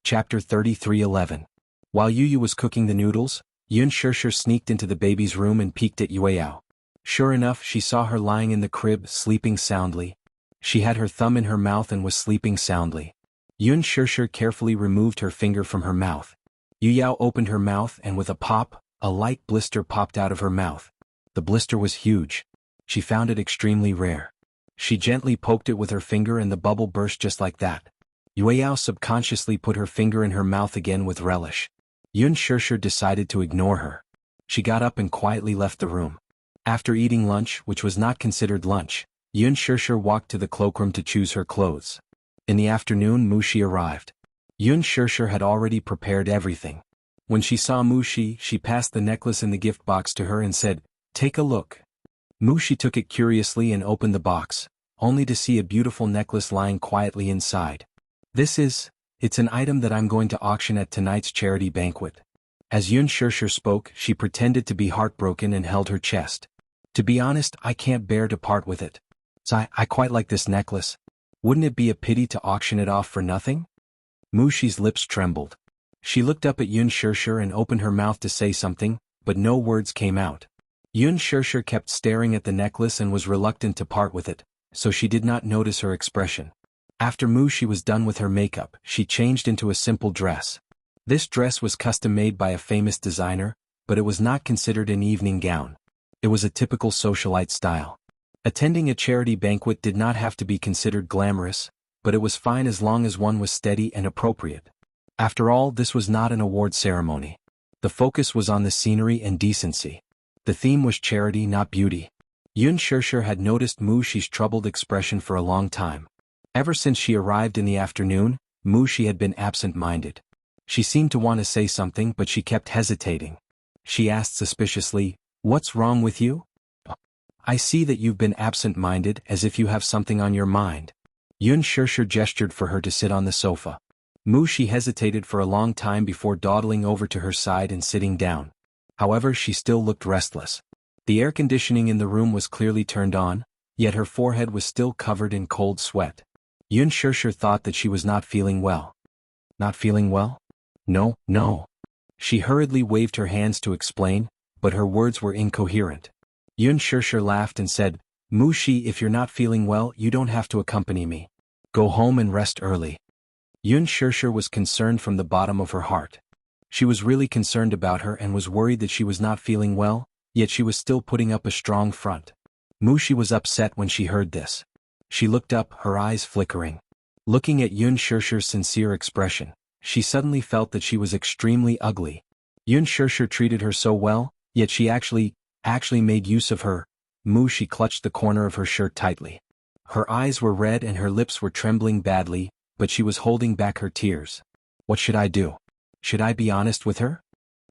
Chapter 33:11. While Yu was cooking the noodles, Yun Shirshir sneaked into the baby's room and peeked at Yueyao. Sure enough, she saw her lying in the crib, sleeping soundly. She had her thumb in her mouth and was sleeping soundly. Yun Shirshir carefully removed her finger from her mouth. Yueyao opened her mouth and with a pop, a light blister popped out of her mouth. The blister was huge. She found it extremely rare. She gently poked it with her finger and the bubble burst just like that. Yueyao subconsciously put her finger in her mouth again with relish. Yun Shirshir decided to ignore her. She got up and quietly left the room. After eating lunch, which was not considered lunch, Yun Shirshir walked to the cloakroom to choose her clothes. In the afternoon, Mushi arrived. Yun Shirshir had already prepared everything. When she saw Mushi, she passed the necklace in the gift box to her and said, "Take a look." Mushi took it curiously and opened the box, only to see a beautiful necklace lying quietly inside. It's an item that I'm going to auction at tonight's charity banquet. As Yun Shirshir spoke, she pretended to be heartbroken and held her chest. To be honest, I can't bear to part with it. I quite like this necklace. Wouldn't it be a pity to auction it off for nothing? Mushi's lips trembled. She looked up at Yun Shirshir and opened her mouth to say something, but no words came out. Yun Shirshir kept staring at the necklace and was reluctant to part with it, so she did not notice her expression. After Mushi was done with her makeup, she changed into a simple dress. This dress was custom-made by a famous designer, but it was not considered an evening gown. It was a typical socialite style. Attending a charity banquet did not have to be considered glamorous, but it was fine as long as one was steady and appropriate. After all, this was not an award ceremony. The focus was on the scenery and decency. The theme was charity, not beauty. Yun Shirshir had noticed Mushi's troubled expression for a long time. Ever since she arrived in the afternoon, Mushi had been absent-minded. She seemed to want to say something, but she kept hesitating. She asked suspiciously, "What's wrong with you?" "I see that you've been absent-minded, as if you have something on your mind." Yun Shirshir gestured for her to sit on the sofa. Mushi hesitated for a long time before dawdling over to her side and sitting down. However, she still looked restless. The air conditioning in the room was clearly turned on, yet her forehead was still covered in cold sweat. Yun Shirshir thought that she was not feeling well. Not feeling well? No. She hurriedly waved her hands to explain, but her words were incoherent. Yun Shirshir laughed and said, "Mushi, if you're not feeling well, you don't have to accompany me. Go home and rest early." Yun Shirshir was concerned from the bottom of her heart. She was really concerned about her and was worried that she was not feeling well, yet she was still putting up a strong front. Mushi was upset when she heard this. She looked up, her eyes flickering. Looking at Yun Shirshir's sincere expression, she suddenly felt that she was extremely ugly. Yun Shirshir treated her so well, yet she actually made use of her. Mushi clutched the corner of her shirt tightly. Her eyes were red and her lips were trembling badly, but she was holding back her tears. What should I do? Should I be honest with her?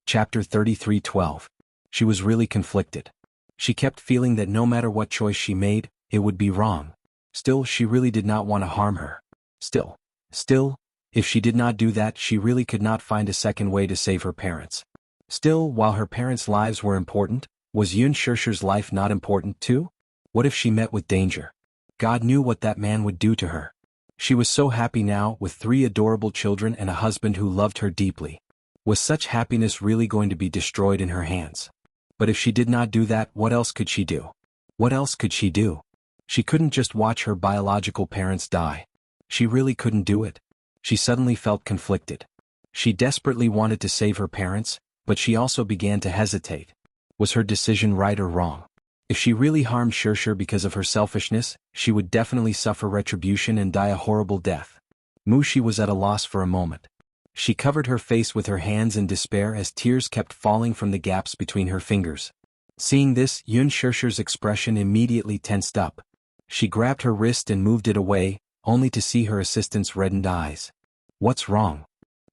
Chapter 33:12. She was really conflicted. She kept feeling that no matter what choice she made, it would be wrong. Still, she really did not want to harm her. Still, if she did not do that, she really could not find a second way to save her parents. Still, while her parents' lives were important, was Yun Shirshir's life not important too? What if she met with danger? God knew what that man would do to her. She was so happy now, with 3 adorable children and a husband who loved her deeply. Was such happiness really going to be destroyed in her hands? But if she did not do that, what else could she do? What else could she do? She couldn't just watch her biological parents die. She really couldn't do it. She suddenly felt conflicted. She desperately wanted to save her parents, but she also began to hesitate. Was her decision right or wrong? If she really harmed Shirshir because of her selfishness, she would definitely suffer retribution and die a horrible death. Mushi was at a loss for a moment. She covered her face with her hands in despair as tears kept falling from the gaps between her fingers. Seeing this, Yun Shirshir's expression immediately tensed up. She grabbed her wrist and moved it away, only to see her assistant's reddened eyes. "What's wrong?"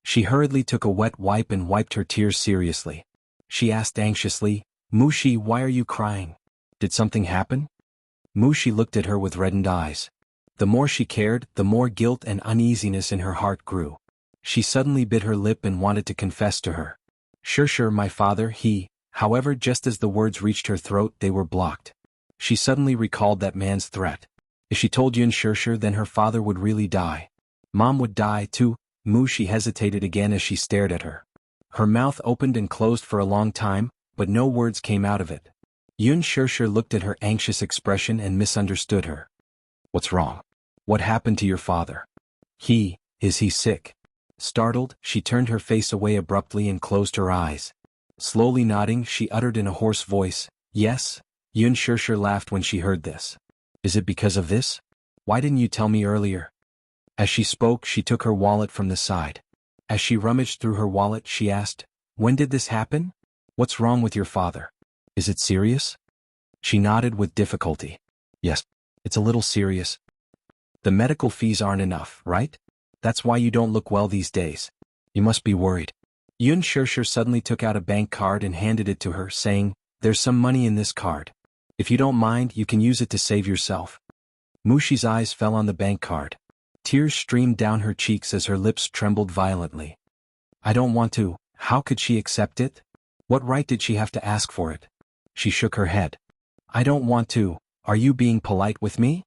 She hurriedly took a wet wipe and wiped her tears seriously. She asked anxiously, "Mushi, why are you crying? Did something happen?" Mushi looked at her with reddened eyes. The more she cared, the more guilt and uneasiness in her heart grew. She suddenly bit her lip and wanted to confess to her. "Shirshir, my father, However, just as the words reached her throat, they were blocked. She suddenly recalled that man's threat. If she told Yun Shirshir, then her father would really die. Mom would die too, Mushi hesitated again as she stared at her. Her mouth opened and closed for a long time, but no words came out of it. Yun Shirshir looked at her anxious expression and misunderstood her. What's wrong? What happened to your father? Is he sick? Startled, she turned her face away abruptly and closed her eyes. Slowly nodding, she uttered in a hoarse voice, yes. Yun Shirshir laughed when she heard this. Is it because of this? Why didn't you tell me earlier? As she spoke, she took her wallet from the side. As she rummaged through her wallet, she asked, when did this happen? What's wrong with your father? Is it serious? She nodded with difficulty. Yes, it's a little serious. The medical fees aren't enough, right? That's why you don't look well these days. You must be worried. Yun Shirshir suddenly took out a bank card and handed it to her, saying, there's some money in this card. If you don't mind, you can use it to save yourself. Mushi's eyes fell on the bank card. Tears streamed down her cheeks as her lips trembled violently. I don't want to. How could she accept it? What right did she have to ask for it? She shook her head. I don't want to. Are you being polite with me?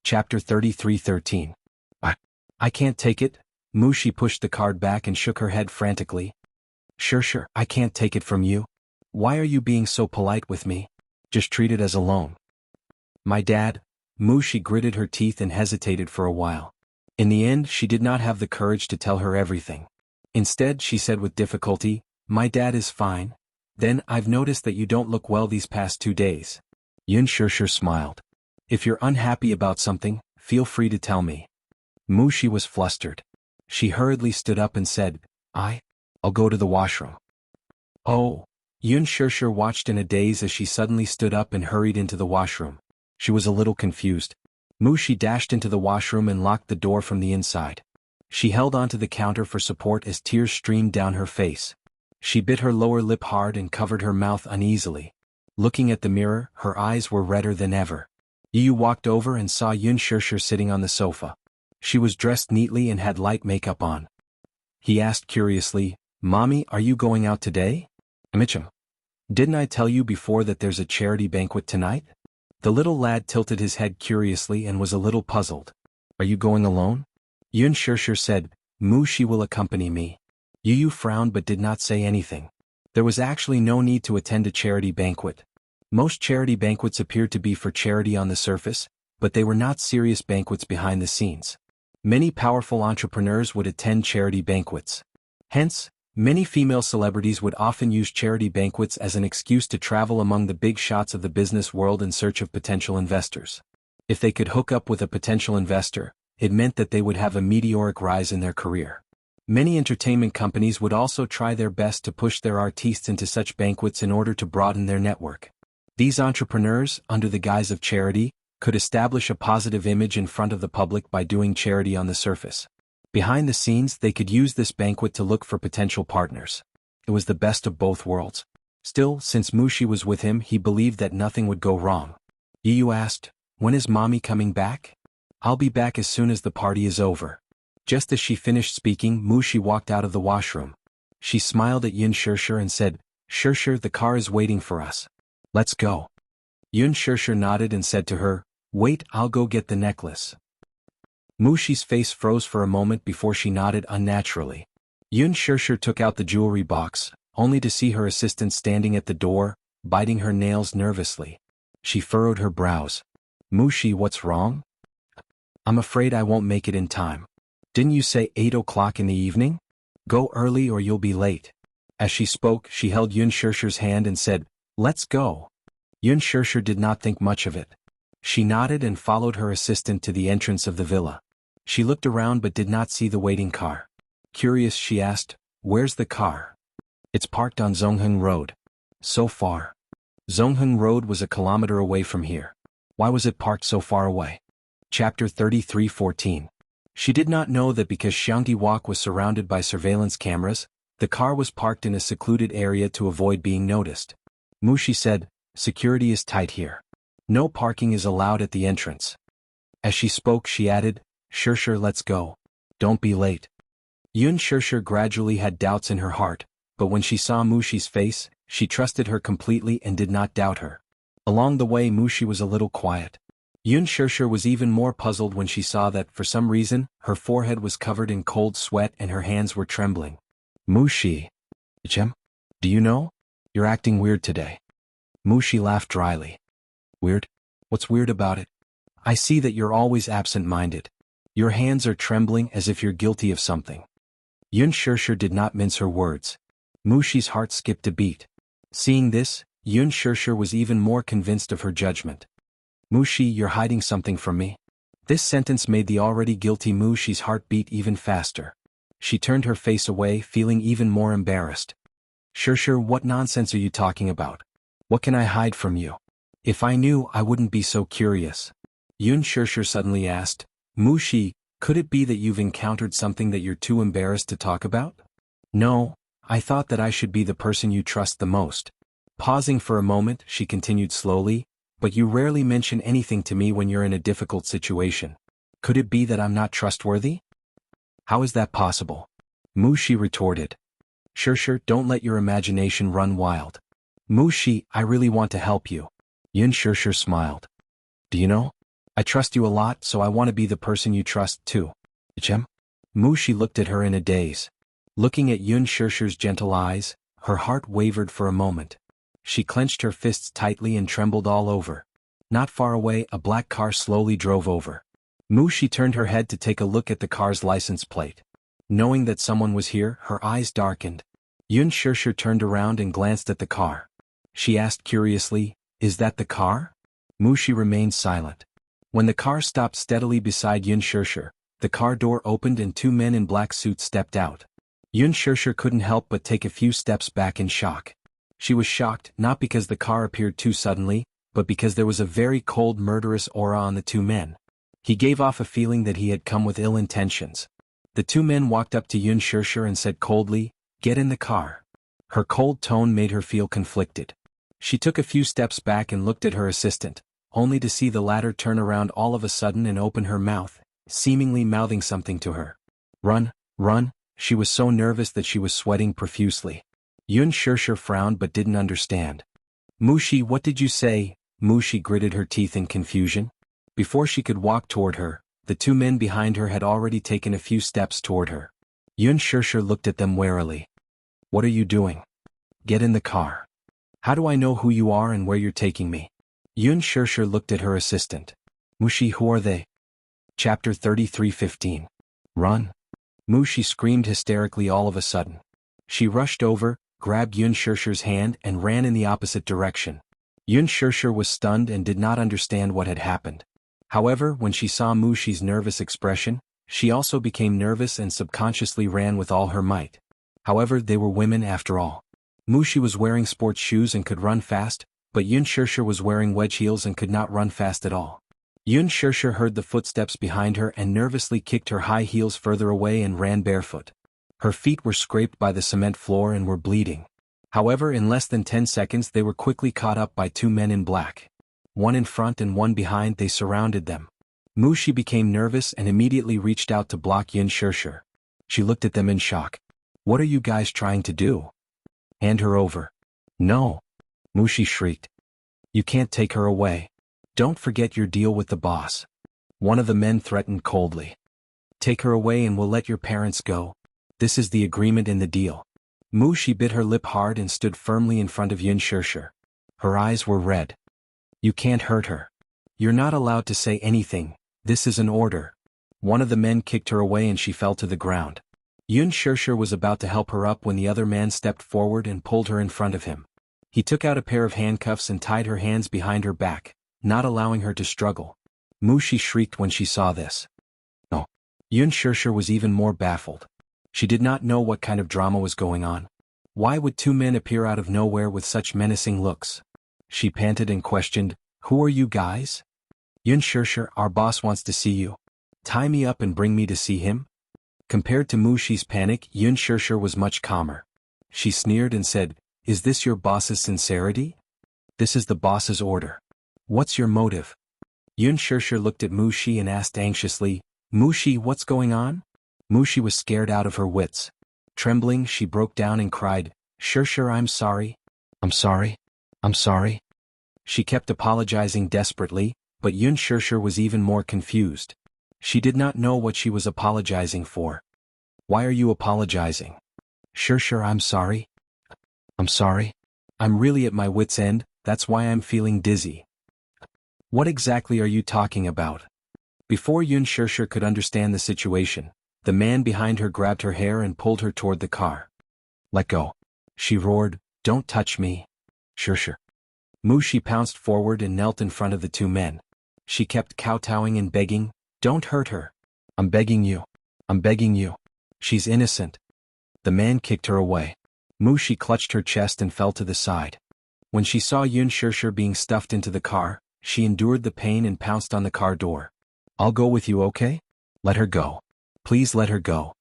Chapter 33:13. I can't take it. Mushi pushed the card back and shook her head frantically. Shirshir, I can't take it from you. Why are you being so polite with me? Just treat it as a loan. My dad. Mushi gritted her teeth and hesitated for a while. In the end, she did not have the courage to tell her everything. Instead, she said with difficulty, my dad is fine. Then, I've noticed that you don't look well these past 2 days. Yun Shirshir smiled. If you're unhappy about something, feel free to tell me. Mushi was flustered. She hurriedly stood up and said, I'll go to the washroom. Oh. Yun Shirshir watched in a daze as she suddenly stood up and hurried into the washroom. She was a little confused. Mushi dashed into the washroom and locked the door from the inside. She held onto the counter for support as tears streamed down her face. She bit her lower lip hard and covered her mouth uneasily. Looking at the mirror, her eyes were redder than ever. Yu walked over and saw Yun Shirshir sitting on the sofa. She was dressed neatly and had light makeup on. He asked curiously, Mommy, are you going out today? Mitchum. Didn't I tell you before that there's a charity banquet tonight? The little lad tilted his head curiously and was a little puzzled. Are you going alone? Yun Shirshir said, Mushi will accompany me. Yu frowned but did not say anything. There was actually no need to attend a charity banquet. Most charity banquets appeared to be for charity on the surface, but they were not serious banquets behind the scenes. Many powerful entrepreneurs would attend charity banquets. Hence, many female celebrities would often use charity banquets as an excuse to travel among the big shots of the business world in search of potential investors. If they could hook up with a potential investor, it meant that they would have a meteoric rise in their career. Many entertainment companies would also try their best to push their artistes into such banquets in order to broaden their network. These entrepreneurs, under the guise of charity, could establish a positive image in front of the public by doing charity on the surface. Behind the scenes, they could use this banquet to look for potential partners. It was the best of both worlds. Still, since Mushi was with him, he believed that nothing would go wrong. Yu asked, when is Mommy coming back? I'll be back as soon as the party is over. Just as she finished speaking, Mushi walked out of the washroom. She smiled at Yun Shirshir and said, Shirshir, the car is waiting for us. Let's go. Yun Shirshir nodded and said to her, wait, I'll go get the necklace. Mushi's face froze for a moment before she nodded unnaturally. Yun Shirshir took out the jewelry box, only to see her assistant standing at the door, biting her nails nervously. She furrowed her brows. Mushi, what's wrong? I'm afraid I won't make it in time. Didn't you say 8 o'clock in the evening? Go early or you'll be late. As she spoke, she held Yun Shirshir's hand and said, let's go. Yun Shirshir did not think much of it. She nodded and followed her assistant to the entrance of the villa. She looked around but did not see the waiting car. Curious, she asked, where's the car? It's parked on Zongheng Road. So far. Zongheng Road was a kilometer away from here. Why was it parked so far away? Chapter 33:14. She did not know that because Xiangdi Walk was surrounded by surveillance cameras, the car was parked in a secluded area to avoid being noticed. Mushi said, security is tight here. No parking is allowed at the entrance. As she spoke, she added, Shirshir, let's go. Don't be late. Yun Shirshir gradually had doubts in her heart, but when she saw Mushi's face, she trusted her completely and did not doubt her. Along the way, Mushi was a little quiet. Yun Shirshir was even more puzzled when she saw that, for some reason, her forehead was covered in cold sweat and her hands were trembling. Mushi. Chem? Do you know? You're acting weird today. Mushi laughed dryly. Weird? What's weird about it? I see that you're always absent-minded. Your hands are trembling as if you're guilty of something. Yun Shirshir did not mince her words. Mushi's heart skipped a beat. Seeing this, Yun Shirshir was even more convinced of her judgment. Mushi, you're hiding something from me. This sentence made the already guilty Mushi's heart beat even faster. She turned her face away, feeling even more embarrassed. Shirshir, what nonsense are you talking about? What can I hide from you? If I knew, I wouldn't be so curious. Yun Shirshir suddenly asked, Mushi, could it be that you've encountered something that you're too embarrassed to talk about? No, I thought that I should be the person you trust the most. Pausing for a moment, she continued slowly, but you rarely mention anything to me when you're in a difficult situation. Could it be that I'm not trustworthy? How is that possible? Mushi retorted. Shirshir, don't let your imagination run wild. Mushi, I really want to help you. Yun Shirshir smiled. Do you know? I trust you a lot, so I want to be the person you trust too. Chem? Mushi looked at her in a daze. Looking at Yun Shirshir's gentle eyes, her heart wavered for a moment. She clenched her fists tightly and trembled all over. Not far away, a black car slowly drove over. Mushi turned her head to take a look at the car's license plate. Knowing that someone was here, her eyes darkened. Yun Shirshir turned around and glanced at the car. She asked curiously, Is that the car? Mushi remained silent. When the car stopped steadily beside Yun Shirshir, the car door opened and two men in black suits stepped out. Yun Shirshir couldn't help but take a few steps back in shock. She was shocked not because the car appeared too suddenly, but because there was a very cold murderous aura on the two men. He gave off a feeling that he had come with ill intentions. The two men walked up to Yun Shirshir and said coldly, Get in the car. Her cold tone made her feel conflicted. She took a few steps back and looked at her assistant, only to see the latter turn around all of a sudden and open her mouth, seemingly mouthing something to her. Run, run, she was so nervous that she was sweating profusely. Yun Shirshir frowned but didn't understand. Mushi, what did you say? Mushi gritted her teeth in confusion. Before she could walk toward her, the two men behind her had already taken a few steps toward her. Yun Shirshir looked at them warily. What are you doing? Get in the car. How do I know who you are and where you're taking me? Yun Shirshir looked at her assistant. Mushi, who are they? Chapter 33:15. Run. Mushi screamed hysterically all of a sudden. She rushed over, grabbed Yun Shirshir's hand and ran in the opposite direction. Yun Shirshir was stunned and did not understand what had happened. However, when she saw Mushi's nervous expression, she also became nervous and subconsciously ran with all her might. However, they were women after all. Mushi was wearing sports shoes and could run fast, but Yun Shirshir was wearing wedge heels and could not run fast at all. Yun Shirshir heard the footsteps behind her and nervously kicked her high heels further away and ran barefoot. Her feet were scraped by the cement floor and were bleeding. However, in less than 10 seconds they were quickly caught up by two men in black. One in front and one behind, they surrounded them. Mushi became nervous and immediately reached out to block Yun Shirshir. She looked at them in shock. What are you guys trying to do? Hand her over. No. Mushi shrieked. You can't take her away. Don't forget your deal with the boss. One of the men threatened coldly. Take her away and we'll let your parents go. This is the agreement in the deal. Mushi bit her lip hard and stood firmly in front of Yun Shirshir. Her eyes were red. You can't hurt her. You're not allowed to say anything. This is an order. One of the men kicked her away and she fell to the ground. Yun Shirshir was about to help her up when the other man stepped forward and pulled her in front of him. He took out a pair of handcuffs and tied her hands behind her back, not allowing her to struggle. Mushi shrieked when she saw this. No. Yun Shirshir was even more baffled. She did not know what kind of drama was going on. Why would two men appear out of nowhere with such menacing looks? She panted and questioned, Who are you guys? Yun Shirshir, our boss wants to see you. Tie me up and bring me to see him? Compared to Mushi's panic, Yun Shirshir was much calmer. She sneered and said, Is this your boss's sincerity? This is the boss's order. What's your motive? Yun Shirshir looked at Mushi and asked anxiously, Mushi, what's going on? Mushi was scared out of her wits. Trembling, she broke down and cried, Shirshir, I'm sorry. I'm sorry. I'm sorry. She kept apologizing desperately, but Yun Shirshir was even more confused. She did not know what she was apologizing for. Why are you apologizing? Shirshir, I'm sorry. I'm sorry? I'm really at my wit's end, that's why I'm feeling dizzy. What exactly are you talking about? Before Yun Shirshir could understand the situation, the man behind her grabbed her hair and pulled her toward the car. Let go. She roared, don't touch me. Shirshir. Mushi pounced forward and knelt in front of the two men. She kept kowtowing and begging, don't hurt her. I'm begging you. I'm begging you. She's innocent. The man kicked her away. Mushi clutched her chest and fell to the side. When she saw Yun Shirshir being stuffed into the car, she endured the pain and pounced on the car door. I'll go with you, okay? Let her go. Please let her go.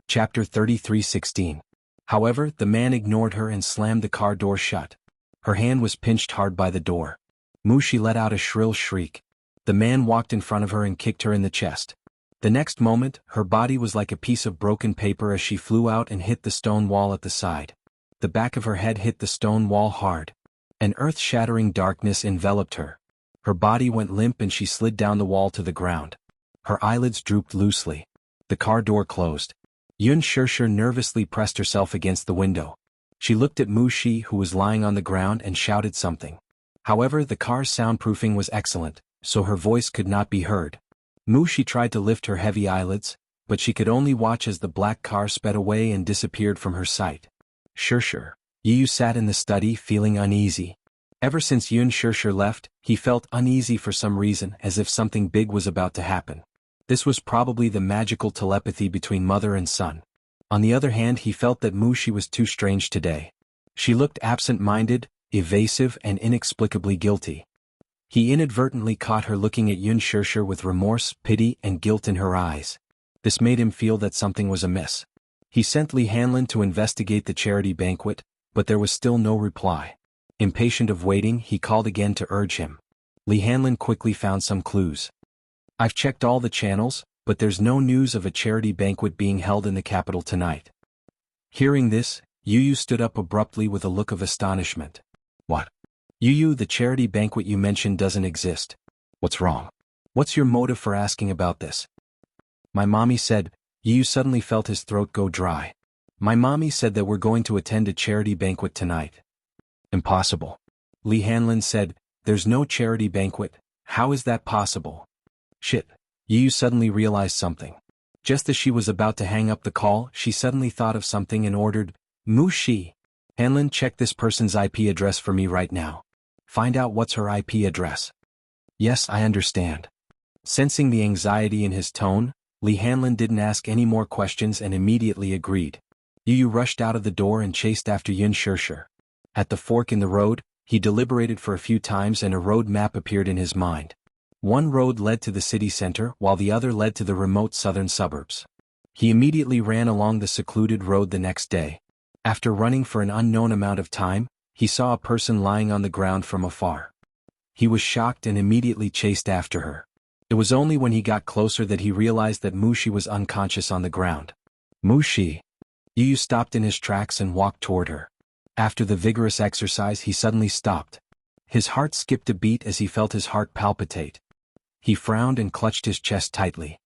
Chapter 33:16. However, the man ignored her and slammed the car door shut. Her hand was pinched hard by the door. Mushi let out a shrill shriek. The man walked in front of her and kicked her in the chest. The next moment, her body was like a piece of broken paper as she flew out and hit the stone wall at the side. The back of her head hit the stone wall hard. An earth-shattering darkness enveloped her. Her body went limp and she slid down the wall to the ground. Her eyelids drooped loosely. The car door closed. Yun Shirshir nervously pressed herself against the window. She looked at Mushi, who was lying on the ground, and shouted something. However, the car's soundproofing was excellent, so her voice could not be heard. Mushi tried to lift her heavy eyelids, but she could only watch as the black car sped away and disappeared from her sight. Shirshir. Yu sat in the study feeling uneasy. Ever since Yun Shirshir left, he felt uneasy for some reason, as if something big was about to happen. This was probably the magical telepathy between mother and son. On the other hand, he felt that Mushi was too strange today. She looked absent-minded, evasive, and inexplicably guilty. He inadvertently caught her looking at Yun Shirshir with remorse, pity, and guilt in her eyes. This made him feel that something was amiss. He sent Li Hanlin to investigate the charity banquet, but there was still no reply. Impatient of waiting, he called again to urge him. Li Hanlin quickly found some clues. I've checked all the channels, but there's no news of a charity banquet being held in the capital tonight. Hearing this, Yu stood up abruptly with a look of astonishment. What? Yu, the charity banquet you mentioned doesn't exist. What's wrong? What's your motive for asking about this? My mommy said. Yu suddenly felt his throat go dry. My mommy said that we're going to attend a charity banquet tonight. Impossible. Li Hanlin said, there's no charity banquet. How is that possible? Shit. Yu suddenly realized something. Just as she was about to hang up the call, she suddenly thought of something and ordered, Mushi. Hanlin, check this person's IP address for me right now. Find out what's her IP address. Yes, I understand. Sensing the anxiety in his tone, Li Hanlin didn't ask any more questions and immediately agreed. Yu rushed out of the door and chased after Yun Shirshir. At the fork in the road, he deliberated for a few times and a road map appeared in his mind. One road led to the city center while the other led to the remote southern suburbs. He immediately ran along the secluded road the next day. After running for an unknown amount of time, he saw a person lying on the ground from afar. He was shocked and immediately chased after her. It was only when he got closer that he realized that Mushi was unconscious on the ground. Mushi. Yu stopped in his tracks and walked toward her. After the vigorous exercise, he suddenly stopped. His heart skipped a beat as he felt his heart palpitate. He frowned and clutched his chest tightly.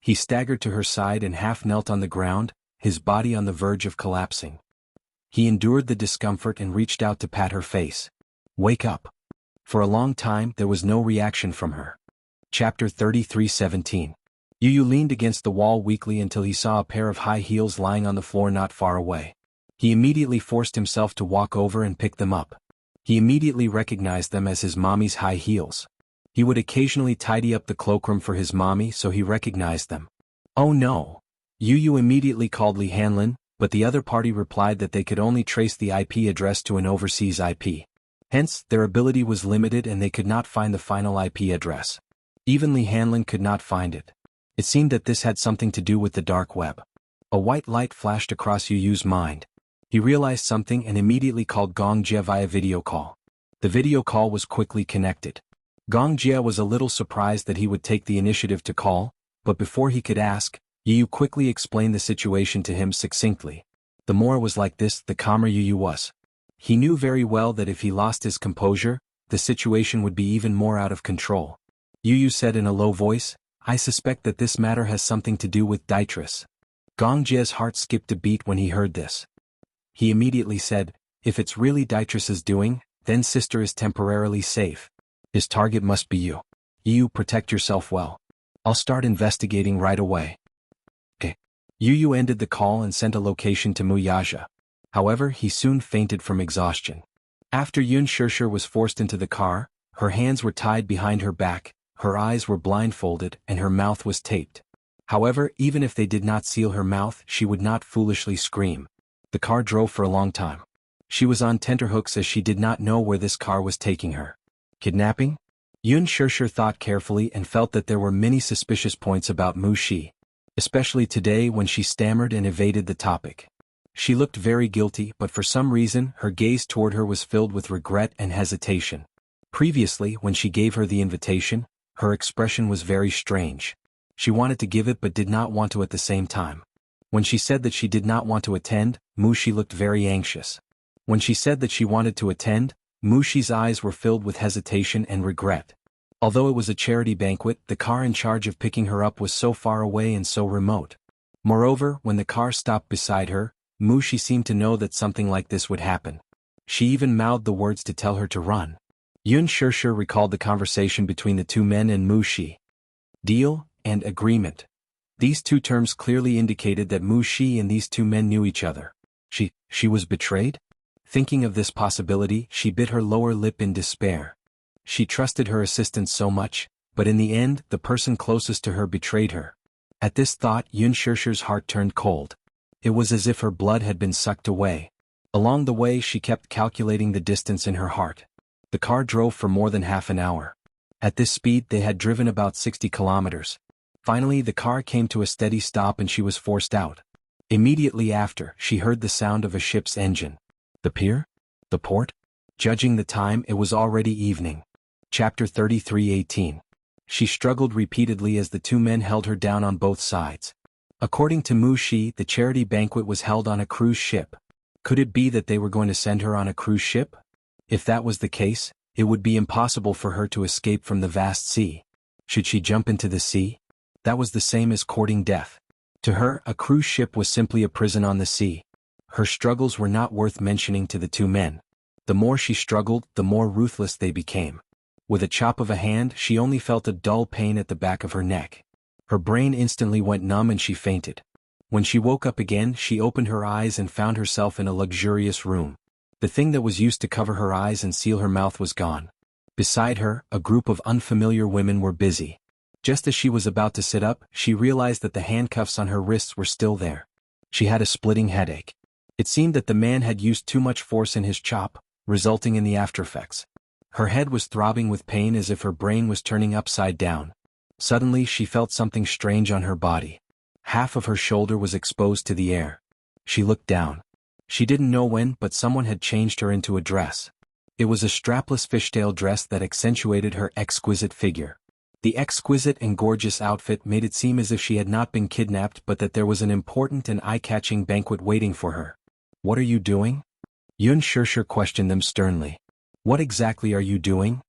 He staggered to her side and half knelt on the ground, his body on the verge of collapsing. He endured the discomfort and reached out to pat her face. Wake up. For a long time, there was no reaction from her. Chapter 33:17. Yu leaned against the wall weakly until he saw a pair of high heels lying on the floor not far away. He immediately forced himself to walk over and pick them up. He immediately recognized them as his mommy's high heels. He would occasionally tidy up the cloakroom for his mommy, so he recognized them. Oh no! Yu immediately called Li Hanlin, but the other party replied that they could only trace the IP address to an overseas IP. Hence, their ability was limited and they could not find the final IP address. Even Li Hanlin could not find it. It seemed that this had something to do with the dark web. A white light flashed across Yu's mind. He realized something and immediately called Gong Jia via video call. The video call was quickly connected. Gong Jia was a little surprised that he would take the initiative to call, but before he could ask, Yu quickly explained the situation to him succinctly. The more it was like this, the calmer Yu was. He knew very well that if he lost his composure, the situation would be even more out of control. Yu said in a low voice, I suspect that this matter has something to do with Dietrich. Gong Jie's heart skipped a beat when he heard this. He immediately said, if it's really Dietrich's doing, then sister is temporarily safe. His target must be you. Yu, protect yourself well. I'll start investigating right away. Okay. Yu ended the call and sent a location to Muyaja. However, he soon fainted from exhaustion. After Yun Shirshir was forced into the car, her hands were tied behind her back, her eyes were blindfolded, and her mouth was taped. However, even if they did not seal her mouth, she would not foolishly scream. The car drove for a long time. She was on tenterhooks as she did not know where this car was taking her. Kidnapping? Yun Shirshir thought carefully and felt that there were many suspicious points about Mu Shi, especially today when she stammered and evaded the topic. She looked very guilty, but for some reason her gaze toward her was filled with regret and hesitation. Previously, when she gave her the invitation, her expression was very strange. She wanted to give it but did not want to at the same time. When she said that she did not want to attend, Mu Shi looked very anxious. When she said that she wanted to attend, Mu Shi's eyes were filled with hesitation and regret. Although it was a charity banquet, the car in charge of picking her up was so far away and so remote. Moreover, when the car stopped beside her, Mu Shi seemed to know that something like this would happen. She even mouthed the words to tell her to run. Yun Shirshir recalled the conversation between the two men and Mu Shi. Deal and agreement. These two terms clearly indicated that Mu Shi and these two men knew each other. She was betrayed? Thinking of this possibility, she bit her lower lip in despair. She trusted her assistant so much, but in the end, the person closest to her betrayed her. At this thought, Yun Shirshir's heart turned cold. It was as if her blood had been sucked away. Along the way, she kept calculating the distance in her heart. The car drove for more than half an hour. At this speed, they had driven about 60 kilometers. Finally, the car came to a steady stop and she was forced out. Immediately after, she heard the sound of a ship's engine. The pier? The port? Judging the time, it was already evening. Chapter 33:18. She struggled repeatedly as the two men held her down on both sides. According to Mu Shi, the charity banquet was held on a cruise ship. Could it be that they were going to send her on a cruise ship? If that was the case, it would be impossible for her to escape from the vast sea. Should she jump into the sea? That was the same as courting death. To her, a cruise ship was simply a prison on the sea. Her struggles were not worth mentioning to the two men. The more she struggled, the more ruthless they became. With a chop of a hand, she only felt a dull pain at the back of her neck. Her brain instantly went numb and she fainted. When she woke up again, she opened her eyes and found herself in a luxurious room. The thing that was used to cover her eyes and seal her mouth was gone. Beside her, a group of unfamiliar women were busy. Just as she was about to sit up, she realized that the handcuffs on her wrists were still there. She had a splitting headache. It seemed that the man had used too much force in his chop, resulting in the aftereffects. Her head was throbbing with pain as if her brain was turning upside down. Suddenly she felt something strange on her body. Half of her shoulder was exposed to the air. She looked down. She didn't know when, but someone had changed her into a dress. It was a strapless fishtail dress that accentuated her exquisite figure. The exquisite and gorgeous outfit made it seem as if she had not been kidnapped but that there was an important and eye-catching banquet waiting for her. What are you doing? Yun Shirshir questioned them sternly. What exactly are you doing?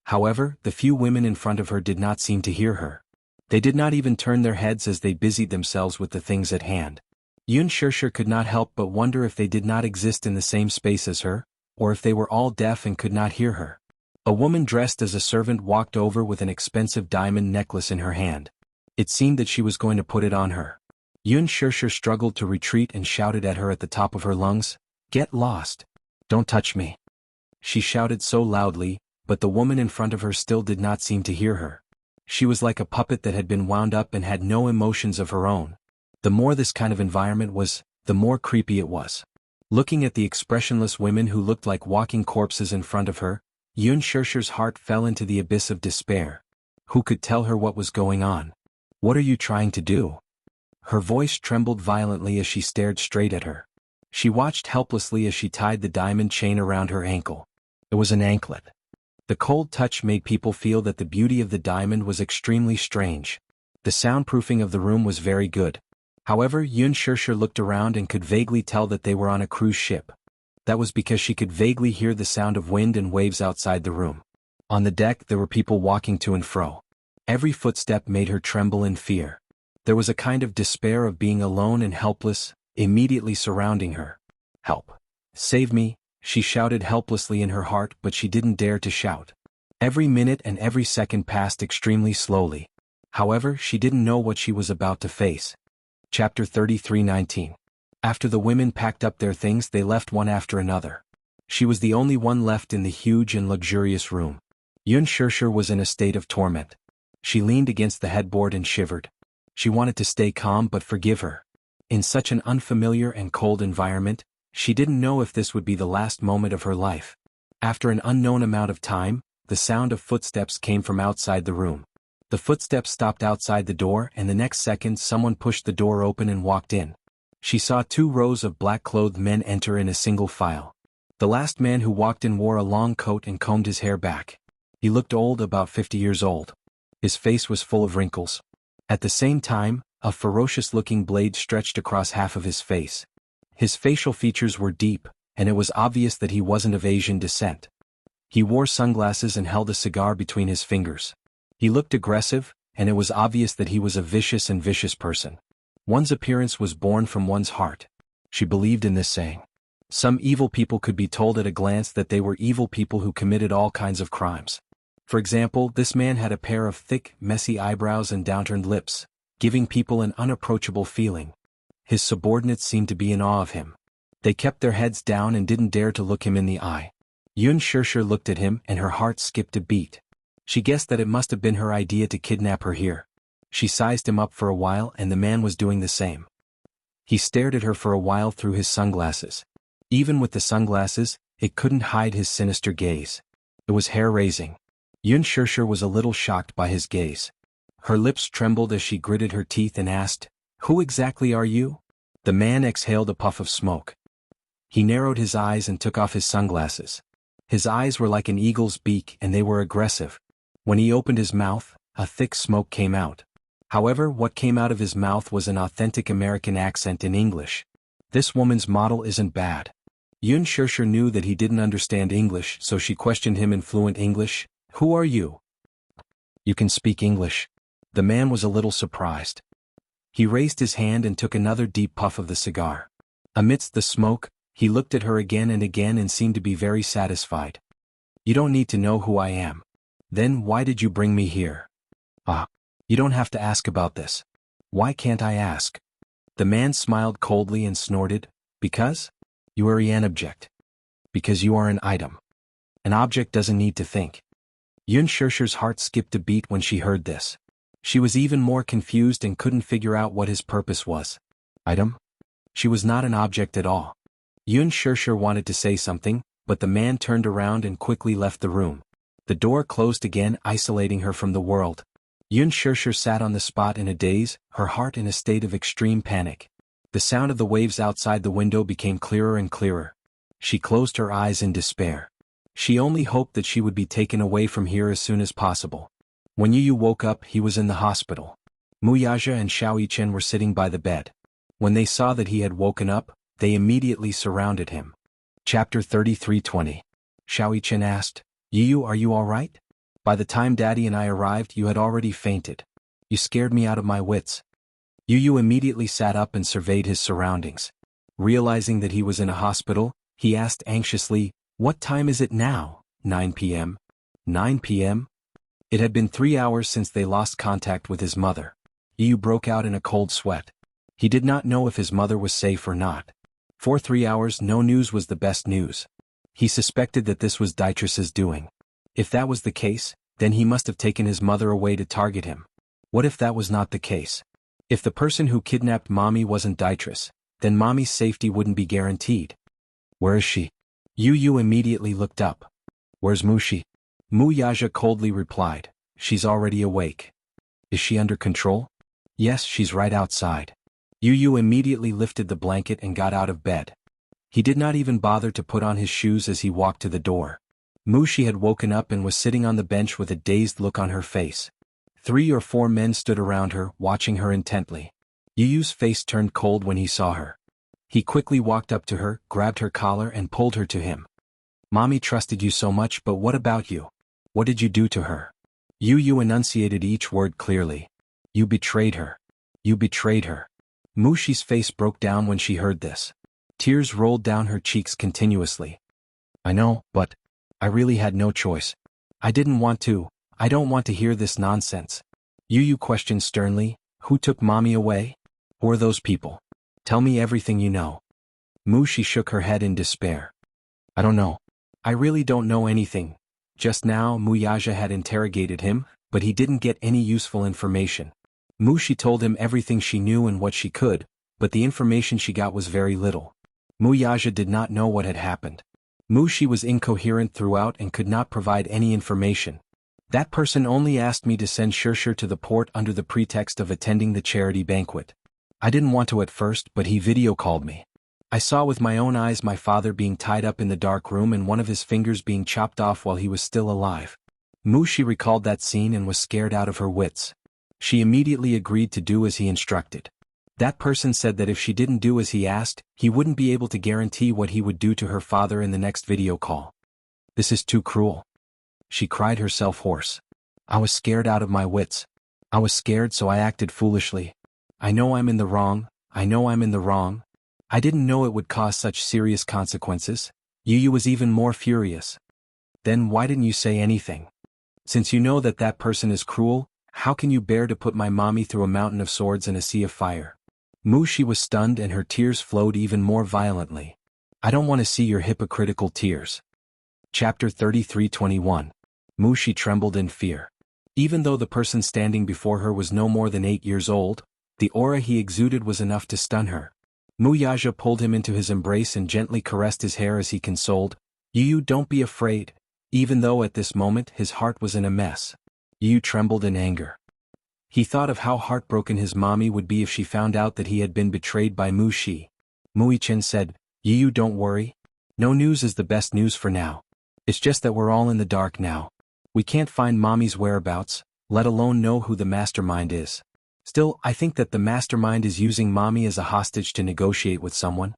However, the few women in front of her did not seem to hear her. They did not even turn their heads as they busied themselves with the things at hand. Yun Shirshir could not help but wonder if they did not exist in the same space as her, or if they were all deaf and could not hear her. A woman dressed as a servant walked over with an expensive diamond necklace in her hand. It seemed that she was going to put it on her. Yun Shirshir struggled to retreat and shouted at her at the top of her lungs, "Get lost! Don't touch me!" She shouted so loudly, but the woman in front of her still did not seem to hear her. She was like a puppet that had been wound up and had no emotions of her own. The more this kind of environment was, the more creepy it was. Looking at the expressionless women who looked like walking corpses in front of her, Yun Shirshir's heart fell into the abyss of despair. Who could tell her what was going on? What are you trying to do? Her voice trembled violently as she stared straight at her. She watched helplessly as she tied the diamond chain around her ankle. It was an anklet. The cold touch made people feel that the beauty of the diamond was extremely strange. The soundproofing of the room was very good. However, Yun Shirshir looked around and could vaguely tell that they were on a cruise ship. That was because she could vaguely hear the sound of wind and waves outside the room. On the deck there were people walking to and fro. Every footstep made her tremble in fear. There was a kind of despair of being alone and helpless, immediately surrounding her. "Help! Save me!" she shouted helplessly in her heart, but she didn't dare to shout. Every minute and every second passed extremely slowly. However, she didn't know what she was about to face. Chapter 33:19. After the women packed up their things, they left one after another. She was the only one left in the huge and luxurious room. Yun Shirshir was in a state of torment. She leaned against the headboard and shivered. She wanted to stay calm but forgive her. In such an unfamiliar and cold environment, she didn't know if this would be the last moment of her life. After an unknown amount of time, the sound of footsteps came from outside the room. The footsteps stopped outside the door, and the next second someone pushed the door open and walked in. She saw 2 rows of black-clothed men enter in a single file. The last man who walked in wore a long coat and combed his hair back. He looked old, about 50 years old. His face was full of wrinkles. At the same time, a ferocious-looking blade stretched across half of his face. His facial features were deep, and it was obvious that he wasn't of Asian descent. He wore sunglasses and held a cigar between his fingers. He looked aggressive, and it was obvious that he was a vicious person. One's appearance was born from one's heart. She believed in this saying. Some evil people could be told at a glance that they were evil people who committed all kinds of crimes. For example, this man had a pair of thick, messy eyebrows and downturned lips, giving people an unapproachable feeling. His subordinates seemed to be in awe of him. They kept their heads down and didn't dare to look him in the eye. Yun Shirshir looked at him and her heart skipped a beat. She guessed that it must have been her idea to kidnap her here. She sized him up for a while, and the man was doing the same. He stared at her for a while through his sunglasses. Even with the sunglasses, it couldn't hide his sinister gaze. It was hair-raising. Yun Shirshir was a little shocked by his gaze. Her lips trembled as she gritted her teeth and asked, "Who exactly are you?" The man exhaled a puff of smoke. He narrowed his eyes and took off his sunglasses. His eyes were like an eagle's beak, and they were aggressive. When he opened his mouth, a thick smoke came out. However, what came out of his mouth was an authentic American accent in English. This woman's model isn't bad. Yun Shirshir knew that he didn't understand English, so she questioned him in fluent English. "Who are you?" "You can speak English." The man was a little surprised. He raised his hand and took another deep puff of the cigar. Amidst the smoke, he looked at her again and seemed to be very satisfied. "You don't need to know who I am." "Then why did you bring me here?" "Ah, you don't have to ask about this." "Why can't I ask?" The man smiled coldly and snorted, "Because? You are an object. Because you are an item. An object doesn't need to think." Yun Shirshir's heart skipped a beat when she heard this. She was even more confused and couldn't figure out what his purpose was. Item? She was not an object at all. Yun Shirshir wanted to say something, but the man turned around and quickly left the room. The door closed again, isolating her from the world. Yun Shirshir sat on the spot in a daze, her heart in a state of extreme panic. The sound of the waves outside the window became clearer and clearer. She closed her eyes in despair. She only hoped that she would be taken away from here as soon as possible. When Yu woke up, he was in the hospital. Muyaja and Xiao Yichen were sitting by the bed. When they saw that he had woken up, they immediately surrounded him. Chapter 33:20. Xiao Yichen asked, "Yu, are you all right? By the time Daddy and I arrived, you had already fainted. You scared me out of my wits." Yu immediately sat up and surveyed his surroundings. Realizing that he was in a hospital, he asked anxiously, "What time is it now?" 9 p.m. 9 p.m.? It had been 3 hours since they lost contact with his mother. Yu broke out in a cold sweat. He did not know if his mother was safe or not. For 3 hours, no news was the best news. He suspected that this was Dietrich's doing. If that was the case, then he must have taken his mother away to target him. What if that was not the case? If the person who kidnapped Mommy wasn't Dietrich, then Mommy's safety wouldn't be guaranteed. "Where is she?" Yu immediately looked up. "Where's Mushi?" Muyaja coldly replied, "She's already awake." "Is she under control?" "Yes, she's right outside." Yu immediately lifted the blanket and got out of bed. He did not even bother to put on his shoes as he walked to the door. Mushi had woken up and was sitting on the bench with a dazed look on her face. 3 or 4 men stood around her, watching her intently. Yuyu's face turned cold when he saw her. He quickly walked up to her, grabbed her collar and pulled her to him. "Mommy trusted you so much, but what about you? What did you do to her?" Yu enunciated each word clearly. You betrayed her. You betrayed her. Mushi's face broke down when she heard this. Tears rolled down her cheeks continuously. I know, but I really had no choice. I didn't want to. I don't want to hear this nonsense. Yu questioned sternly, who took mommy away? Who are those people? Tell me everything you know. Mushi shook her head in despair. I don't know. I really don't know anything. Just now Muyaja had interrogated him, but he didn't get any useful information. Mushi told him everything she knew and what she could, but the information she got was very little. Muyaja did not know what had happened. Mushi was incoherent throughout and could not provide any information. That person only asked me to send Shirshir to the port under the pretext of attending the charity banquet. I didn't want to at first, but he video called me. I saw with my own eyes my father being tied up in the dark room and one of his fingers being chopped off while he was still alive. Mushi recalled that scene and was scared out of her wits. She immediately agreed to do as he instructed. That person said that if she didn't do as he asked, he wouldn't be able to guarantee what he would do to her father in the next video call. This is too cruel. She cried herself hoarse. I was scared out of my wits. I was scared, so I acted foolishly. I know I'm in the wrong. I know I'm in the wrong. I didn't know it would cause such serious consequences. Yu was even more furious. Then why didn't you say anything? Since you know that that person is cruel, how can you bear to put my mommy through a mountain of swords and a sea of fire? Mushi was stunned and her tears flowed even more violently. I don't want to see your hypocritical tears. Chapter 33:21. Mushi trembled in fear. Even though the person standing before her was no more than 8 years old, the aura he exuded was enough to stun her. Muyaja pulled him into his embrace and gently caressed his hair as he consoled, Yu, don't be afraid. Even though at this moment his heart was in a mess. Yu trembled in anger. He thought of how heartbroken his mommy would be if she found out that he had been betrayed by Mushi. Muichin said, Yu, don't worry. No news is the best news for now. It's just that we're all in the dark now. We can't find mommy's whereabouts, let alone know who the mastermind is. Still, I think that the mastermind is using mommy as a hostage to negotiate with someone.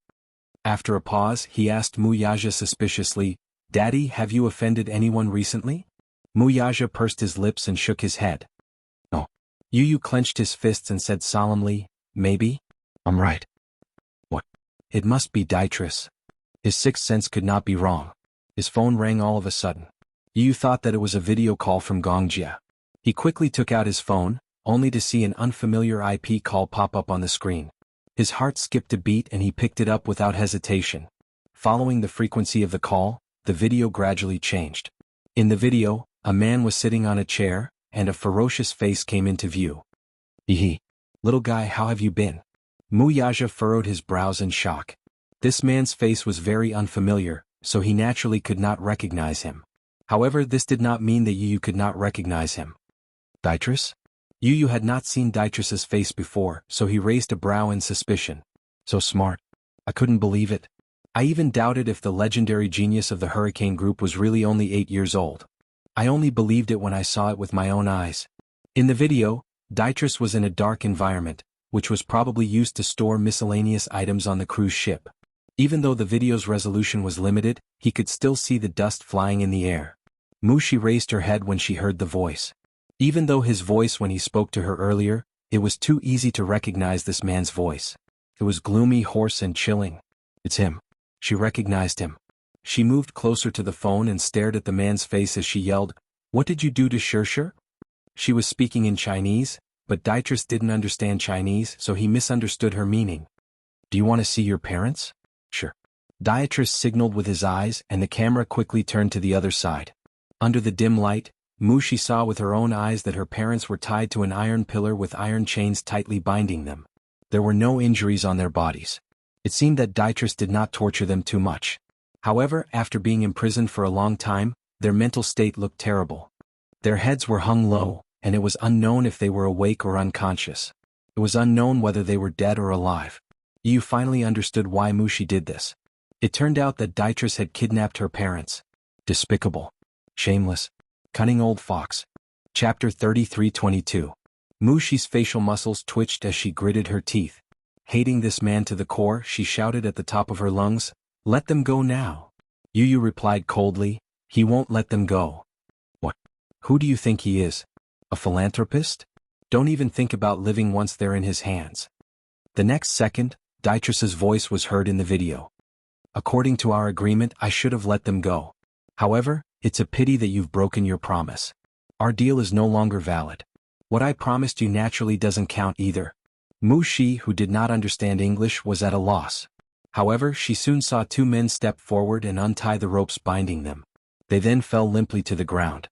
After a pause, he asked Muyaja suspiciously, Daddy, have you offended anyone recently? Muyaja pursed his lips and shook his head. No. Yu clenched his fists and said solemnly, maybe? I'm right. What? It must be Dietrich. His sixth sense could not be wrong. His phone rang all of a sudden. Yu thought that it was a video call from Gongjia. He quickly took out his phone, only to see an unfamiliar IP call pop up on the screen. His heart skipped a beat and he picked it up without hesitation. Following the frequency of the call, the video gradually changed. In the video, a man was sitting on a chair, and a ferocious face came into view. Hee. Little guy, how have you been? Muyaja furrowed his brows in shock. This man's face was very unfamiliar, so he naturally could not recognize him. However, this did not mean that Yu could not recognize him. Dietrich? Yu had not seen Dietrich's face before, so he raised a brow in suspicion. So smart. I couldn't believe it. I even doubted if the legendary genius of the Hurricane Group was really only 8 years old. I only believed it when I saw it with my own eyes. In the video, Dietrich was in a dark environment, which was probably used to store miscellaneous items on the cruise ship. Even though the video's resolution was limited, he could still see the dust flying in the air. Mushi raised her head when she heard the voice. Even though his voice when he spoke to her earlier, it was too easy to recognize this man's voice. It was gloomy, hoarse and chilling. It's him. She recognized him. She moved closer to the phone and stared at the man's face as she yelled, What did you do to Shirshir? She was speaking in Chinese, but Dietrich didn't understand Chinese, so he misunderstood her meaning. Do you want to see your parents? Sure. Dietrich signaled with his eyes and the camera quickly turned to the other side. Under the dim light, Mushi saw with her own eyes that her parents were tied to an iron pillar with iron chains tightly binding them. There were no injuries on their bodies. It seemed that Dietrich did not torture them too much. However, after being imprisoned for a long time, their mental state looked terrible. Their heads were hung low, and it was unknown if they were awake or unconscious. It was unknown whether they were dead or alive. Yu finally understood why Mushi did this. It turned out that Dietrich had kidnapped her parents. Despicable. Shameless. Cunning old fox. Chapter 33:22. Mushi's facial muscles twitched as she gritted her teeth. Hating this man to the core, she shouted at the top of her lungs, Let them go now. Yu replied coldly, He won't let them go. What? Who do you think he is? A philanthropist? Don't even think about living once they're in his hands. The next second, Dietrich's voice was heard in the video. According to our agreement, I should have let them go. However, it's a pity that you've broken your promise. Our deal is no longer valid. What I promised you naturally doesn't count either. Mu Shi, who did not understand English, was at a loss. However, she soon saw two men step forward and untie the ropes binding them. They then fell limply to the ground.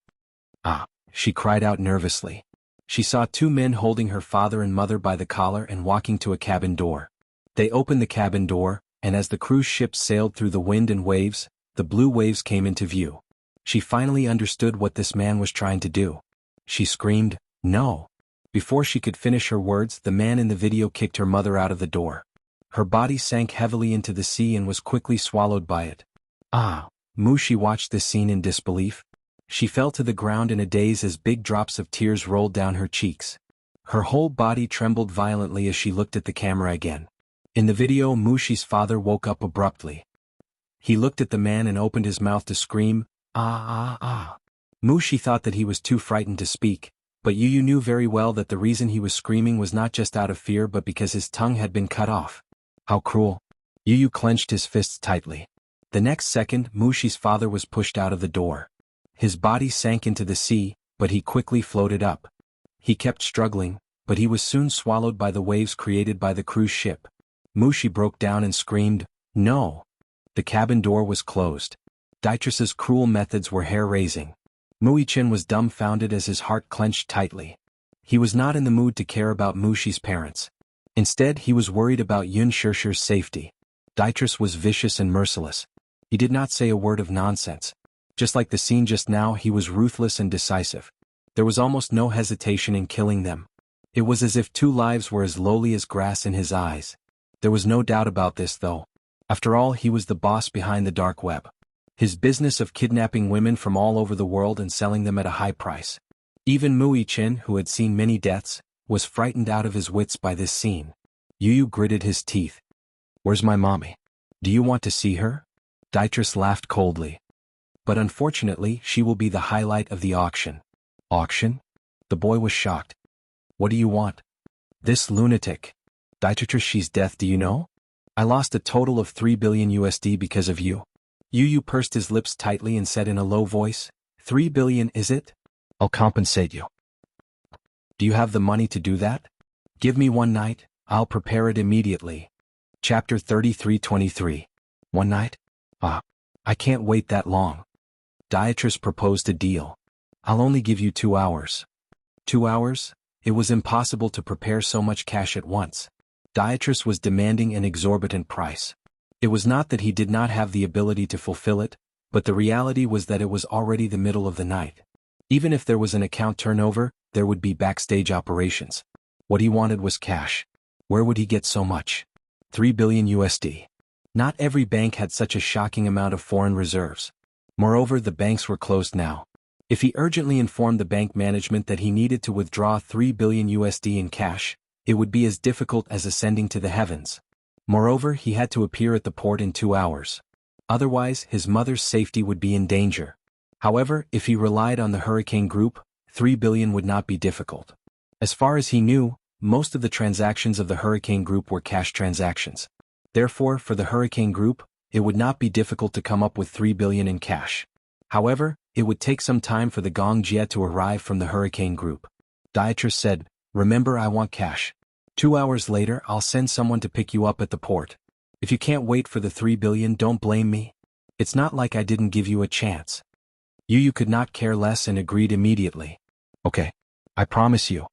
Ah, she cried out nervously. She saw two men holding her father and mother by the collar and walking to a cabin door. They opened the cabin door, and as the cruise ship sailed through the wind and waves, the blue waves came into view. She finally understood what this man was trying to do. She screamed, "No!" Before she could finish her words, the man in the video kicked her mother out of the door. Her body sank heavily into the sea and was quickly swallowed by it. Ah! Mu Shi watched this scene in disbelief. She fell to the ground in a daze as big drops of tears rolled down her cheeks. Her whole body trembled violently as she looked at the camera again. In the video, Mu Shi's father woke up abruptly. He looked at the man and opened his mouth to scream, "Ah ah ah." Mu Shi thought that he was too frightened to speak, but Yu knew very well that the reason he was screaming was not just out of fear but because his tongue had been cut off. How cruel. Yu clenched his fists tightly. The next second, Mu Shi's father was pushed out of the door. His body sank into the sea, but he quickly floated up. He kept struggling, but he was soon swallowed by the waves created by the cruise ship. Mu Shi broke down and screamed, "No!" The cabin door was closed. Dietrich's cruel methods were hair-raising. Mu-Chen was dumbfounded as his heart clenched tightly. He was not in the mood to care about Mu Shi's parents. Instead, he was worried about Yun Shishir's safety. Dietrich was vicious and merciless. He did not say a word of nonsense. Just like the scene just now, he was ruthless and decisive. There was almost no hesitation in killing them. It was as if two lives were as lowly as grass in his eyes. There was no doubt about this, though. After all, he was the boss behind the dark web. His business of kidnapping women from all over the world and selling them at a high price. Even Mu-Chen, who had seen many deaths, was frightened out of his wits by this scene. Yu gritted his teeth. "Where's my mommy? Do you want to see her?" Dietrich laughed coldly. "But unfortunately, she will be the highlight of the auction." "Auction?" The boy was shocked. "What do you want?" "This lunatic. Dietrich, she's death, do you know? I lost a total of $3 billion because of you." Yu pursed his lips tightly and said in a low voice, "$3 billion, is it? I'll compensate you." "Do you have the money to do that?" "Give me one night, I'll prepare it immediately." Chapter 33:23. One night? Ah, I can't wait that long. Dietrich proposed a deal. "I'll only give you 2 hours." 2 hours? It was impossible to prepare so much cash at once. Dietrich was demanding an exorbitant price. It was not that he did not have the ability to fulfill it, but the reality was that it was already the middle of the night. Even if there was an account turnover, there would be backstage operations. What he wanted was cash. Where would he get so much? $3 billion. Not every bank had such a shocking amount of foreign reserves. Moreover, the banks were closed now. If he urgently informed the bank management that he needed to withdraw $3 billion in cash, it would be as difficult as ascending to the heavens. Moreover, he had to appear at the port in 2 hours. Otherwise, his mother's safety would be in danger. However, if he relied on the Hurricane Group, $3 billion would not be difficult. As far as he knew, most of the transactions of the Hurricane Group were cash transactions. Therefore, for the Hurricane Group, it would not be difficult to come up with $3 billion in cash. However, it would take some time for the Gong Jia to arrive from the Hurricane Group. Dietrich said, "Remember, I want cash. 2 hours later, I'll send someone to pick you up at the port. If you can't wait for the $3 billion, don't blame me. It's not like I didn't give you a chance." Yu could not care less and agreed immediately. "Okay. I promise you.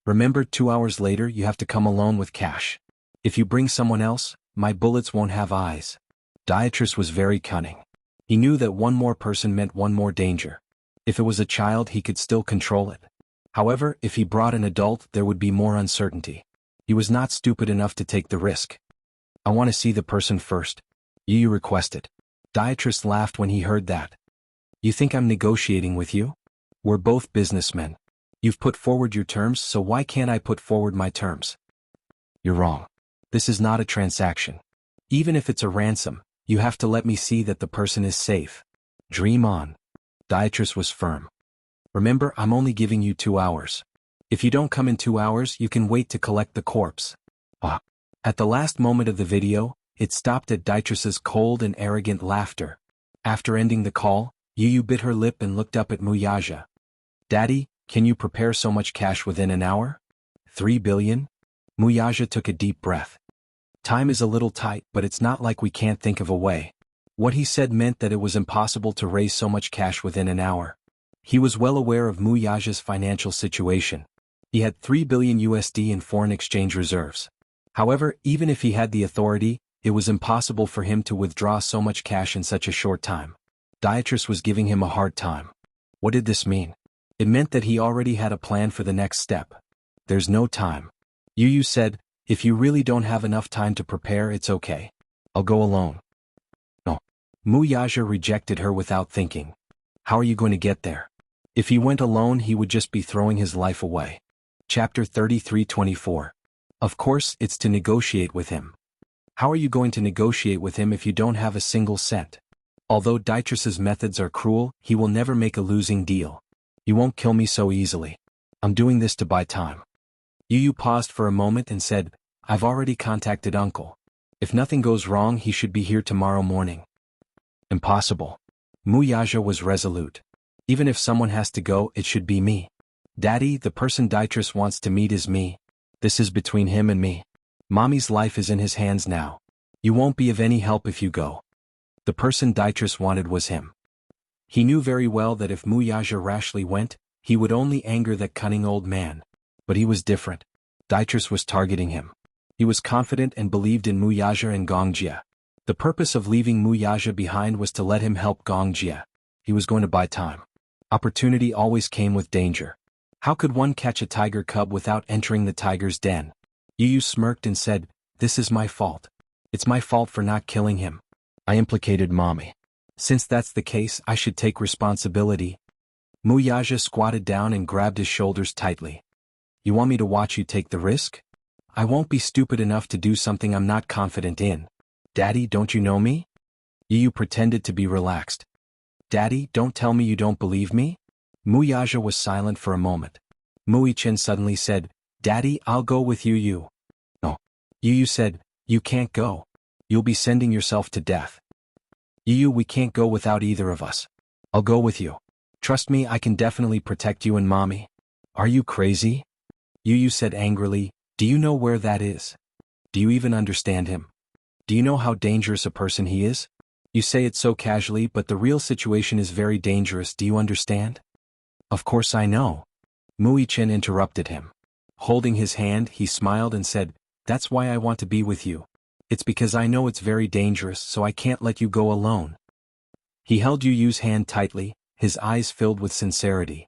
Remember, 2 hours later you have to come alone with cash. If you bring someone else, my bullets won't have eyes." Dietrich was very cunning. He knew that one more person meant one more danger. If it was a child, he could still control it. However, if he brought an adult, there would be more uncertainty. He was not stupid enough to take the risk. "I want to see the person first," Yu requested. Dietrich laughed when he heard that. "You think I'm negotiating with you? We're both businessmen. You've put forward your terms, so why can't I put forward my terms?" "You're wrong. This is not a transaction. Even if it's a ransom, you have to let me see that the person is safe." "Dream on." Dietrich was firm. Remember, I'm only giving you 2 hours. If you don't come in 2 hours, you can wait to collect the corpse. Ah. At the last moment of the video, it stopped at Dietrich's cold and arrogant laughter. After ending the call, Yu bit her lip and looked up at Wuxia. Daddy, can you prepare so much cash within an hour? 3 billion? Wuxia took a deep breath. Time is a little tight, but it's not like we can't think of a way. What he said meant that it was impossible to raise so much cash within an hour. He was well aware of Wuxia's financial situation. He had 3 billion USD in foreign exchange reserves. However, even if he had the authority, it was impossible for him to withdraw so much cash in such a short time. Dietrich was giving him a hard time. What did this mean? It meant that he already had a plan for the next step. There's no time. Yu said, if you really don't have enough time to prepare, it's okay. I'll go alone. No. Wuxia rejected her without thinking. How are you going to get there? If he went alone, he would just be throwing his life away. Chapter 33:24. Of course, it's to negotiate with him. How are you going to negotiate with him if you don't have a single cent? Although Dietrich's methods are cruel, he will never make a losing deal. You won't kill me so easily. I'm doing this to buy time. Yu paused for a moment and said, I've already contacted Uncle. If nothing goes wrong, he should be here tomorrow morning. Impossible. Wuxia was resolute. Even if someone has to go, it should be me. Daddy, the person Dietrich wants to meet is me. This is between him and me. Mommy's life is in his hands now. You won't be of any help if you go. The person Dietrich wanted was him. He knew very well that if Wuxia rashly went, he would only anger that cunning old man. But he was different. Dietrich was targeting him. He was confident and believed in Wuxia and Gongjia. The purpose of leaving Wuxia behind was to let him help Gongjia. He was going to buy time. Opportunity always came with danger. How could one catch a tiger cub without entering the tiger's den? Yu smirked and said, this is my fault. It's my fault for not killing him. I implicated Mommy. Since that's the case, I should take responsibility. Wuxia squatted down and grabbed his shoulders tightly. You want me to watch you take the risk? I won't be stupid enough to do something I'm not confident in. Daddy, don't you know me? Yu pretended to be relaxed. Daddy, don't tell me you don't believe me? Wuxia was silent for a moment. Wuxian suddenly said, Daddy, I'll go with you. No. Yu said, you can't go. You'll be sending yourself to death. Yu, we can't go without either of us. I'll go with you. Trust me, I can definitely protect you and Mommy. Are you crazy? Yu said angrily, do you know where that is? Do you even understand him? Do you know how dangerous a person he is? You say it so casually, but the real situation is very dangerous, do you understand? Of course I know. Wuxian interrupted him. Holding his hand, he smiled and said, that's why I want to be with you. It's because I know it's very dangerous, so I can't let you go alone. He held Yu's hand tightly, his eyes filled with sincerity.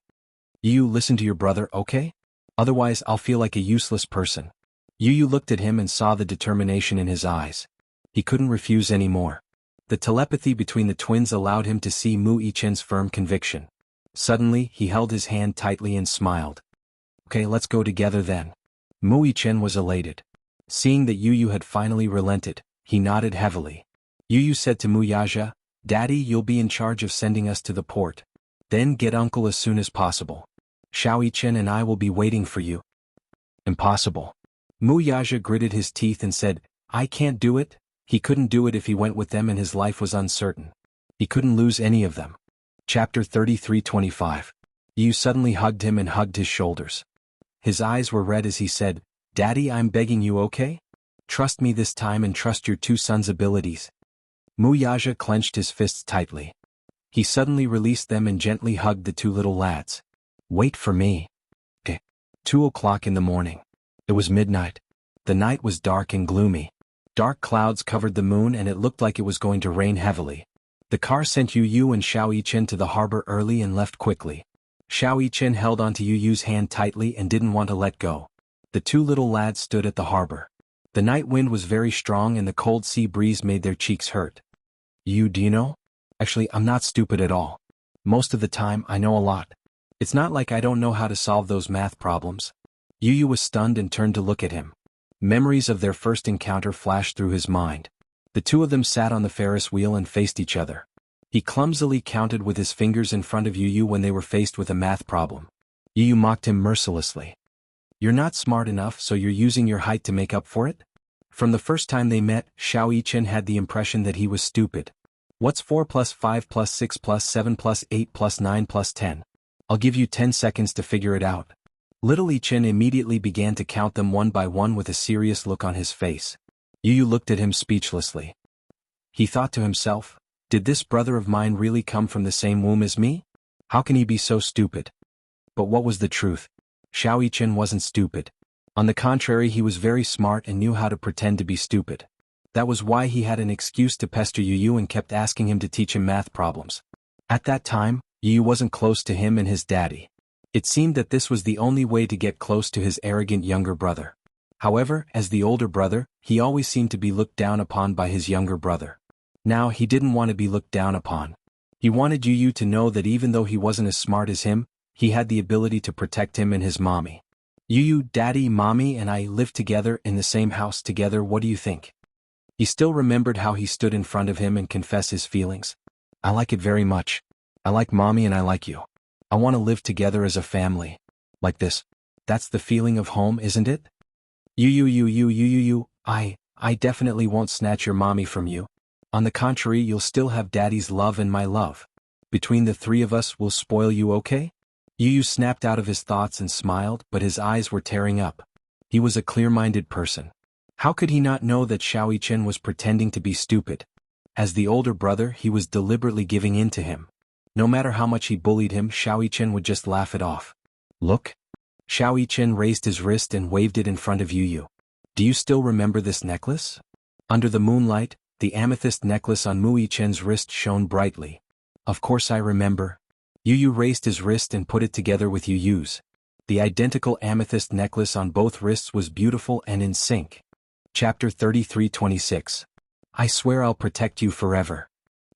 Yu, listen to your brother, okay? Otherwise I'll feel like a useless person. Yu looked at him and saw the determination in his eyes. He couldn't refuse anymore. The telepathy between the twins allowed him to see Wuxian's firm conviction. Suddenly, he held his hand tightly and smiled. Okay, let's go together then. Wuxian was elated. Seeing that Yu had finally relented, he nodded heavily. Yu said to Wuxia, Daddy, you'll be in charge of sending us to the port. Then get Uncle as soon as possible. Xiaoyichen and I will be waiting for you. Impossible. Wuxia gritted his teeth and said, I can't do it. He couldn't do it if he went with them and his life was uncertain. He couldn't lose any of them. Chapter 33:25. Yu suddenly hugged him and hugged his shoulders. His eyes were red as he said, Daddy, I'm begging you, okay? Trust me this time and trust your two sons' abilities. Wuxia clenched his fists tightly. He suddenly released them and gently hugged the two little lads. Wait for me. 2 o'clock in the morning. It was midnight. The night was dark and gloomy. Dark clouds covered the moon and it looked like it was going to rain heavily. The car sent Yu and Xiaoyichen to the harbor early and left quickly. Xiaoyichen held onto Yu's hand tightly and didn't want to let go. The two little lads stood at the harbor. The night wind was very strong and the cold sea breeze made their cheeks hurt. Yu, do you know? Actually, I'm not stupid at all. Most of the time, I know a lot. It's not like I don't know how to solve those math problems. Yu was stunned and turned to look at him. Memories of their first encounter flashed through his mind. The two of them sat on the Ferris wheel and faced each other. He clumsily counted with his fingers in front of Yu Yu when they were faced with a math problem. Yu Yu mocked him mercilessly. You're not smart enough, so you're using your height to make up for it? From the first time they met, Xiao Yichen had the impression that he was stupid. What's 4 plus 5 plus 6 plus 7 plus 8 plus 9 plus 10? I'll give you 10 seconds to figure it out. Little Yichen immediately began to count them one by one with a serious look on his face. Yu Yu looked at him speechlessly. He thought to himself, did this brother of mine really come from the same womb as me? How can he be so stupid? But what was the truth? Xiao Yichen wasn't stupid. On the contrary, he was very smart and knew how to pretend to be stupid. That was why he had an excuse to pester Yu Yu and kept asking him to teach him math problems. At that time, Yu Yu wasn't close to him and his daddy. It seemed that this was the only way to get close to his arrogant younger brother. However, as the older brother, he always seemed to be looked down upon by his younger brother. Now he didn't want to be looked down upon. He wanted Yu Yu to know that even though he wasn't as smart as him, he had the ability to protect him and his mommy. Yu Yu, Daddy, Mommy and I live together in the same house together, what do you think? He still remembered how he stood in front of him and confessed his feelings. I like it very much. I like Mommy and I like you. I want to live together as a family. Like this. That's the feeling of home, isn't it? You, I definitely won't snatch your mommy from you. On the contrary, you'll still have Daddy's love and my love. Between the three of us, we'll spoil you, okay? Yu Yu snapped out of his thoughts and smiled, but his eyes were tearing up. He was a clear-minded person. How could he not know that Xiao Yichen was pretending to be stupid? As the older brother, he was deliberately giving in to him. No matter how much he bullied him, Xiao Yichen would just laugh it off. Look. Xiao Yichen raised his wrist and waved it in front of Yu Yu. Do you still remember this necklace? Under the moonlight, the amethyst necklace on Mu Yichen's wrist shone brightly. Of course I remember. Yu Yu raised his wrist and put it together with Yu Yu's. The identical amethyst necklace on both wrists was beautiful and in sync. Chapter 33:26. I swear I'll protect you forever.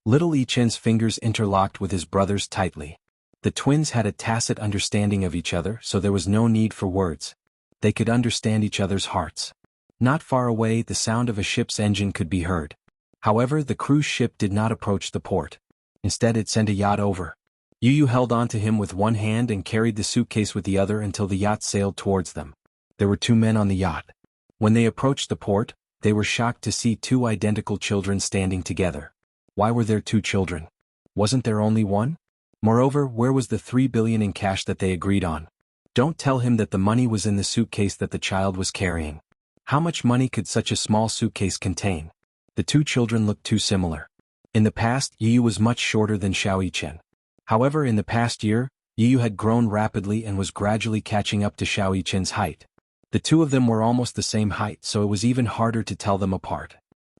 Little Yichen's fingers interlocked with his brother's tightly. The twins had a tacit understanding of each other, so there was no need for words. They could understand each other's hearts. Not far away, the sound of a ship's engine could be heard. However, the cruise ship did not approach the port. Instead, it sent a yacht over. Yu Yu held on to him with one hand and carried the suitcase with the other until the yacht sailed towards them. There were 2 men on the yacht. When they approached the port, they were shocked to see 2 identical children standing together. Why were there 2 children? Wasn't there only one? Moreover, where was the 3 billion in cash that they agreed on? Don't tell him that the money was in the suitcase that the child was carrying. How much money could such a small suitcase contain? The 2 children looked too similar. In the past, Yu Yu was much shorter than Xiao Yichen. However, in the past year, Yu Yu had grown rapidly and was gradually catching up to Xiao Yichen's height. The 2 of them were almost the same height, so it was even harder to tell them apart.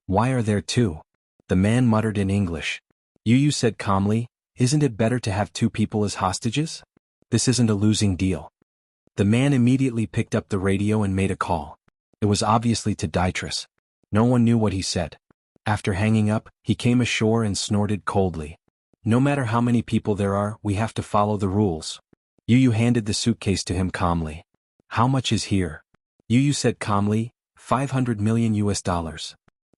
Why are there 2? The man muttered in English. Yu Yu said calmly, isn't it better to have 2 people as hostages? This isn't a losing deal. The man immediately picked up the radio and made a call. It was obviously to Dietrich. No one knew what he said. After hanging up, he came ashore and snorted coldly. No matter how many people there are, we have to follow the rules. Yu Yu handed the suitcase to him calmly. How much is here? Yu Yu said calmly, $500 million.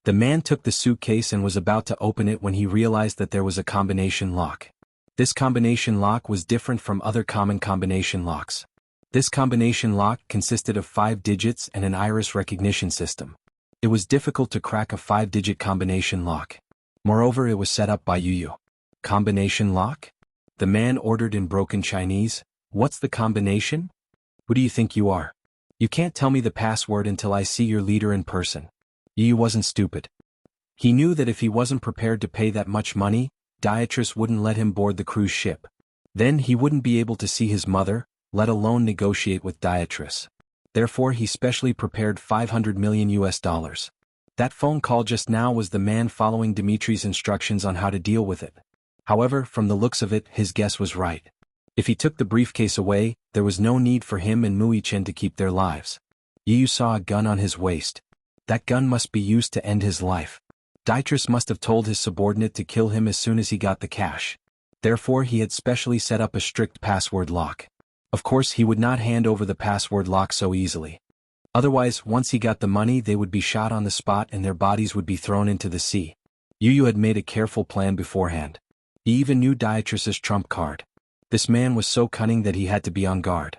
The man took the suitcase and was about to open it when he realized that there was a combination lock. This combination lock was different from other common combination locks. This combination lock consisted of 5 digits and an iris recognition system. It was difficult to crack a 5-digit combination lock. Moreover, it was set up by Yu Yu. Combination lock? The man ordered in broken Chinese. What's the combination? Who do you think you are? You can't tell me the password until I see your leader in person. Yu Yu wasn't stupid. He knew that if he wasn't prepared to pay that much money, Dietrich wouldn't let him board the cruise ship. Then he wouldn't be able to see his mother, let alone negotiate with Dietrich. Therefore, he specially prepared $500 million. That phone call just now was the man following Dimitri's instructions on how to deal with it. However, from the looks of it, his guess was right. If he took the briefcase away, there was no need for him and Mu Yichen to keep their lives. Yu Yu saw a gun on his waist. That gun must be used to end his life. Dietrich must have told his subordinate to kill him as soon as he got the cash. Therefore, he had specially set up a strict password lock. Of course, he would not hand over the password lock so easily. Otherwise, once he got the money, they would be shot on the spot and their bodies would be thrown into the sea. Yu Yu had made a careful plan beforehand. He even knew Dietrich's trump card. This man was so cunning that he had to be on guard.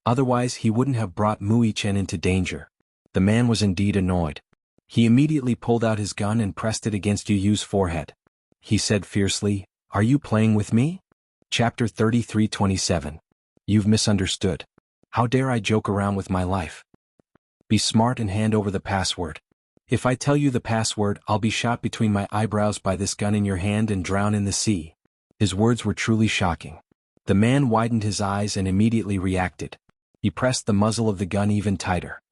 Otherwise he wouldn't have brought Mui Chen into danger. The man was indeed annoyed. He immediately pulled out his gun and pressed it against Yu Yu's forehead. He said fiercely, "Are you playing with me?" Chapter 33:27. You've misunderstood. How dare I joke around with my life? Be smart and hand over the password. If I tell you the password, I'll be shot between my eyebrows by this gun in your hand and drown in the sea. His words were truly shocking. The man widened his eyes and immediately reacted. He pressed the muzzle of the gun even tighter.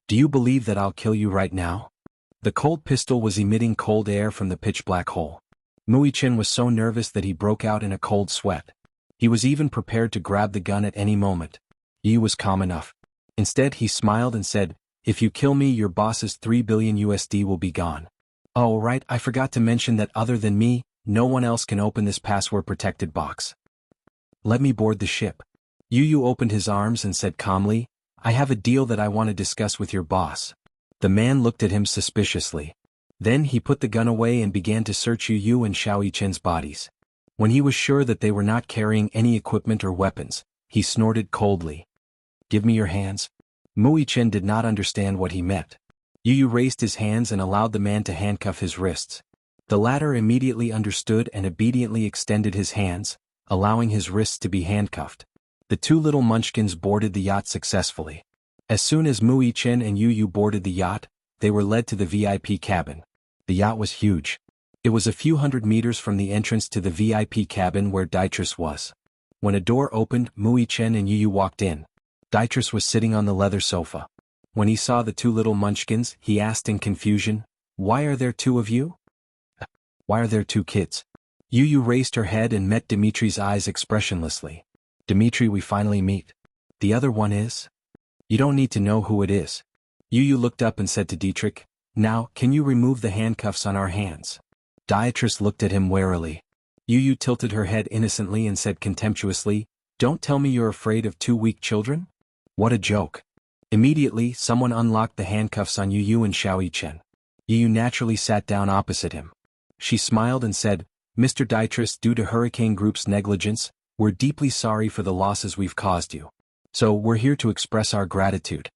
Do you believe that I'll kill you right now? The cold pistol was emitting cold air from the pitch-black hole. Mui Chen was so nervous that he broke out in a cold sweat. He was even prepared to grab the gun at any moment. Yi was calm enough. Instead he smiled and said, "If you kill me, your boss's $3 billion will be gone. Oh right, I forgot to mention that other than me, no one else can open this password-protected box. Let me board the ship." Yu opened his arms and said calmly, "I have a deal that I want to discuss with your boss." The man looked at him suspiciously. Then he put the gun away and began to search Yu and Xiao Chen's bodies. When he was sure that they were not carrying any equipment or weapons, he snorted coldly. "Give me your hands." Mui Chen did not understand what he meant. Yu raised his hands and allowed the man to handcuff his wrists. The latter immediately understood and obediently extended his hands, allowing his wrists to be handcuffed. The two little munchkins boarded the yacht successfully. As soon as Mui Chen and Yu boarded the yacht, they were led to the VIP cabin. The yacht was huge. It was a few hundred meters from the entrance to the VIP cabin where Dietrich was. When a door opened, Mui Chen and Yu walked in. Dietrich was sitting on the leather sofa. When he saw the two little munchkins, he asked in confusion, "Why are there two of you? Why are there two kids?" Yu raised her head and met Dimitri's eyes expressionlessly. "Dimitri, we finally meet. The other one is?" "You don't need to know who it is." Yu looked up and said to Dietrich, "Now, can you remove the handcuffs on our hands?" Dietrich looked at him warily. Yu tilted her head innocently and said contemptuously, "Don't tell me you're afraid of two weak children? What a joke." Immediately, someone unlocked the handcuffs on Yu and Xiao Chen. Yu naturally sat down opposite him. She smiled and said, "Mr. Dietrich, due to Hurricane Group's negligence, we're deeply sorry for the losses we've caused you. So we're here to express our gratitude."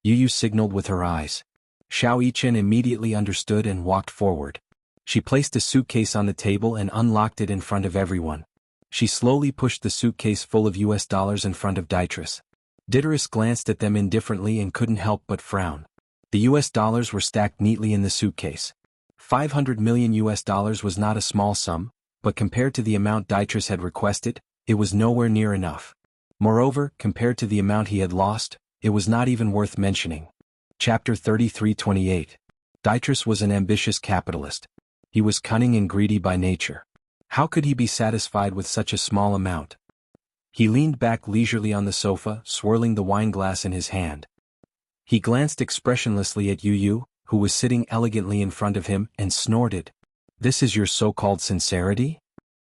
Yu signaled with her eyes. Xiao Chen immediately understood and walked forward. She placed a suitcase on the table and unlocked it in front of everyone. She slowly pushed the suitcase full of US dollars in front of Dietrich. Dietrich glanced at them indifferently and couldn't help but frown. The US dollars were stacked neatly in the suitcase. $500 million was not a small sum, but compared to the amount Dietrich had requested, it was nowhere near enough. Moreover, compared to the amount he had lost, it was not even worth mentioning. Chapter 33:28. Dietrich was an ambitious capitalist. He was cunning and greedy by nature. How could he be satisfied with such a small amount? He leaned back leisurely on the sofa, swirling the wine glass in his hand. He glanced expressionlessly at Yu, who was sitting elegantly in front of him, and snorted. "This is your so-called sincerity?"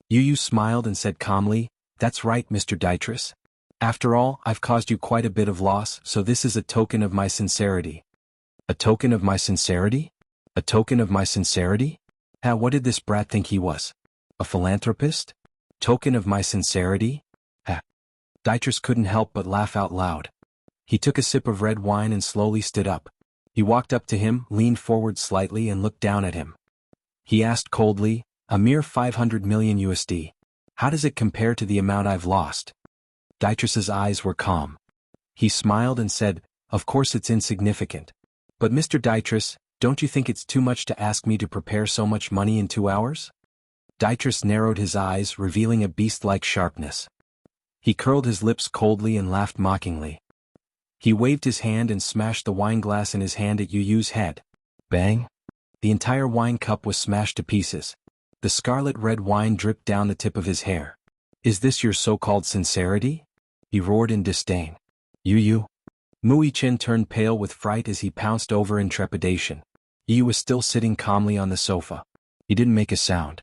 Yu smiled and said calmly, "That's right, Mr. Dietrich. After all, I've caused you quite a bit of loss, so this is a token of my sincerity." "A token of my sincerity? A token of my sincerity?" What did this brat think he was? A philanthropist? Token of my sincerity? Dietrich couldn't help but laugh out loud. He took a sip of red wine and slowly stood up. He walked up to him, leaned forward slightly and looked down at him. He asked coldly, "A mere $500 million. How does it compare to the amount I've lost?" Dietrich's eyes were calm. He smiled and said, "Of course it's insignificant. But Mr. Dietrich, don't you think it's too much to ask me to prepare so much money in 2 hours?" Dietrich narrowed his eyes, revealing a beast-like sharpness. He curled his lips coldly and laughed mockingly. He waved his hand and smashed the wine glass in his hand at Yu's head. Bang! The entire wine cup was smashed to pieces. The scarlet red wine dripped down the tip of his hair. "Is this your so-called sincerity?" he roared in disdain. Yu. Mui Chen turned pale with fright as he pounced over in trepidation. Yu was still sitting calmly on the sofa. He didn't make a sound.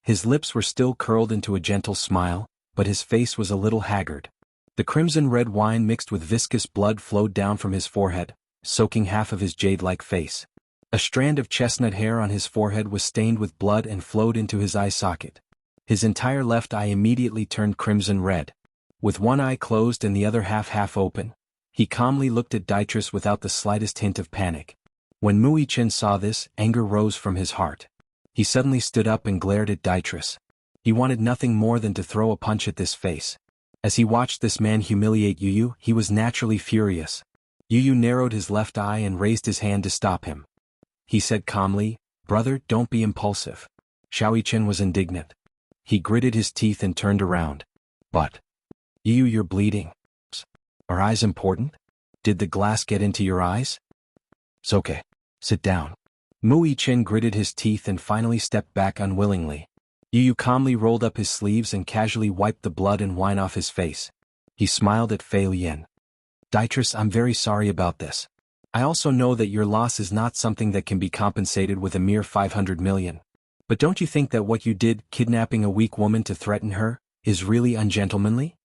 His lips were still curled into a gentle smile, but his face was a little haggard. The crimson red wine mixed with viscous blood flowed down from his forehead, soaking half of his jade-like face. A strand of chestnut hair on his forehead was stained with blood and flowed into his eye socket. His entire left eye immediately turned crimson red. With one eye closed and the other half open, he calmly looked at Dietrich without the slightest hint of panic. When Mui Chen saw this, anger rose from his heart. He suddenly stood up and glared at Dietrich. He wanted nothing more than to throw a punch at this face. As he watched this man humiliate Yu, he was naturally furious. Yu narrowed his left eye and raised his hand to stop him. He said calmly, "Brother, don't be impulsive." Chen was indignant. He gritted his teeth and turned around. "But, Yu, you're bleeding. Are eyes important? Did the glass get into your eyes?" "It's okay. Sit down." Mui Chen gritted his teeth and finally stepped back unwillingly. Yu calmly rolled up his sleeves and casually wiped the blood and wine off his face. He smiled at Fei Lian. "Dietrich, I'm very sorry about this. I also know that your loss is not something that can be compensated with a mere 500 million. But don't you think that what you did, kidnapping a weak woman to threaten her, is really ungentlemanly?"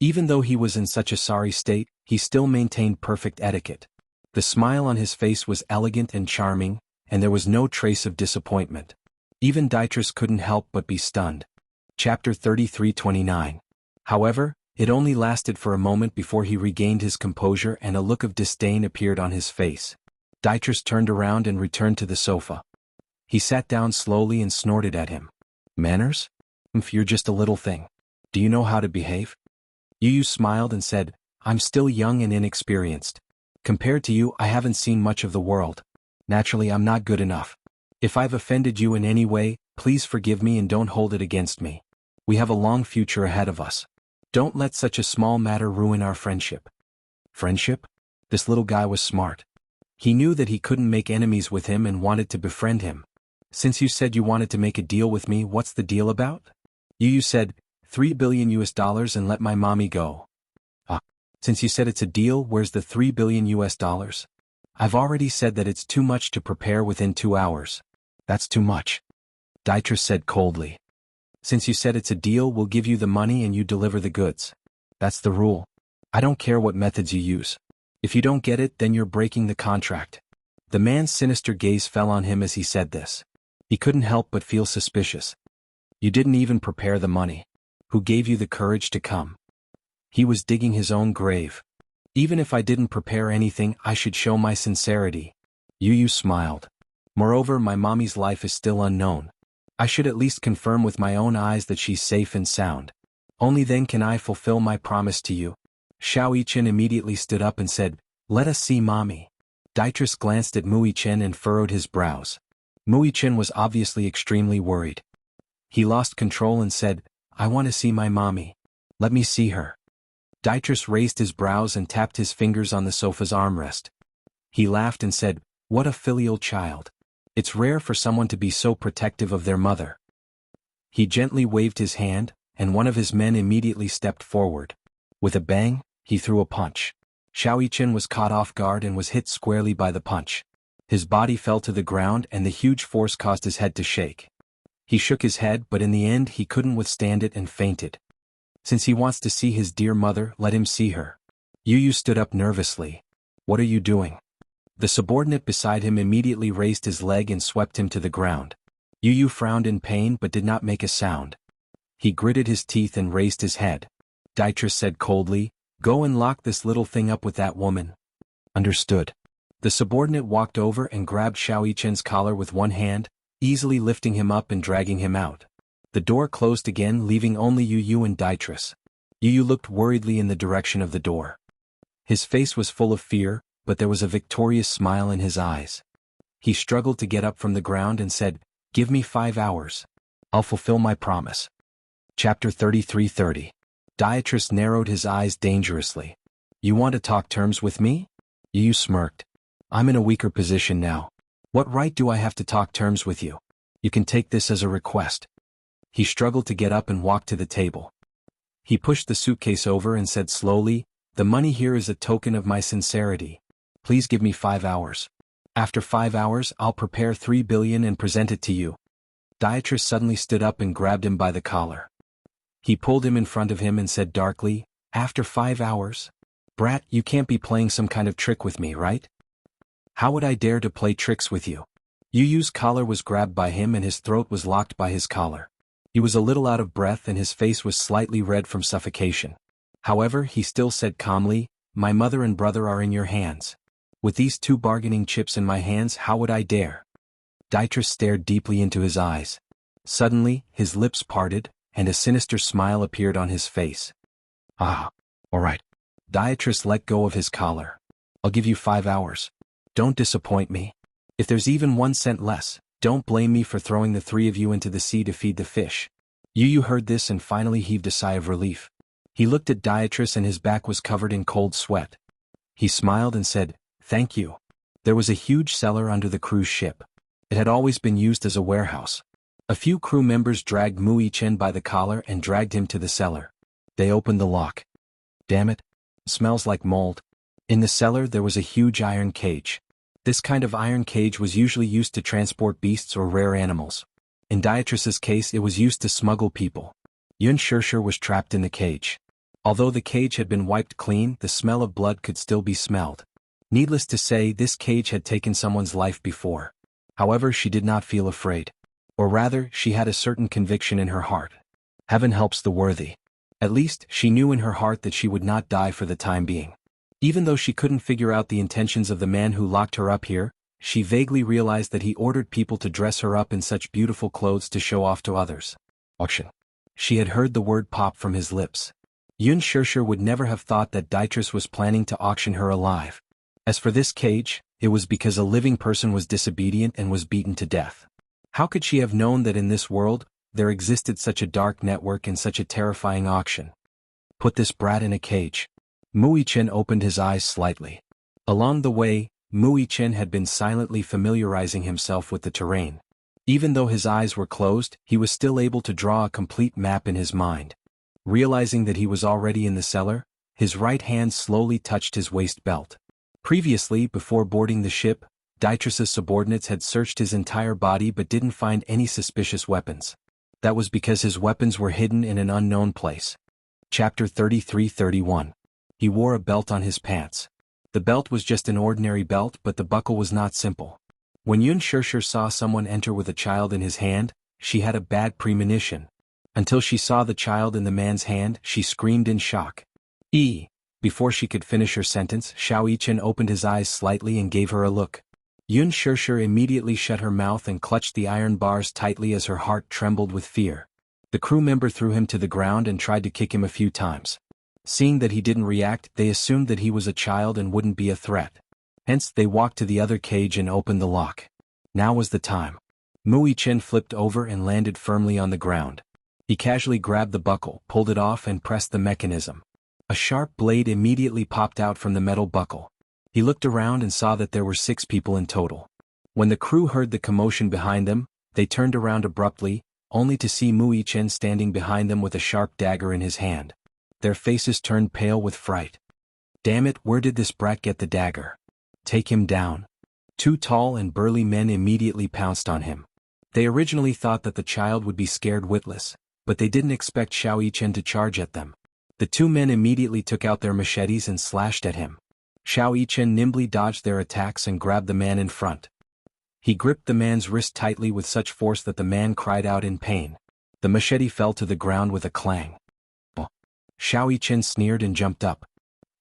Even though he was in such a sorry state, he still maintained perfect etiquette. The smile on his face was elegant and charming, and there was no trace of disappointment. Even Dietrich couldn't help but be stunned. Chapter 33:29. However, it only lasted for a moment before he regained his composure and a look of disdain appeared on his face. Dietrich turned around and returned to the sofa. He sat down slowly and snorted at him. "Manners? You're just a little thing. Do you know how to behave?" Yu smiled and said, "I'm still young and inexperienced. Compared to you, I haven't seen much of the world. Naturally, I'm not good enough. If I've offended you in any way, please forgive me and don't hold it against me. We have a long future ahead of us. Don't let such a small matter ruin our friendship." Friendship? This little guy was smart. He knew that he couldn't make enemies with him and wanted to befriend him. "Since you said you wanted to make a deal with me, what's the deal about?" Yu said, $3 billion and let my mommy go." Since you said it's a deal, where's the $3 billion? "I've already said that it's too much to prepare within 2 hours. "That's too much," Dietrich said coldly. "Since you said it's a deal, we'll give you the money and you deliver the goods. That's the rule. I don't care what methods you use. If you don't get it, then you're breaking the contract." The man's sinister gaze fell on him as he said this. He couldn't help but feel suspicious. "You didn't even prepare the money. Who gave you the courage to come?" He was digging his own grave. "Even if I didn't prepare anything, I should show my sincerity." Yu smiled. "Moreover, my mommy's life is still unknown. I should at least confirm with my own eyes that she's safe and sound. Only then can I fulfill my promise to you." Chen immediately stood up and said, "Let us see mommy." Dietrich glanced at Mui Chen and furrowed his brows. Mui Chen was obviously extremely worried. He lost control and said, "I want to see my mommy. Let me see her." Dietrich raised his brows and tapped his fingers on the sofa's armrest. He laughed and said, "What a filial child. It's rare for someone to be so protective of their mother." He gently waved his hand, and one of his men immediately stepped forward. With a bang, he threw a punch. Chen was caught off guard and was hit squarely by the punch. His body fell to the ground and the huge force caused his head to shake. He shook his head, but in the end he couldn't withstand it and fainted. "Since he wants to see his dear mother, let him see her." Yu stood up nervously. "What are you doing?" The subordinate beside him immediately raised his leg and swept him to the ground. Yu frowned in pain but did not make a sound. He gritted his teeth and raised his head. Dietrich said coldly, "Go and lock this little thing up with that woman." "Understood." The subordinate walked over and grabbed Chen's collar with one hand, easily lifting him up and dragging him out. The door closed again, leaving only Yu and Dietrich. Yu looked worriedly in the direction of the door. His face was full of fear, but there was a victorious smile in his eyes. He struggled to get up from the ground and said, "Give me 5 hours. I'll fulfill my promise." Chapter 33:30. Dietrich narrowed his eyes dangerously. "You want to talk terms with me?" Yu smirked. "I'm in a weaker position now. What right do I have to talk terms with you? You can take this as a request." He struggled to get up and walk to the table. He pushed the suitcase over and said slowly, "The money here is a token of my sincerity. Please give me 5 hours. After 5 hours, I'll prepare 3 billion and present it to you." Dietrich suddenly stood up and grabbed him by the collar. He pulled him in front of him and said darkly, "After 5 hours? Brat, you can't be playing some kind of trick with me, right?" "How would I dare to play tricks with you?" Yu's collar was grabbed by him and his throat was locked by his collar. He was a little out of breath and his face was slightly red from suffocation. However, he still said calmly, "My mother and brother are in your hands. With these 2 bargaining chips in my hands, how would I dare?" Dietrich stared deeply into his eyes. Suddenly, his lips parted, and a sinister smile appeared on his face. "Ah, all right." Dietrich let go of his collar. "I'll give you 5 hours. Don't disappoint me. If there's even 1 cent less, don't blame me for throwing the 3 of you into the sea to feed the fish." Yu heard this and finally heaved a sigh of relief. He looked at Dietrich and his back was covered in cold sweat. He smiled and said, "Thank you." There was a huge cellar under the cruise ship. It had always been used as a warehouse. A few crew members dragged Wuxia by the collar and dragged him to the cellar. They opened the lock. "Damn it. Smells like mold." In the cellar there was a huge iron cage. This kind of iron cage was usually used to transport beasts or rare animals. In Dietrich's case it was used to smuggle people. Yun Shershur was trapped in the cage. Although the cage had been wiped clean, the smell of blood could still be smelled. Needless to say, this cage had taken someone's life before. However, she did not feel afraid. Or rather, she had a certain conviction in her heart. Heaven helps the worthy. At least, she knew in her heart that she would not die for the time being. Even though she couldn't figure out the intentions of the man who locked her up here, she vaguely realized that he ordered people to dress her up in such beautiful clothes to show off to others. Auction. She had heard the word pop from his lips. Yun Shershur would never have thought that Dietrich was planning to auction her alive. As for this cage, it was because a living person was disobedient and was beaten to death. How could she have known that in this world, there existed such a dark network and such a terrifying auction? Put this brat in a cage. Wuxia opened his eyes slightly. Along the way, Wuxia had been silently familiarizing himself with the terrain. Even though his eyes were closed, he was still able to draw a complete map in his mind. Realizing that he was already in the cellar, his right hand slowly touched his waist belt. Previously, before boarding the ship, Dietrich's subordinates had searched his entire body but didn't find any suspicious weapons. That was because his weapons were hidden in an unknown place. Chapter 33-31. He wore a belt on his pants. The belt was just an ordinary belt, but the buckle was not simple. When Yun Shershur saw someone enter with a child in his hand, she had a bad premonition. Until she saw the child in the man's hand, she screamed in shock. Before she could finish her sentence, Xiao Yichen opened his eyes slightly and gave her a look. Yun Shershur immediately shut her mouth and clutched the iron bars tightly as her heart trembled with fear. The crew member threw him to the ground and tried to kick him a few times. Seeing that he didn't react, they assumed that he was a child and wouldn't be a threat. Hence, they walked to the other cage and opened the lock. Now was the time. Wuxia flipped over and landed firmly on the ground. He casually grabbed the buckle, pulled it off and pressed the mechanism. A sharp blade immediately popped out from the metal buckle. He looked around and saw that there were 6 people in total. When the crew heard the commotion behind them, they turned around abruptly, only to see Wuxia standing behind them with a sharp dagger in his hand. Their faces turned pale with fright. "Damn it, where did this brat get the dagger? Take him down." 2 tall and burly men immediately pounced on him. They originally thought that the child would be scared witless, but they didn't expect Xiao Yichen to charge at them. The 2 men immediately took out their machetes and slashed at him. Xiao Yichen nimbly dodged their attacks and grabbed the man in front. He gripped the man's wrist tightly with such force that the man cried out in pain. The machete fell to the ground with a clang. Xiao Yichen sneered and jumped up.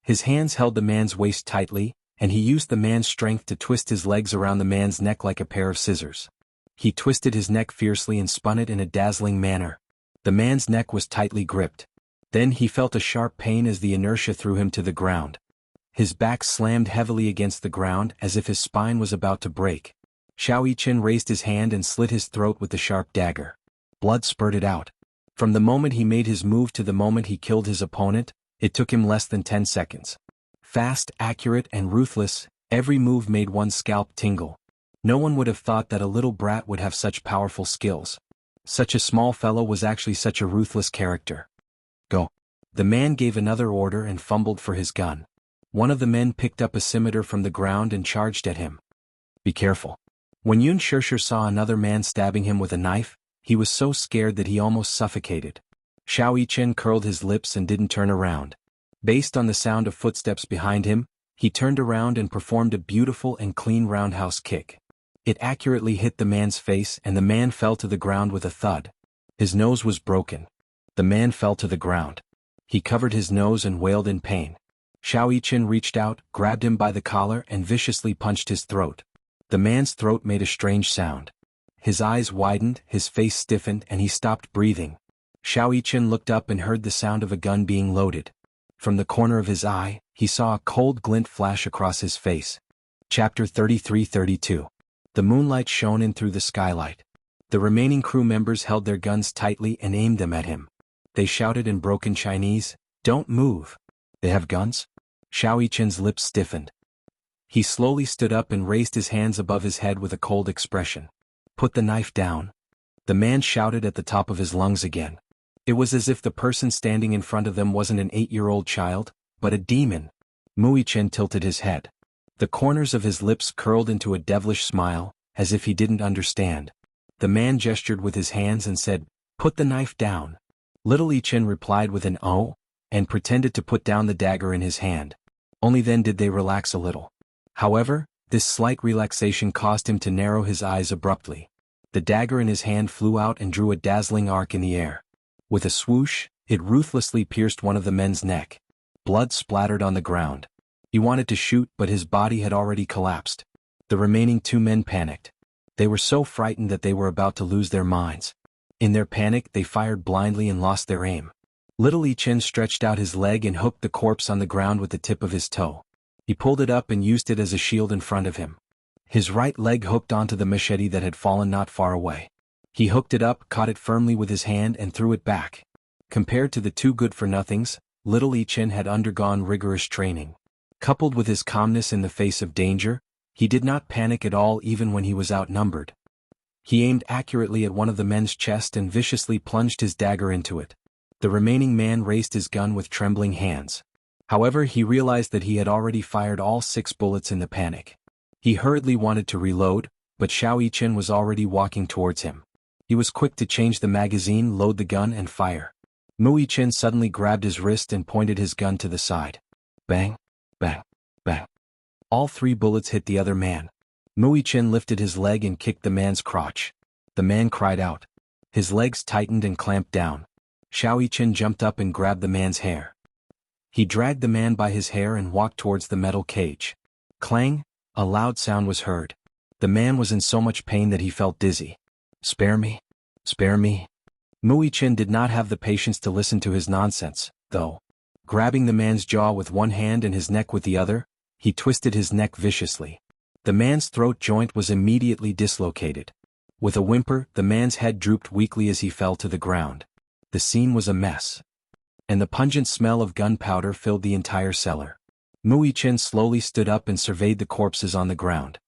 His hands held the man's waist tightly, and he used the man's strength to twist his legs around the man's neck like a pair of scissors. He twisted his neck fiercely and spun it in a dazzling manner. The man's neck was tightly gripped. Then he felt a sharp pain as the inertia threw him to the ground. His back slammed heavily against the ground as if his spine was about to break. Xiao Yichen raised his hand and slit his throat with the sharp dagger. Blood spurted out. From the moment he made his move to the moment he killed his opponent, it took him less than 10 seconds. Fast, accurate, and ruthless, every move made one's scalp tingle. No one would have thought that a little brat would have such powerful skills. Such a small fellow was actually such a ruthless character. Go. The man gave another order and fumbled for his gun. One of the men picked up a scimitar from the ground and charged at him. Be careful. When Yun Shershur saw another man stabbing him with a knife, he was so scared that he almost suffocated. Xiao Yichen curled his lips and didn't turn around. Based on the sound of footsteps behind him, he turned around and performed a beautiful and clean roundhouse kick. It accurately hit the man's face and the man fell to the ground with a thud. His nose was broken. The man fell to the ground. He covered his nose and wailed in pain. Xiao Yichen reached out, grabbed him by the collar and viciously punched his throat. The man's throat made a strange sound. His eyes widened, his face stiffened, and he stopped breathing. Xiao Yichen looked up and heard the sound of a gun being loaded. From the corner of his eye, he saw a cold glint flash across his face. Chapter 33-32. The moonlight shone in through the skylight. The remaining crew members held their guns tightly and aimed them at him. They shouted in broken Chinese, "Don't move." "They have guns?" Xiao Yichen's lips stiffened. He slowly stood up and raised his hands above his head with a cold expression. "Put the knife down." The man shouted at the top of his lungs again. It was as if the person standing in front of them wasn't an 8-year-old child, but a demon. Mu Yichen tilted his head. The corners of his lips curled into a devilish smile, as if he didn't understand. The man gestured with his hands and said, "Put the knife down." Little Yichen replied with an "oh," and pretended to put down the dagger in his hand. Only then did they relax a little. However, this slight relaxation caused him to narrow his eyes abruptly. The dagger in his hand flew out and drew a dazzling arc in the air. With a swoosh, it ruthlessly pierced one of the men's neck. Blood splattered on the ground. He wanted to shoot, but his body had already collapsed. The remaining 2 men panicked. They were so frightened that they were about to lose their minds. In their panic, they fired blindly and lost their aim. Little Yichen stretched out his leg and hooked the corpse on the ground with the tip of his toe. He pulled it up and used it as a shield in front of him. His right leg hooked onto the machete that had fallen not far away. He hooked it up, caught it firmly with his hand and threw it back. Compared to the 2 good-for-nothings, little Yichen had undergone rigorous training. Coupled with his calmness in the face of danger, he did not panic at all even when he was outnumbered. He aimed accurately at one of the men's chest and viciously plunged his dagger into it. The remaining man raised his gun with trembling hands. However, he realized that he had already fired all 6 bullets in the panic. He hurriedly wanted to reload, but Xiao Yichen was already walking towards him. He was quick to change the magazine, load the gun and fire. Mu Yichen suddenly grabbed his wrist and pointed his gun to the side. Bang, bang, bang. All 3 bullets hit the other man. Mu Yichen lifted his leg and kicked the man's crotch. The man cried out. His legs tightened and clamped down. Xiao Yichen jumped up and grabbed the man's hair. He dragged the man by his hair and walked towards the metal cage. Clang! A loud sound was heard. The man was in so much pain that he felt dizzy. "Spare me! Spare me!" Mu Yichen did not have the patience to listen to his nonsense, though. Grabbing the man's jaw with one hand and his neck with the other, he twisted his neck viciously. The man's throat joint was immediately dislocated. With a whimper, the man's head drooped weakly as he fell to the ground. The scene was a mess. And the pungent smell of gunpowder filled the entire cellar. Mu Yichen slowly stood up and surveyed the corpses on the ground.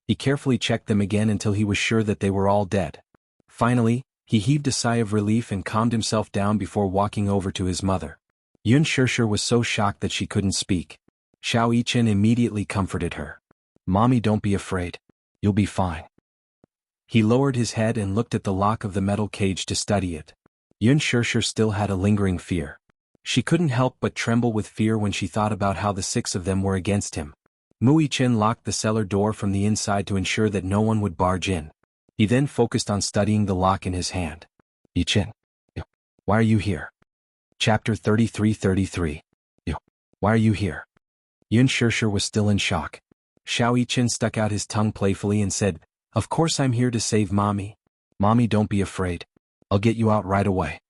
He carefully checked them again until he was sure that they were all dead. Finally, he heaved a sigh of relief and calmed himself down before walking over to his mother. Yun Shishir was so shocked that she couldn't speak. Xiao Yichen immediately comforted her. "Mommy, don't be afraid. You'll be fine." He lowered his head and looked at the lock of the metal cage to study it. Yun Shishir still had a lingering fear. She couldn't help but tremble with fear when she thought about how the 6 of them were against him. Mu Yichen locked the cellar door from the inside to ensure that no one would barge in. He then focused on studying the lock in his hand. "Yichen, why are you here?" Chapter 33-33. Why are you here? Yun Shishir was still in shock. Xiao Yichen stuck out his tongue playfully and said, "Of course I'm here to save Mommy. Mommy, don't be afraid. I'll get you out right away."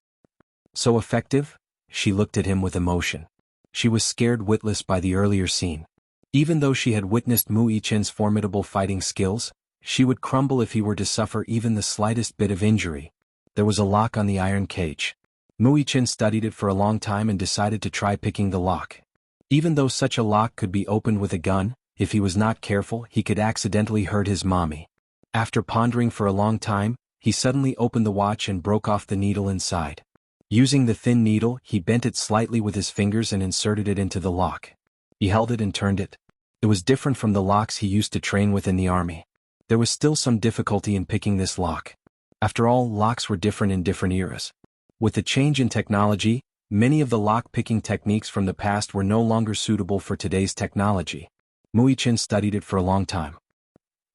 "So effective?" She looked at him with emotion. She was scared witless by the earlier scene. Even though she had witnessed Mu Yichen's formidable fighting skills, she would crumble if he were to suffer even the slightest bit of injury. There was a lock on the iron cage. Mu Yichen studied it for a long time and decided to try picking the lock. Even though such a lock could be opened with a gun, if he was not careful, he could accidentally hurt his mommy. After pondering for a long time, he suddenly opened the watch and broke off the needle inside. Using the thin needle, he bent it slightly with his fingers and inserted it into the lock. He held it and turned it. It was different from the locks he used to train with in the army. There was still some difficulty in picking this lock. After all, locks were different in different eras. With the change in technology, many of the lock-picking techniques from the past were no longer suitable for today's technology. Mu Yichen studied it for a long time.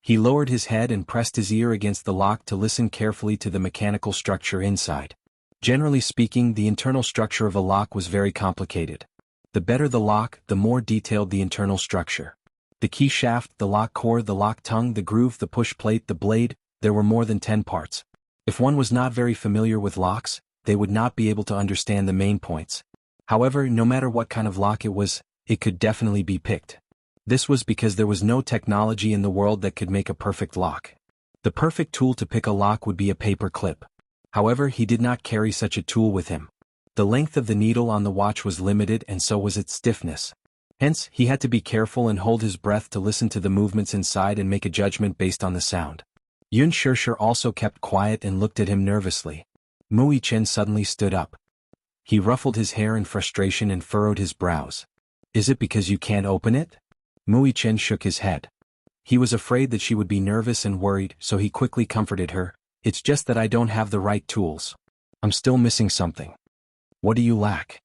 He lowered his head and pressed his ear against the lock to listen carefully to the mechanical structure inside. Generally speaking, the internal structure of a lock was very complicated. The better the lock, the more detailed the internal structure. The key shaft, the lock core, the lock tongue, the groove, the push plate, the blade, there were more than 10 parts. If one was not very familiar with locks, they would not be able to understand the main points. However, no matter what kind of lock it was, it could definitely be picked. This was because there was no technology in the world that could make a perfect lock. The perfect tool to pick a lock would be a paper clip. However, he did not carry such a tool with him. The length of the needle on the watch was limited and so was its stiffness. Hence, he had to be careful and hold his breath to listen to the movements inside and make a judgment based on the sound. Yun Shirshir also kept quiet and looked at him nervously. Mui Chen suddenly stood up. He ruffled his hair in frustration and furrowed his brows. Is it because you can't open it? Mui Chen shook his head. He was afraid that she would be nervous and worried, so he quickly comforted her. It's just that I don't have the right tools. I'm still missing something. What do you lack?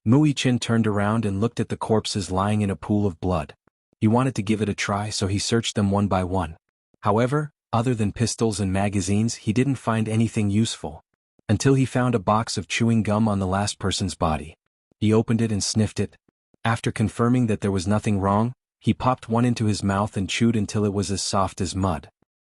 Mui Chen turned around and looked at the corpses lying in a pool of blood. He wanted to give it a try, so he searched them one by one. However, other than pistols and magazines, he didn't find anything useful. Until he found a box of chewing gum on the last person's body. He opened it and sniffed it. After confirming that there was nothing wrong, he popped one into his mouth and chewed until it was as soft as mud.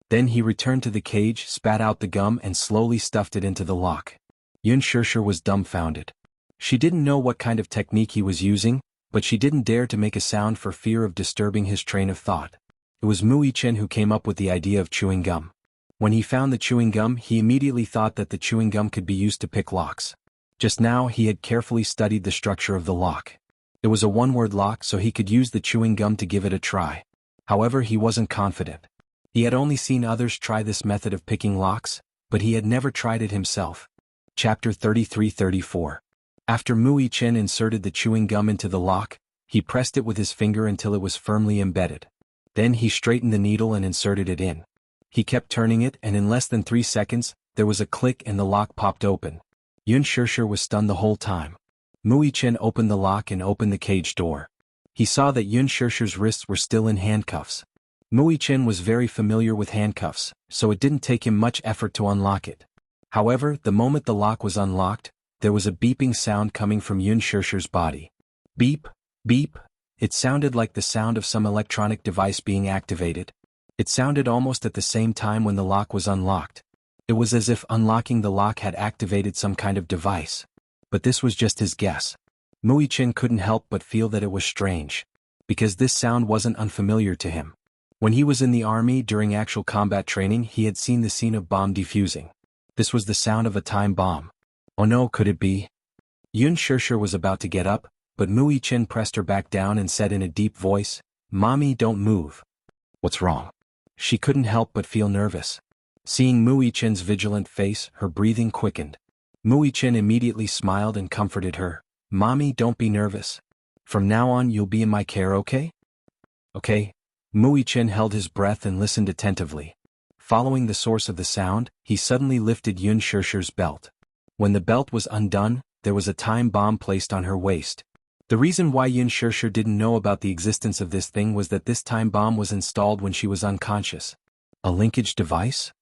Then he returned to the cage, spat out the gum and slowly stuffed it into the lock. Yun Shirshir was dumbfounded. She didn't know what kind of technique he was using, but she didn't dare to make a sound for fear of disturbing his train of thought. It was Mui Chen who came up with the idea of chewing gum. When he found the chewing gum, he immediately thought that the chewing gum could be used to pick locks. Just now he had carefully studied the structure of the lock. It was a one-word lock, so he could use the chewing gum to give it a try. However, he wasn't confident. He had only seen others try this method of picking locks, but he had never tried it himself. Chapter 33-34. After Mui Chen inserted the chewing gum into the lock, he pressed it with his finger until it was firmly embedded. Then he straightened the needle and inserted it in. He kept turning it, and in less than 3 seconds, there was a click and the lock popped open. Yun Shirshir was stunned the whole time. Mui Chen opened the lock and opened the cage door. He saw that Yun Shirshir's wrists were still in handcuffs. Mui Chen was very familiar with handcuffs, so it didn't take him much effort to unlock it. However, the moment the lock was unlocked, there was a beeping sound coming from Yun Shirshir's body. Beep, beep. It sounded like the sound of some electronic device being activated. It sounded almost at the same time when the lock was unlocked. It was as if unlocking the lock had activated some kind of device. But this was just his guess. Mui Chen couldn't help but feel that it was strange. Because this sound wasn't unfamiliar to him. When he was in the army during actual combat training, he had seen the scene of bomb defusing. This was the sound of a time bomb. Oh no, could it be? Yun Shirshir was about to get up, but Mui Chen pressed her back down and said in a deep voice, "Mommy, don't move." What's wrong? She couldn't help but feel nervous. Seeing Mui Chen's vigilant face, her breathing quickened. Mui Chen immediately smiled and comforted her. "Mommy, don't be nervous. From now on you'll be in my care, okay?" "Okay." Mui Chen held his breath and listened attentively. Following the source of the sound, he suddenly lifted Yun Shirshir's belt. When the belt was undone, there was a time bomb placed on her waist. The reason why Yun Shirshir didn't know about the existence of this thing was that this time bomb was installed when she was unconscious. A linkage device?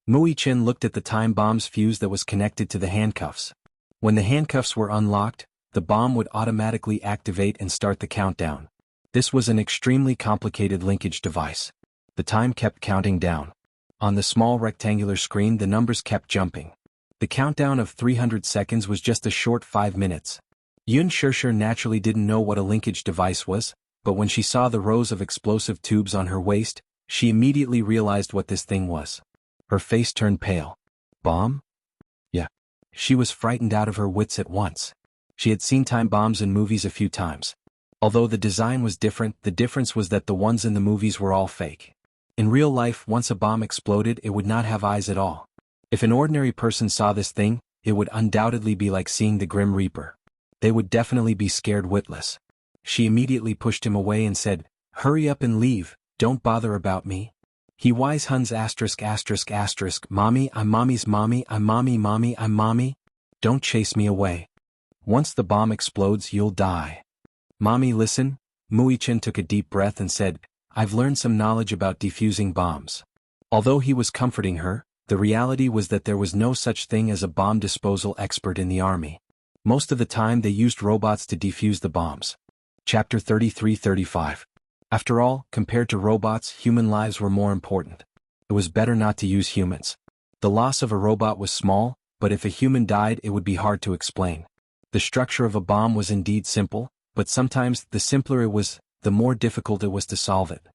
Mui Chen looked at the time bomb's fuse that was connected to the handcuffs. When the handcuffs were unlocked, the bomb would automatically activate and start the countdown. This was an extremely complicated linkage device. The time kept counting down. On the small rectangular screen, the numbers kept jumping. The countdown of 300 seconds was just a short 5 minutes. Yun Shirshir naturally didn't know what a linkage device was, but when she saw the rows of explosive tubes on her waist, she immediately realized what this thing was. Her face turned pale. Bomb? Yeah. She was frightened out of her wits at once. She had seen time bombs in movies a few times. Although the design was different, the difference was that the ones in the movies were all fake. In real life, once a bomb exploded, it would not have eyes at all. If an ordinary person saw this thing, it would undoubtedly be like seeing the Grim Reaper. They would definitely be scared witless. She immediately pushed him away and said, "Hurry up and leave, don't bother about me." He wise huns asterisk asterisk asterisk, "Mommy, I'm mommy's mommy, I'm mommy, I'm mommy. Don't chase me away. Once the bomb explodes, you'll die." "Mommy, listen." Mui Chen took a deep breath and said, "I've learned some knowledge about defusing bombs." Although he was comforting her, The reality was that there was no such thing as a bomb disposal expert in the army. Most of the time they used robots to defuse the bombs. Chapter 33-35. After all, compared to robots, human lives were more important. It was better not to use humans. The loss of a robot was small, but if a human died it would be hard to explain. The structure of a bomb was indeed simple, but sometimes the simpler it was, the more difficult it was to solve it.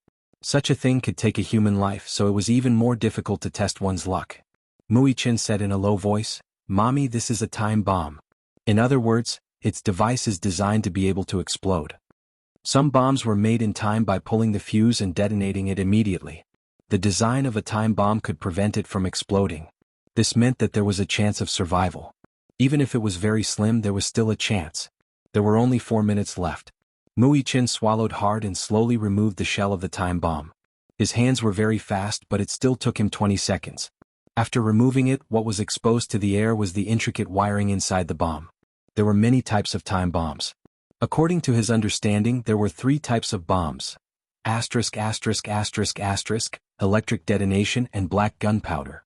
Such a thing could take a human life, so it was even more difficult to test one's luck. Mui-chin said in a low voice, "Mommy, this is a time bomb." In other words, its device is designed to be able to explode. Some bombs were made in time by pulling the fuse and detonating it immediately. The design of a time bomb could prevent it from exploding. This meant that there was a chance of survival. Even if it was very slim, there was still a chance. There were only 4 minutes left. Mui-chin swallowed hard and slowly removed the shell of the time bomb. His hands were very fast, but it still took him 20 seconds. After removing it, what was exposed to the air was the intricate wiring inside the bomb. There were many types of time bombs. According to his understanding, there were 3 types of bombs. Electric detonation and black gunpowder.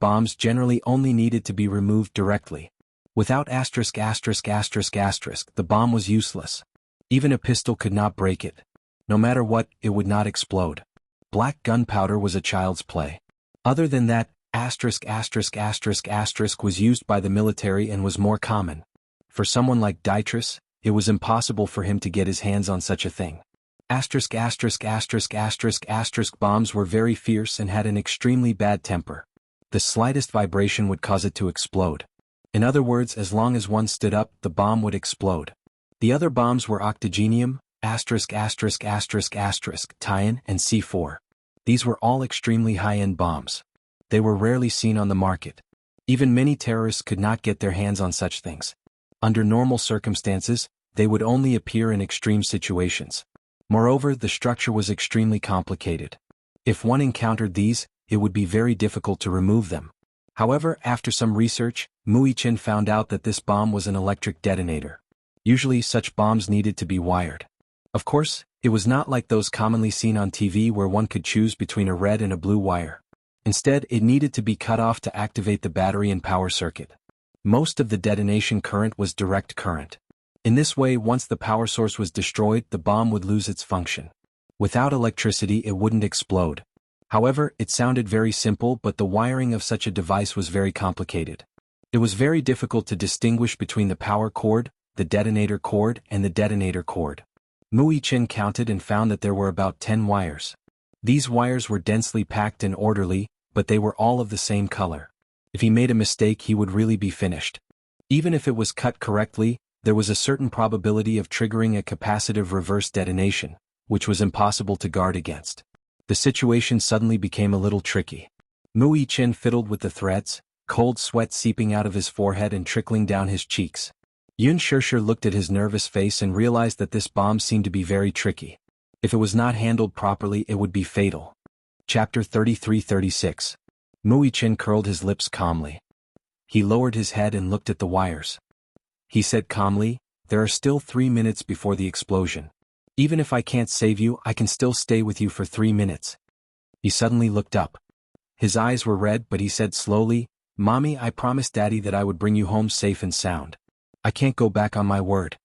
Bombs generally only needed to be removed directly. Without the bomb was useless. Even a pistol could not break it. No matter what, it would not explode. Black gunpowder was a child's play. Other than that, was used by the military and was more common. For someone like Dietrich, it was impossible for him to get his hands on such a thing. Bombs were very fierce and had an extremely bad temper. The slightest vibration would cause it to explode. In other words, as long as one stood up, the bomb would explode. The other bombs were octogenium, Tian, and C4. These were all extremely high-end bombs. They were rarely seen on the market. Even many terrorists could not get their hands on such things. Under normal circumstances, they would only appear in extreme situations. Moreover, the structure was extremely complicated. If one encountered these, it would be very difficult to remove them. However, after some research, Mui-chin found out that this bomb was an electric detonator. Usually such bombs needed to be wired. Of course, it was not like those commonly seen on TV where one could choose between a red and a blue wire. Instead, it needed to be cut off to activate the battery and power circuit. Most of the detonation current was direct current. In this way, once the power source was destroyed, the bomb would lose its function. Without electricity, it wouldn't explode. However, it sounded very simple, but the wiring of such a device was very complicated. It was very difficult to distinguish between the power cord, the detonator cord, and the detonator cord. Mui-chin counted and found that there were about 10 wires. These wires were densely packed and orderly, but they were all of the same color. If he made a mistake, he would really be finished. Even if it was cut correctly, there was a certain probability of triggering a capacitive reverse detonation, which was impossible to guard against. The situation suddenly became a little tricky. Mui-chin fiddled with the threads, cold sweat seeping out of his forehead and trickling down his cheeks. Yun Shirshir looked at his nervous face and realized that this bomb seemed to be very tricky. If it was not handled properly, it would be fatal. Chapter 33-36. Mui-chin curled his lips calmly. He lowered his head and looked at the wires. He said calmly, "There are still 3 minutes before the explosion. Even if I can't save you, I can still stay with you for 3 minutes." He suddenly looked up. His eyes were red, but he said slowly, "Mommy, I promised Daddy that I would bring you home safe and sound. I can't go back on my word."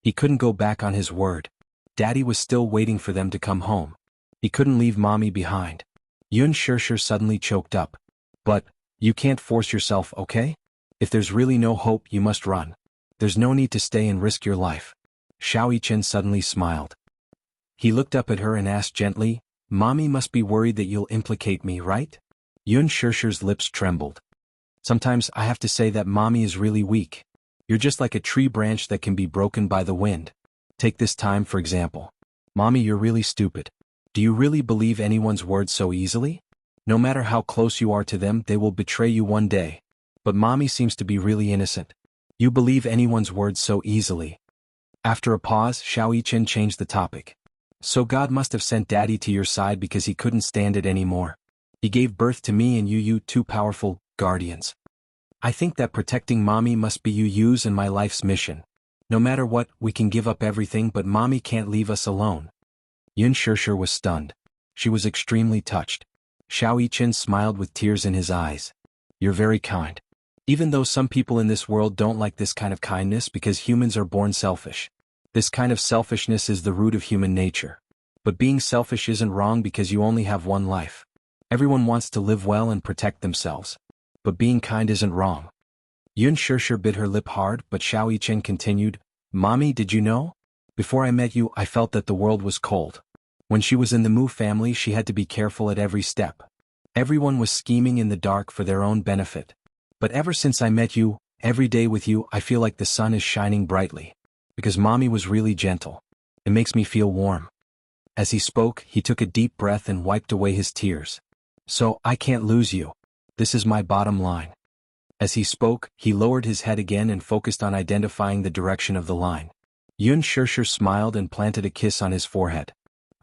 He couldn't go back on his word. Daddy was still waiting for them to come home. He couldn't leave Mommy behind. Yun Shirshir suddenly choked up. "But, you can't force yourself, okay? If there's really no hope, you must run. There's no need to stay and risk your life." Xiao-Yi-chen suddenly smiled. He looked up at her and asked gently, "Mommy must be worried that you'll implicate me, right?" Yun Shirshir's lips trembled. "Sometimes I have to say that Mommy is really weak. You're just like a tree branch that can be broken by the wind. Take this time for example. Mommy, you're really stupid. Do you really believe anyone's words so easily? No matter how close you are to them, they will betray you one day. But Mommy seems to be really innocent. You believe anyone's words so easily." After a pause, Xiao-Yi-chen changed the topic. "So God must have sent Daddy to your side because he couldn't stand it anymore. He gave birth to me and you two powerful guardians. I think that protecting Mommy must be you's and my life's mission. No matter what, we can give up everything, but Mommy can't leave us alone." Yun Shirshir was stunned. She was extremely touched. Xiao Yichen smiled with tears in his eyes. You're very kind. Even though some people in this world don't like this kind of kindness because humans are born selfish. This kind of selfishness is the root of human nature. But being selfish isn't wrong because you only have one life. Everyone wants to live well and protect themselves. But being kind isn't wrong. Yun Shishir bit her lip hard, but Xiao Yichen continued, Mommy, did you know? Before I met you, I felt that the world was cold. When she was in the Mu family, she had to be careful at every step. Everyone was scheming in the dark for their own benefit. But ever since I met you, every day with you, I feel like the sun is shining brightly. Because Mommy was really gentle. It makes me feel warm. As he spoke, he took a deep breath and wiped away his tears. So, I can't lose you. This is my bottom line. As he spoke, he lowered his head again and focused on identifying the direction of the line. Yun Shishir smiled and planted a kiss on his forehead.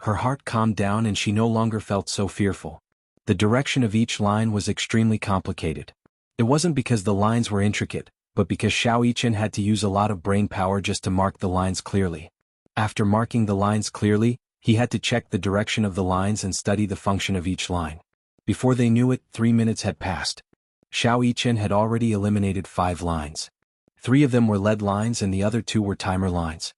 Her heart calmed down and she no longer felt so fearful. The direction of each line was extremely complicated. It wasn't because the lines were intricate, but because Xiao Yichen had to use a lot of brain power just to mark the lines clearly. After marking the lines clearly, he had to check the direction of the lines and study the function of each line. Before they knew it, 3 minutes had passed. Xiao Yichen had already eliminated 5 lines. 3 of them were lead lines and the other 2 were timer lines.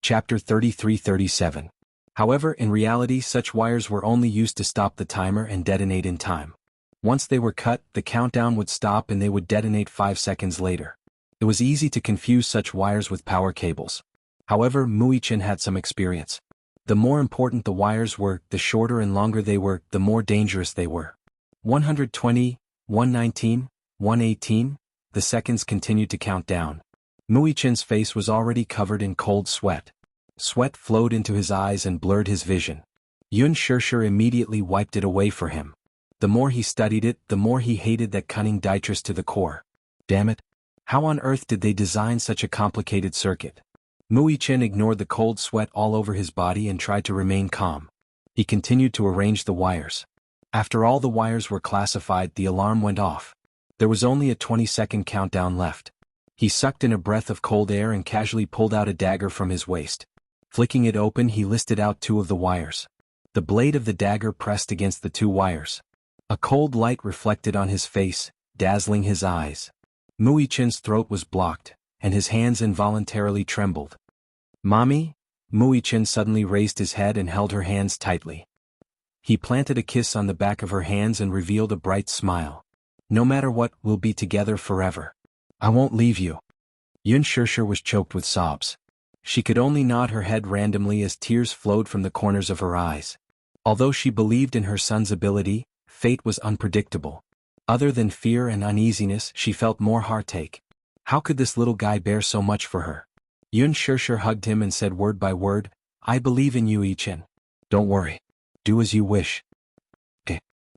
Chapter 33-37. However, in reality, such wires were only used to stop the timer and detonate in time. Once they were cut, the countdown would stop and they would detonate 5 seconds later. It was easy to confuse such wires with power cables. However, Mu Yichen had some experience. The more important the wires were, the shorter and longer they were, the more dangerous they were. 120, 119, 118, the seconds continued to count down. Mu Yichen's face was already covered in cold sweat. Sweat flowed into his eyes and blurred his vision. Yun Shishir immediately wiped it away for him. The more he studied it, the more he hated that cunning Dietrich to the core. Damn it. How on earth did they design such a complicated circuit? Mu Yichen ignored the cold sweat all over his body and tried to remain calm. He continued to arrange the wires. After all the wires were classified, the alarm went off. There was only a 20-second countdown left. He sucked in a breath of cold air and casually pulled out a dagger from his waist. Flicking it open, he listed out 2 of the wires. The blade of the dagger pressed against the 2 wires. A cold light reflected on his face, dazzling his eyes. Mu Yichen's throat was blocked, and his hands involuntarily trembled. Mommy? Mu Yichen suddenly raised his head and held her hands tightly. He planted a kiss on the back of her hands and revealed a bright smile. No matter what, we'll be together forever. I won't leave you. Yun Shishir was choked with sobs. She could only nod her head randomly as tears flowed from the corners of her eyes. Although she believed in her son's ability, fate was unpredictable. Other than fear and uneasiness, she felt more heartache. How could this little guy bear so much for her? Yun Shishir hugged him and said word by word, I believe in you, Yichen. Don't worry. Do as you wish.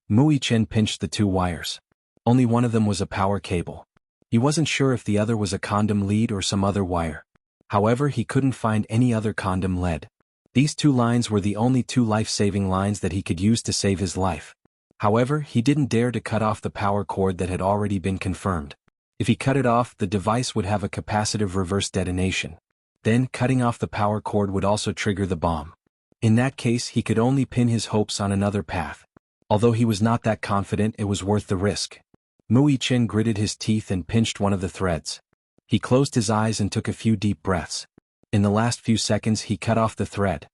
Mu Yichen pinched the 2 wires. Only one of them was a power cable. He wasn't sure if the other was a condom lead or some other wire. However, he couldn't find any other condom lead. These 2 lines were the only 2 life-saving lines that he could use to save his life. However, he didn't dare to cut off the power cord that had already been confirmed. If he cut it off, the device would have a capacitive reverse detonation. Then, cutting off the power cord would also trigger the bomb. In that case, he could only pin his hopes on another path. Although he was not that confident, it was worth the risk. Mu Yichen gritted his teeth and pinched one of the threads. He closed his eyes and took a few deep breaths. In the last few seconds, he cut off the thread.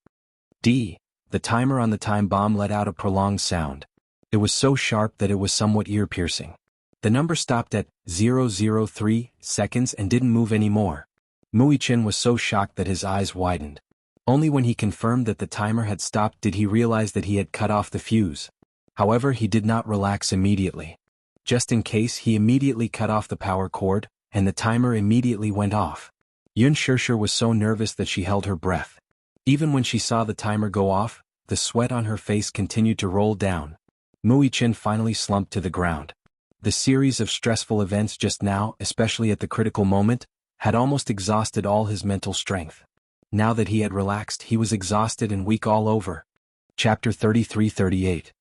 The timer on the time bomb let out a prolonged sound. It was so sharp that it was somewhat ear-piercing. The number stopped at 003 seconds and didn't move anymore. Mu Yichen was so shocked that his eyes widened. Only when he confirmed that the timer had stopped did he realize that he had cut off the fuse. However, he did not relax immediately. Just in case, he immediately cut off the power cord, and the timer immediately went off. Yun Shishir was so nervous that she held her breath. Even when she saw the timer go off, the sweat on her face continued to roll down. Mu Yichen finally slumped to the ground. The series of stressful events just now, especially at the critical moment, had almost exhausted all his mental strength. Now that he had relaxed, he was exhausted and weak all over. Chapter 33-38.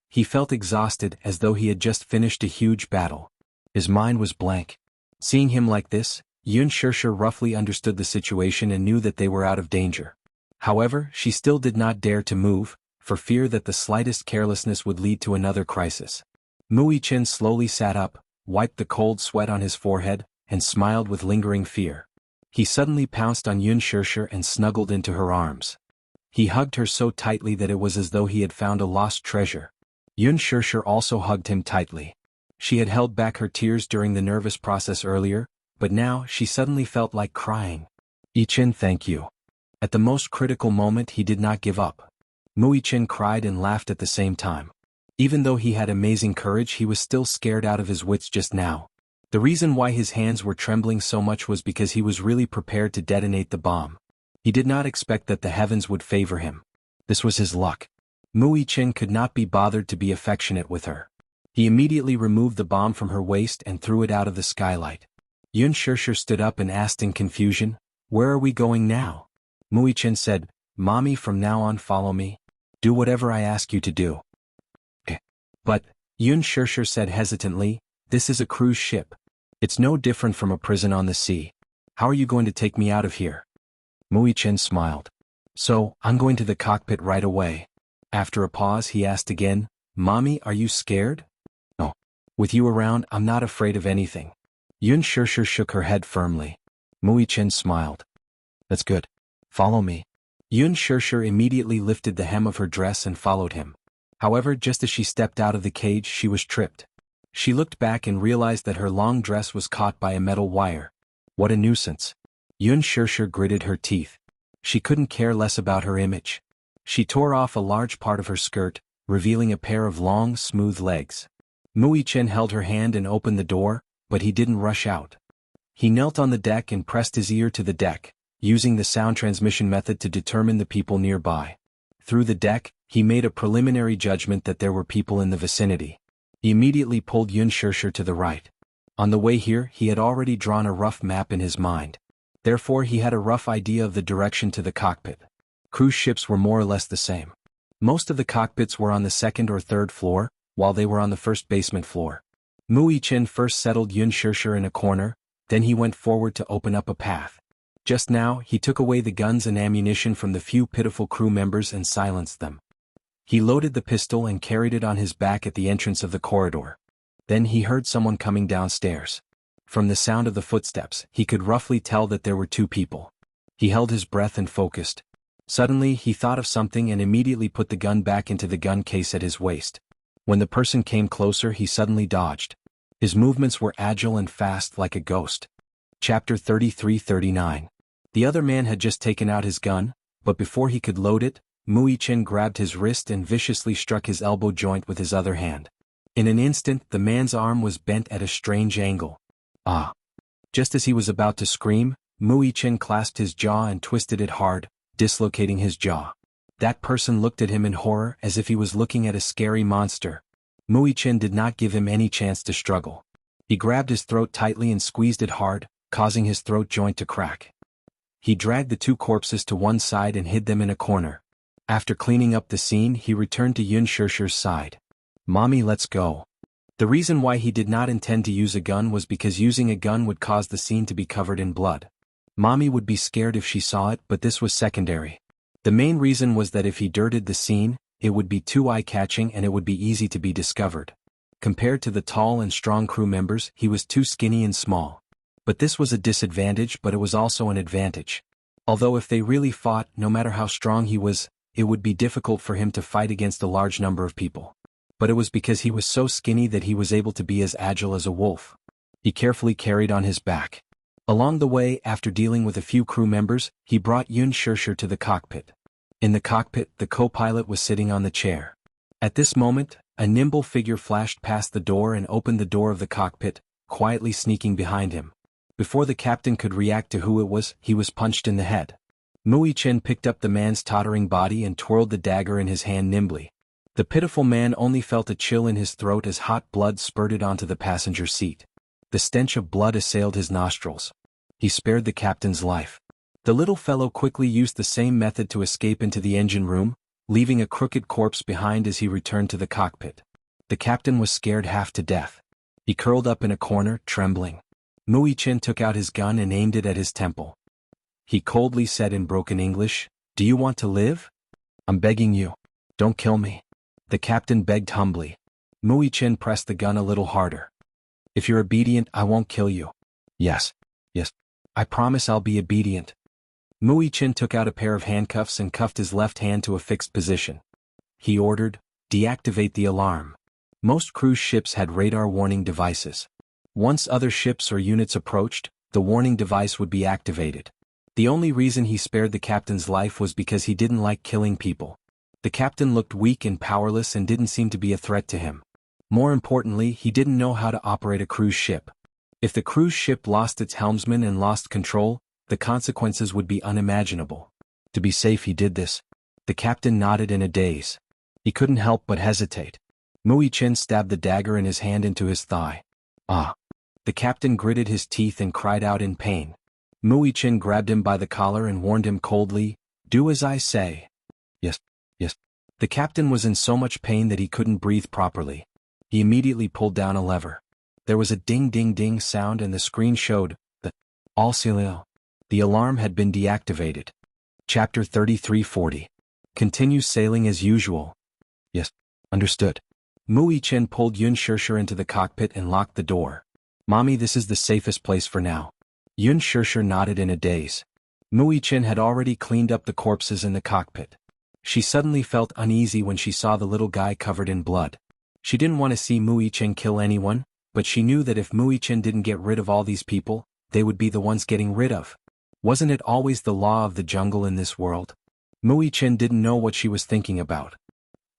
He felt exhausted as though he had just finished a huge battle. His mind was blank. Seeing him like this, Yun Shishir roughly understood the situation and knew that they were out of danger. However, she still did not dare to move, for fear that the slightest carelessness would lead to another crisis. Mu-Chen slowly sat up, wiped the cold sweat on his forehead, and smiled with lingering fear. He suddenly pounced on Yun Shirshir and snuggled into her arms. He hugged her so tightly that it was as though he had found a lost treasure. Yun Shirshir also hugged him tightly. She had held back her tears during the nervous process earlier, but now she suddenly felt like crying. "Ichin, thank you." At the most critical moment he did not give up. Mu-Chen cried and laughed at the same time. Even though he had amazing courage, he was still scared out of his wits just now. The reason why his hands were trembling so much was because he was really prepared to detonate the bomb. He did not expect that the heavens would favor him. This was his luck. Mu-Chen could not be bothered to be affectionate with her. He immediately removed the bomb from her waist and threw it out of the skylight. Yun Shirshir stood up and asked in confusion, "Where are we going now?" Mu-Chen said, "Mommy, from now on follow me. Do whatever I ask you to do." But, Yun Shirshir said hesitantly, "This is a cruise ship. It's no different from a prison on the sea. How are you going to take me out of here?" Mu-Chen smiled. "So, I'm going to the cockpit right away." After a pause he asked again, "Mommy, are you scared?" "No. With you around, I'm not afraid of anything." Yun Shirshir shook her head firmly. Mu-Chen smiled. "That's good. Follow me." Yun Shirshir immediately lifted the hem of her dress and followed him. However, just as she stepped out of the cage, she was tripped. She looked back and realized that her long dress was caught by a metal wire. What a nuisance. Yun Shirshir gritted her teeth. She couldn't care less about her image. She tore off a large part of her skirt, revealing a pair of long, smooth legs. Mu-Chen held her hand and opened the door, but he didn't rush out. He knelt on the deck and pressed his ear to the deck, using the sound transmission method to determine the people nearby. Through the deck, he made a preliminary judgment that there were people in the vicinity. He immediately pulled Yun Shirshir to the right. On the way here, he had already drawn a rough map in his mind. Therefore he had a rough idea of the direction to the cockpit. Cruise ships were more or less the same. Most of the cockpits were on the second or third floor, while they were on the first basement floor. Mu-Chen first settled Yun Shirshir in a corner, then he went forward to open up a path. Just now, he took away the guns and ammunition from the few pitiful crew members and silenced them. He loaded the pistol and carried it on his back at the entrance of the corridor. Then he heard someone coming downstairs. From the sound of the footsteps, he could roughly tell that there were two people. He held his breath and focused. Suddenly, he thought of something and immediately put the gun back into the gun case at his waist. When the person came closer, he suddenly dodged. His movements were agile and fast like a ghost. Chapter 33-39. The other man had just taken out his gun, but before he could load it, Mu-Chen grabbed his wrist and viciously struck his elbow joint with his other hand. In an instant, the man's arm was bent at a strange angle. Ah! Just as he was about to scream, Mu-Chen clasped his jaw and twisted it hard, dislocating his jaw. That person looked at him in horror as if he was looking at a scary monster. Mu-Chen did not give him any chance to struggle. He grabbed his throat tightly and squeezed it hard, causing his throat joint to crack. He dragged the two corpses to one side and hid them in a corner. After cleaning up the scene, he returned to Yun Shirshir's side. "Mommy, let's go." The reason why he did not intend to use a gun was because using a gun would cause the scene to be covered in blood. Mommy would be scared if she saw it, but this was secondary. The main reason was that if he dirted the scene, it would be too eye-catching and it would be easy to be discovered. Compared to the tall and strong crew members, he was too skinny and small. But this was a disadvantage, but it was also an advantage. Although if they really fought, no matter how strong he was, it would be difficult for him to fight against a large number of people. But it was because he was so skinny that he was able to be as agile as a wolf. He carefully carried on his back. Along the way, after dealing with a few crew members, he brought Yun Shirshir to the cockpit. In the cockpit, the co-pilot was sitting on the chair. At this moment, a nimble figure flashed past the door and opened the door of the cockpit, quietly sneaking behind him. Before the captain could react to who it was, he was punched in the head. Mu-Chen picked up the man's tottering body and twirled the dagger in his hand nimbly. The pitiful man only felt a chill in his throat as hot blood spurted onto the passenger seat. The stench of blood assailed his nostrils. He spared the captain's life. The little fellow quickly used the same method to escape into the engine room, leaving a crooked corpse behind as he returned to the cockpit. The captain was scared half to death. He curled up in a corner, trembling. Mu-Chen took out his gun and aimed it at his temple. He coldly said in broken English, "Do you want to live? I'm begging you. Don't kill me. The captain begged humbly. Muichin pressed the gun a little harder. If you're obedient, I won't kill you. Yes. Yes. I promise I'll be obedient. Muichin took out a pair of handcuffs and cuffed his left hand to a fixed position. He ordered, deactivate the alarm. Most cruise ships had radar warning devices. Once other ships or units approached, the warning device would be activated. The only reason he spared the captain's life was because he didn't like killing people. The captain looked weak and powerless and didn't seem to be a threat to him. More importantly, he didn't know how to operate a cruise ship. If the cruise ship lost its helmsman and lost control, the consequences would be unimaginable. To be safe, he did this. The captain nodded in a daze. He couldn't help but hesitate. Muichin stabbed the dagger in his hand into his thigh. Ah! The captain gritted his teeth and cried out in pain. Muichin grabbed him by the collar and warned him coldly, "Do as I say." Yes, yes. The captain was in so much pain that he couldn't breathe properly. He immediately pulled down a lever. There was a ding-ding-ding sound and the screen showed that all Celio. The alarm had been deactivated. Chapter 3340. Continue sailing as usual. Yes, understood. Muichin pulled Yun Shirshir into the cockpit and locked the door. Mommy, this is the safest place for now. Yun Shirshir nodded in a daze. Muichin had already cleaned up the corpses in the cockpit. She suddenly felt uneasy when she saw the little guy covered in blood. She didn't want to see Muichin kill anyone, but she knew that if Muichin didn't get rid of all these people, they would be the ones getting rid of. Wasn't it always the law of the jungle in this world? Muichin didn't know what she was thinking about.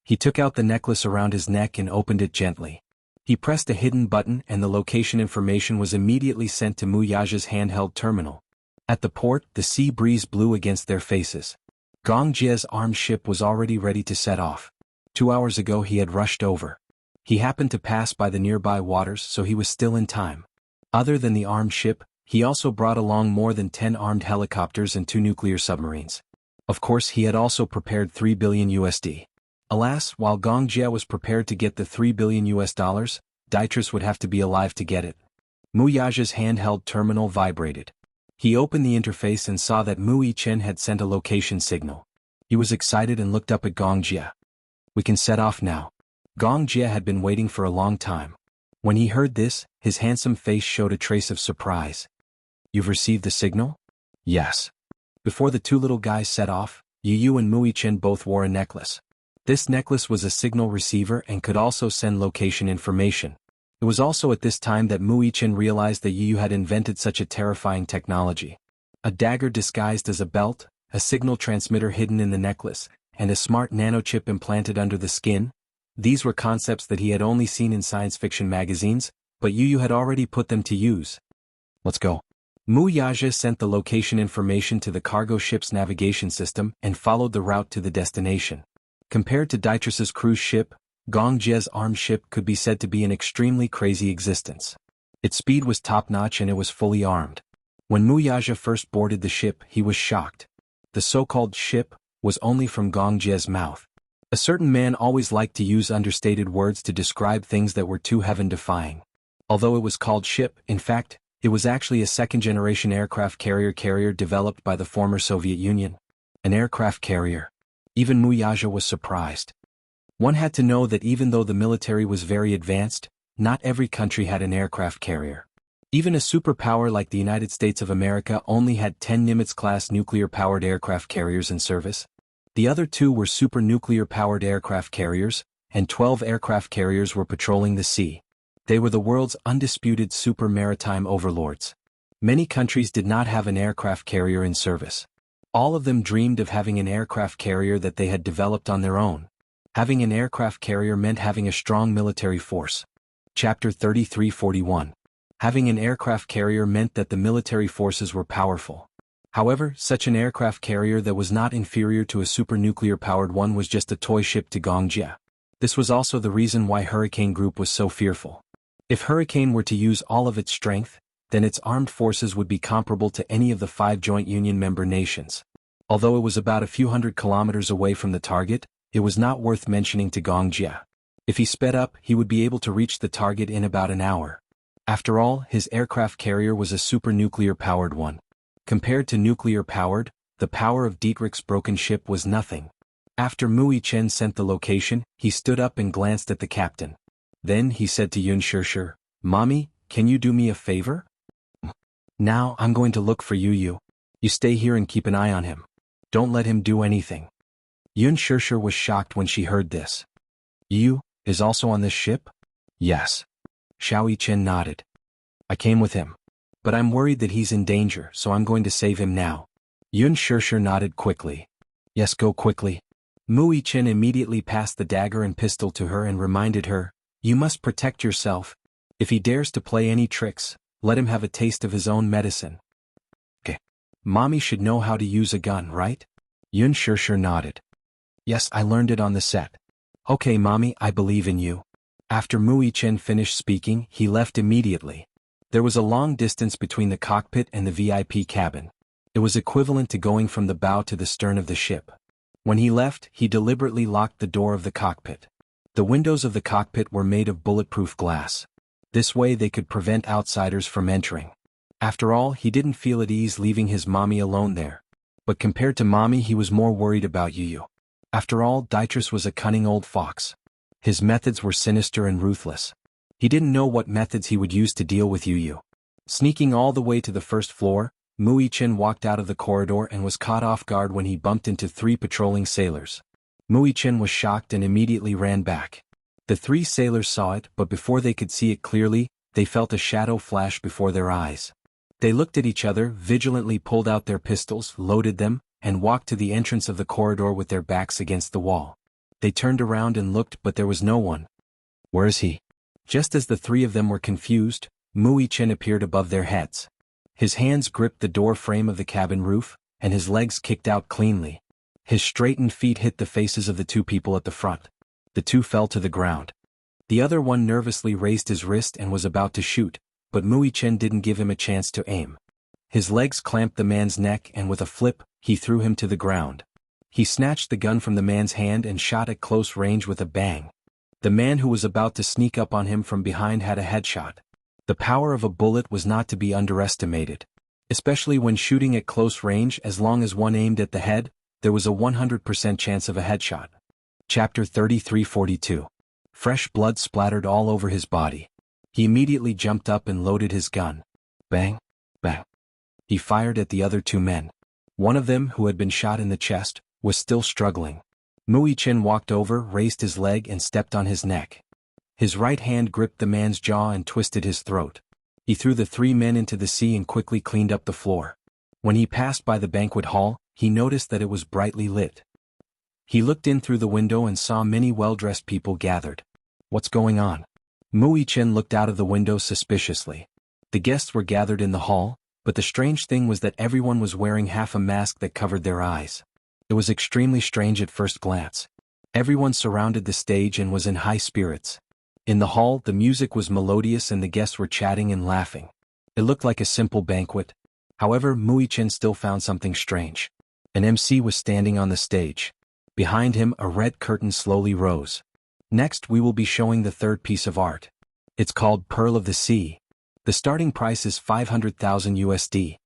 He took out the necklace around his neck and opened it gently. He pressed a hidden button and the location information was immediately sent to Muyaja's handheld terminal. At the port, the sea breeze blew against their faces. Gong Jie's armed ship was already ready to set off. 2 hours ago he had rushed over. He happened to pass by the nearby waters, so he was still in time. Other than the armed ship, he also brought along more than 10 armed helicopters and 2 nuclear submarines. Of course, he had also prepared $3 billion USD. Alas, while Gong Jie was prepared to get the $3 billion US, Dietrich would have to be alive to get it. Muyaja's handheld terminal vibrated. He opened the interface and saw that Muichin had sent a location signal. He was excited and looked up at Gong Jie. We can set off now. Gong Jie had been waiting for a long time. When he heard this, his handsome face showed a trace of surprise. You've received the signal? Yes. Before the 2 little guys set off, Yu and Muichin both wore a necklace. This necklace was a signal receiver and could also send location information. It was also at this time that Muichin realized that Yu had invented such a terrifying technology. A dagger disguised as a belt, a signal transmitter hidden in the necklace, and a smart nanochip implanted under the skin. These were concepts that he had only seen in science fiction magazines, but Yu had already put them to use. Let's go. Muyaja sent the location information to the cargo ship's navigation system and followed the route to the destination. Compared to Dietrich's cruise ship, Gong Jie's armed ship could be said to be an extremely crazy existence. Its speed was top-notch and it was fully armed. When Muyaja first boarded the ship, he was shocked. The so-called ship was only from Gong Jie's mouth. A certain man always liked to use understated words to describe things that were too heaven-defying. Although it was called ship, in fact, it was actually a second-generation aircraft carrier developed by the former Soviet Union. An aircraft carrier. Even Muyaja was surprised. One had to know that even though the military was very advanced, not every country had an aircraft carrier. Even a superpower like the United States of America only had 10 Nimitz-class nuclear-powered aircraft carriers in service. The other 2 were super nuclear-powered aircraft carriers, and 12 aircraft carriers were patrolling the sea. They were the world's undisputed super maritime overlords. Many countries did not have an aircraft carrier in service. All of them dreamed of having an aircraft carrier that they had developed on their own. Having an aircraft carrier meant having a strong military force. Chapter 3341. Having an aircraft carrier meant that the military forces were powerful. However, such an aircraft carrier that was not inferior to a super nuclear-powered one was just a toy ship to Gong Jie. This was also the reason why Hurricane Group was so fearful. If Hurricane were to use all of its strength, then its armed forces would be comparable to any of the 5 Joint Union member nations. Although it was about a few hundred kilometers away from the target, it was not worth mentioning to Gong Jie. If he sped up, he would be able to reach the target in about an hour. After all, his aircraft carrier was a super nuclear-powered one. Compared to nuclear-powered, the power of Dietrich's broken ship was nothing. After Mui Chen sent the location, he stood up and glanced at the captain. Then he said to Yun Shirshir, "Mommy, can you do me a favor? Now I'm going to look for Yu. You stay here and keep an eye on him. Don't let him do anything." Yun Shirshir was shocked when she heard this. "Yu is also on this ship?" "Yes." Xiao Chen nodded. "I came with him. But I'm worried that he's in danger, so I'm going to save him now." Yun Shirshir nodded quickly. "Yes, go quickly." Mui Chen immediately passed the dagger and pistol to her and reminded her, "You must protect yourself. If he dares to play any tricks, let him have a taste of his own medicine." "Okay. Mommy should know how to use a gun, right?" Yun Shirshir nodded. "Yes, I learned it on the set." "Okay, Mommy, I believe in you." After Mui Chen finished speaking, he left immediately. There was a long distance between the cockpit and the VIP cabin. It was equivalent to going from the bow to the stern of the ship. When he left, he deliberately locked the door of the cockpit. The windows of the cockpit were made of bulletproof glass. This way they could prevent outsiders from entering. After all, he didn't feel at ease leaving his mommy alone there. But compared to mommy, he was more worried about Yu. After all, Dietrich was a cunning old fox. His methods were sinister and ruthless. He didn't know what methods he would use to deal with Yu. Sneaking all the way to the first floor, Mui Chen walked out of the corridor and was caught off guard when he bumped into 3 patrolling sailors. Mui Chen was shocked and immediately ran back. The 3 sailors saw it, but before they could see it clearly, they felt a shadow flash before their eyes. They looked at each other, vigilantly pulled out their pistols, loaded them, and walked to the entrance of the corridor with their backs against the wall. They turned around and looked, but there was no one. "Where is he?" Just as the 3 of them were confused, Mui Chen appeared above their heads. His hands gripped the door frame of the cabin roof, and his legs kicked out cleanly. His straightened feet hit the faces of the 2 people at the front. The 2 fell to the ground. The other one nervously raised his wrist and was about to shoot, but Mui Chen didn't give him a chance to aim. His legs clamped the man's neck and with a flip, he threw him to the ground. He snatched the gun from the man's hand and shot at close range with a bang. The man who was about to sneak up on him from behind had a headshot. The power of a bullet was not to be underestimated. Especially when shooting at close range, as long as one aimed at the head, there was a 100% chance of a headshot. Chapter 3342. Fresh blood splattered all over his body. He immediately jumped up and loaded his gun. Bang, bang. He fired at the other 2 men. One of them, who had been shot in the chest, was still struggling. Mui Chen walked over, raised his leg and stepped on his neck. His right hand gripped the man's jaw and twisted his throat. He threw the 3 men into the sea and quickly cleaned up the floor. When he passed by the banquet hall, he noticed that it was brightly lit. He looked in through the window and saw many well-dressed people gathered. What's going on? Mui Chen looked out of the window suspiciously. The guests were gathered in the hall, but the strange thing was that everyone was wearing half a mask that covered their eyes. It was extremely strange at first glance. Everyone surrounded the stage and was in high spirits. In the hall, the music was melodious and the guests were chatting and laughing. It looked like a simple banquet. However, Mui Chen still found something strange. An MC was standing on the stage. Behind him, a red curtain slowly rose. Next, we will be showing the 3rd piece of art. It's called Pearl of the Sea. The starting price is 500,000 USD.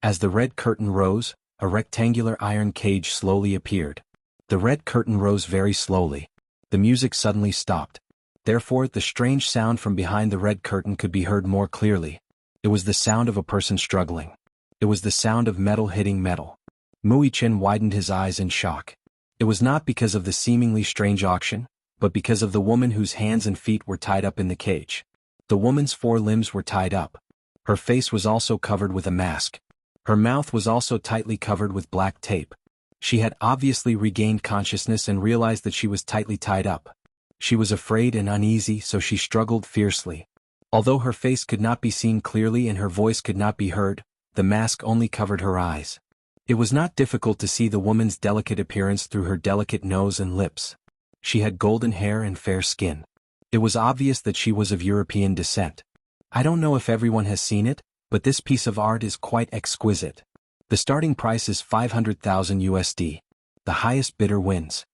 As the red curtain rose, a rectangular iron cage slowly appeared. The red curtain rose very slowly. The music suddenly stopped. Therefore, the strange sound from behind the red curtain could be heard more clearly. It was the sound of a person struggling. It was the sound of metal hitting metal. Mui Chen widened his eyes in shock. It was not because of the seemingly strange auction, but because of the woman whose hands and feet were tied up in the cage. The woman's 4 limbs were tied up. Her face was also covered with a mask. Her mouth was also tightly covered with black tape. She had obviously regained consciousness and realized that she was tightly tied up. She was afraid and uneasy, so she struggled fiercely. Although her face could not be seen clearly and her voice could not be heard, the mask only covered her eyes. It was not difficult to see the woman's delicate appearance through her delicate nose and lips. She had golden hair and fair skin. It was obvious that she was of European descent. I don't know if everyone has seen it, but this piece of art is quite exquisite. The starting price is 500,000 USD. The highest bidder wins.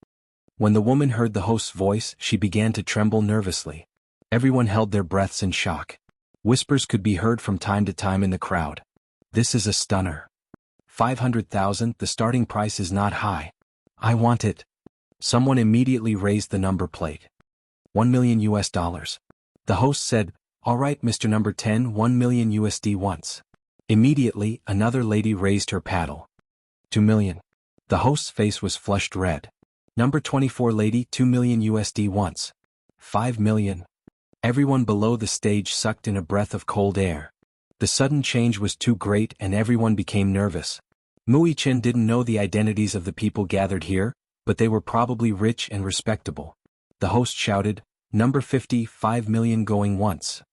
When the woman heard the host's voice, she began to tremble nervously. Everyone held their breaths in shock. Whispers could be heard from time to time in the crowd. This is a stunner. 500,000, the starting price is not high. I want it. Someone immediately raised the number plate. 1 million US dollars. The host said, "All right, Mr. Number 10, 1 million USD once." Immediately, another lady raised her paddle. 2 million. The host's face was flushed red. Number 24 lady, 2 million USD once. 5 million. Everyone below the stage sucked in a breath of cold air. The sudden change was too great and everyone became nervous. Muichin didn't know the identities of the people gathered here, but they were probably rich and respectable. The host shouted, "Number 50, 5 million going once.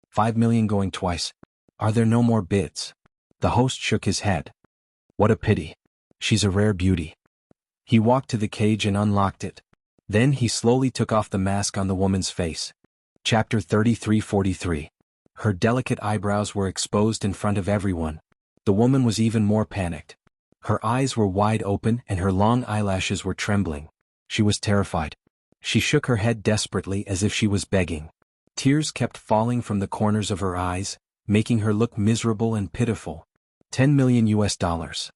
5 million going twice. Are there no more bids?" The host shook his head. "What a pity. She's a rare beauty." He walked to the cage and unlocked it. Then he slowly took off the mask on the woman's face. Chapter 33:43. Her delicate eyebrows were exposed in front of everyone. The woman was even more panicked. Her eyes were wide open and her long eyelashes were trembling. She was terrified. She shook her head desperately as if she was begging. Tears kept falling from the corners of her eyes, making her look miserable and pitiful. 10 million US dollars.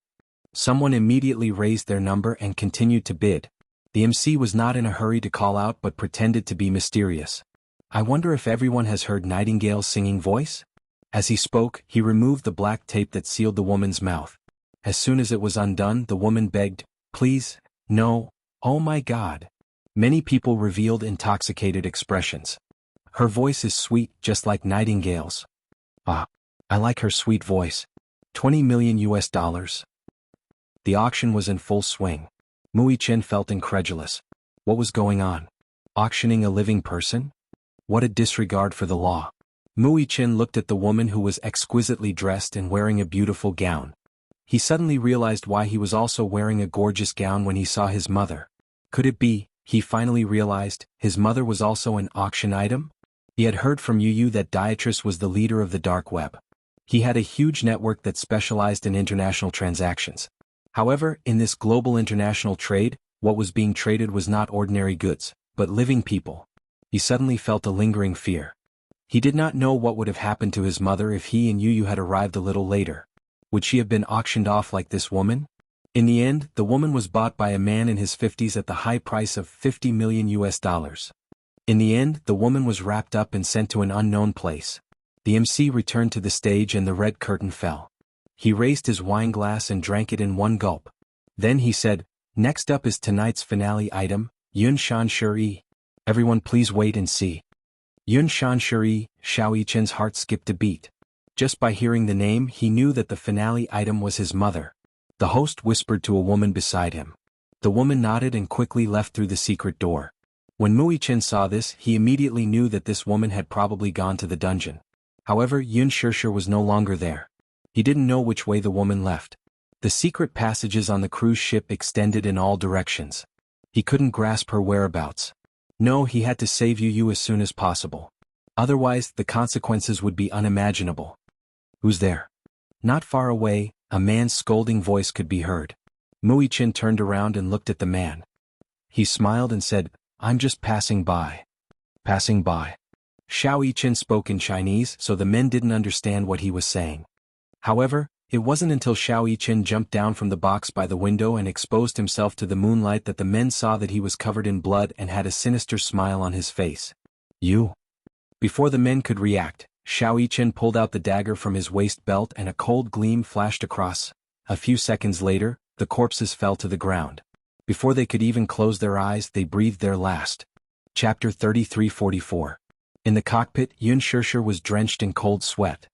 Someone immediately raised their number and continued to bid. The MC was not in a hurry to call out but pretended to be mysterious. "I wonder if everyone has heard Nightingale's singing voice?" As he spoke, he removed the black tape that sealed the woman's mouth. As soon as it was undone, the woman begged, "Please, no, oh my God." Many people revealed intoxicated expressions. "Her voice is sweet, just like Nightingale's." "Ah, I like her sweet voice." 20 million US dollars. The auction was in full swing. Muichin felt incredulous. What was going on? Auctioning a living person? What a disregard for the law. Muichin looked at the woman who was exquisitely dressed and wearing a beautiful gown. He suddenly realized why he was also wearing a gorgeous gown when he saw his mother. Could it be, he finally realized, his mother was also an auction item? He had heard from Yu that Dietrich was the leader of the dark web. He had a huge network that specialized in international transactions. However, in this global international trade, what was being traded was not ordinary goods, but living people. He suddenly felt a lingering fear. He did not know what would have happened to his mother if he and Yu had arrived a little later. Would she have been auctioned off like this woman? In the end, the woman was bought by a man in his 50s at the high price of 50 million US dollars. In the end, the woman was wrapped up and sent to an unknown place. The MC returned to the stage and the red curtain fell. He raised his wine glass and drank it in one gulp. Then he said, "Next up is tonight's finale item, Yun Shan Shuri. Everyone please wait and see." Yun Shan Shuri, Xiao Yichen's heart skipped a beat. Just by hearing the name he knew that the finale item was his mother. The host whispered to a woman beside him. The woman nodded and quickly left through the secret door. When Muichin saw this, he immediately knew that this woman had probably gone to the dungeon. However, Yun Shirshir was no longer there. He didn't know which way the woman left. The secret passages on the cruise ship extended in all directions. He couldn't grasp her whereabouts. No, he had to save Yu as soon as possible. Otherwise, the consequences would be unimaginable. "Who's there?" Not far away, a man's scolding voice could be heard. Muichin turned around and looked at the man. He smiled and said, "I'm just passing by." Passing by. Xiao Yichin spoke in Chinese, so the men didn't understand what he was saying. However, it wasn't until Xiao Yichin jumped down from the box by the window and exposed himself to the moonlight that the men saw that he was covered in blood and had a sinister smile on his face. "You?" Before the men could react, Xiao Yichin pulled out the dagger from his waist belt and a cold gleam flashed across. A few seconds later, the corpses fell to the ground. Before they could even close their eyes, they breathed their last. Chapter 33:44. In the cockpit, Yun Shirshir was drenched in cold sweat.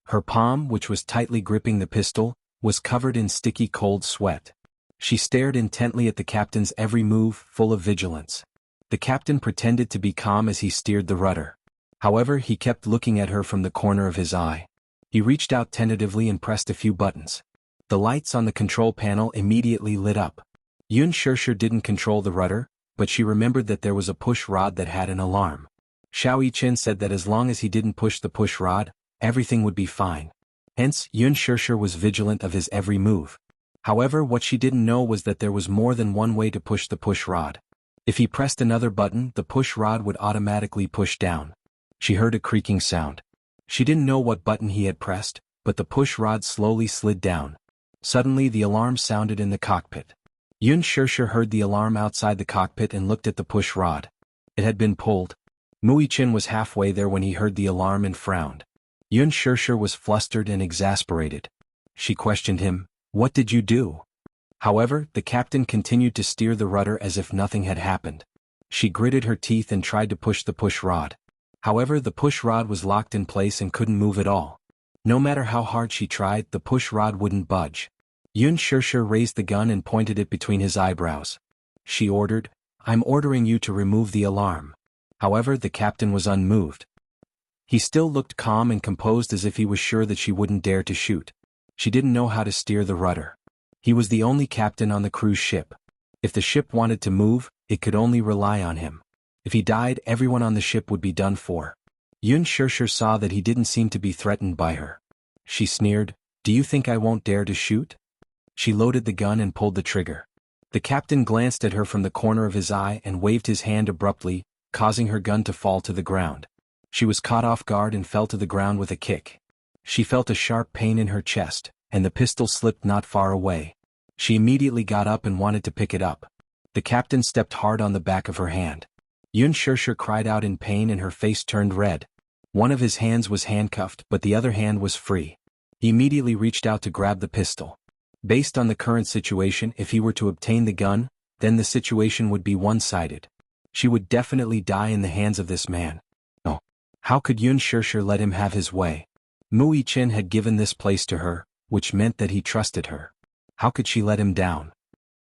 Her palm, which was tightly gripping the pistol, was covered in sticky cold sweat. She stared intently at the captain's every move, full of vigilance. The captain pretended to be calm as he steered the rudder. However, he kept looking at her from the corner of his eye. He reached out tentatively and pressed a few buttons. The lights on the control panel immediately lit up. Yun Shirshir didn't control the rudder, but she remembered that there was a push rod that had an alarm. Xiao Yichin said that as long as he didn't push the push rod, everything would be fine. Hence, Yun Shirshir was vigilant of his every move. However, what she didn't know was that there was more than one way to push the push rod. If he pressed another button, the push rod would automatically push down. She heard a creaking sound. She didn't know what button he had pressed, but the push rod slowly slid down. Suddenly the alarm sounded in the cockpit. Yun Shirshir heard the alarm outside the cockpit and looked at the push rod. It had been pulled. Muichin was halfway there when he heard the alarm and frowned. Yun Shirshir was flustered and exasperated. She questioned him, "What did you do?" However, the captain continued to steer the rudder as if nothing had happened. She gritted her teeth and tried to push the push rod. However, the push rod was locked in place and couldn't move at all. No matter how hard she tried, the push rod wouldn't budge. Yun Shirshir raised the gun and pointed it between his eyebrows. She ordered, "I'm ordering you to remove the alarm." However, the captain was unmoved. He still looked calm and composed as if he was sure that she wouldn't dare to shoot. She didn't know how to steer the rudder. He was the only captain on the cruise ship. If the ship wanted to move, it could only rely on him. If he died, everyone on the ship would be done for. Yun Shirshir saw that he didn't seem to be threatened by her. She sneered, "Do you think I won't dare to shoot?" She loaded the gun and pulled the trigger. The captain glanced at her from the corner of his eye and waved his hand abruptly, causing her gun to fall to the ground. She was caught off guard and fell to the ground with a kick. She felt a sharp pain in her chest, and the pistol slipped not far away. She immediately got up and wanted to pick it up. The captain stepped hard on the back of her hand. Yun Shirshir cried out in pain and her face turned red. One of his hands was handcuffed but the other hand was free. He immediately reached out to grab the pistol. Based on the current situation, if he were to obtain the gun, then the situation would be one-sided. She would definitely die in the hands of this man. No. How could Yun Shirshir let him have his way? Muichin had given this place to her, which meant that he trusted her. How could she let him down?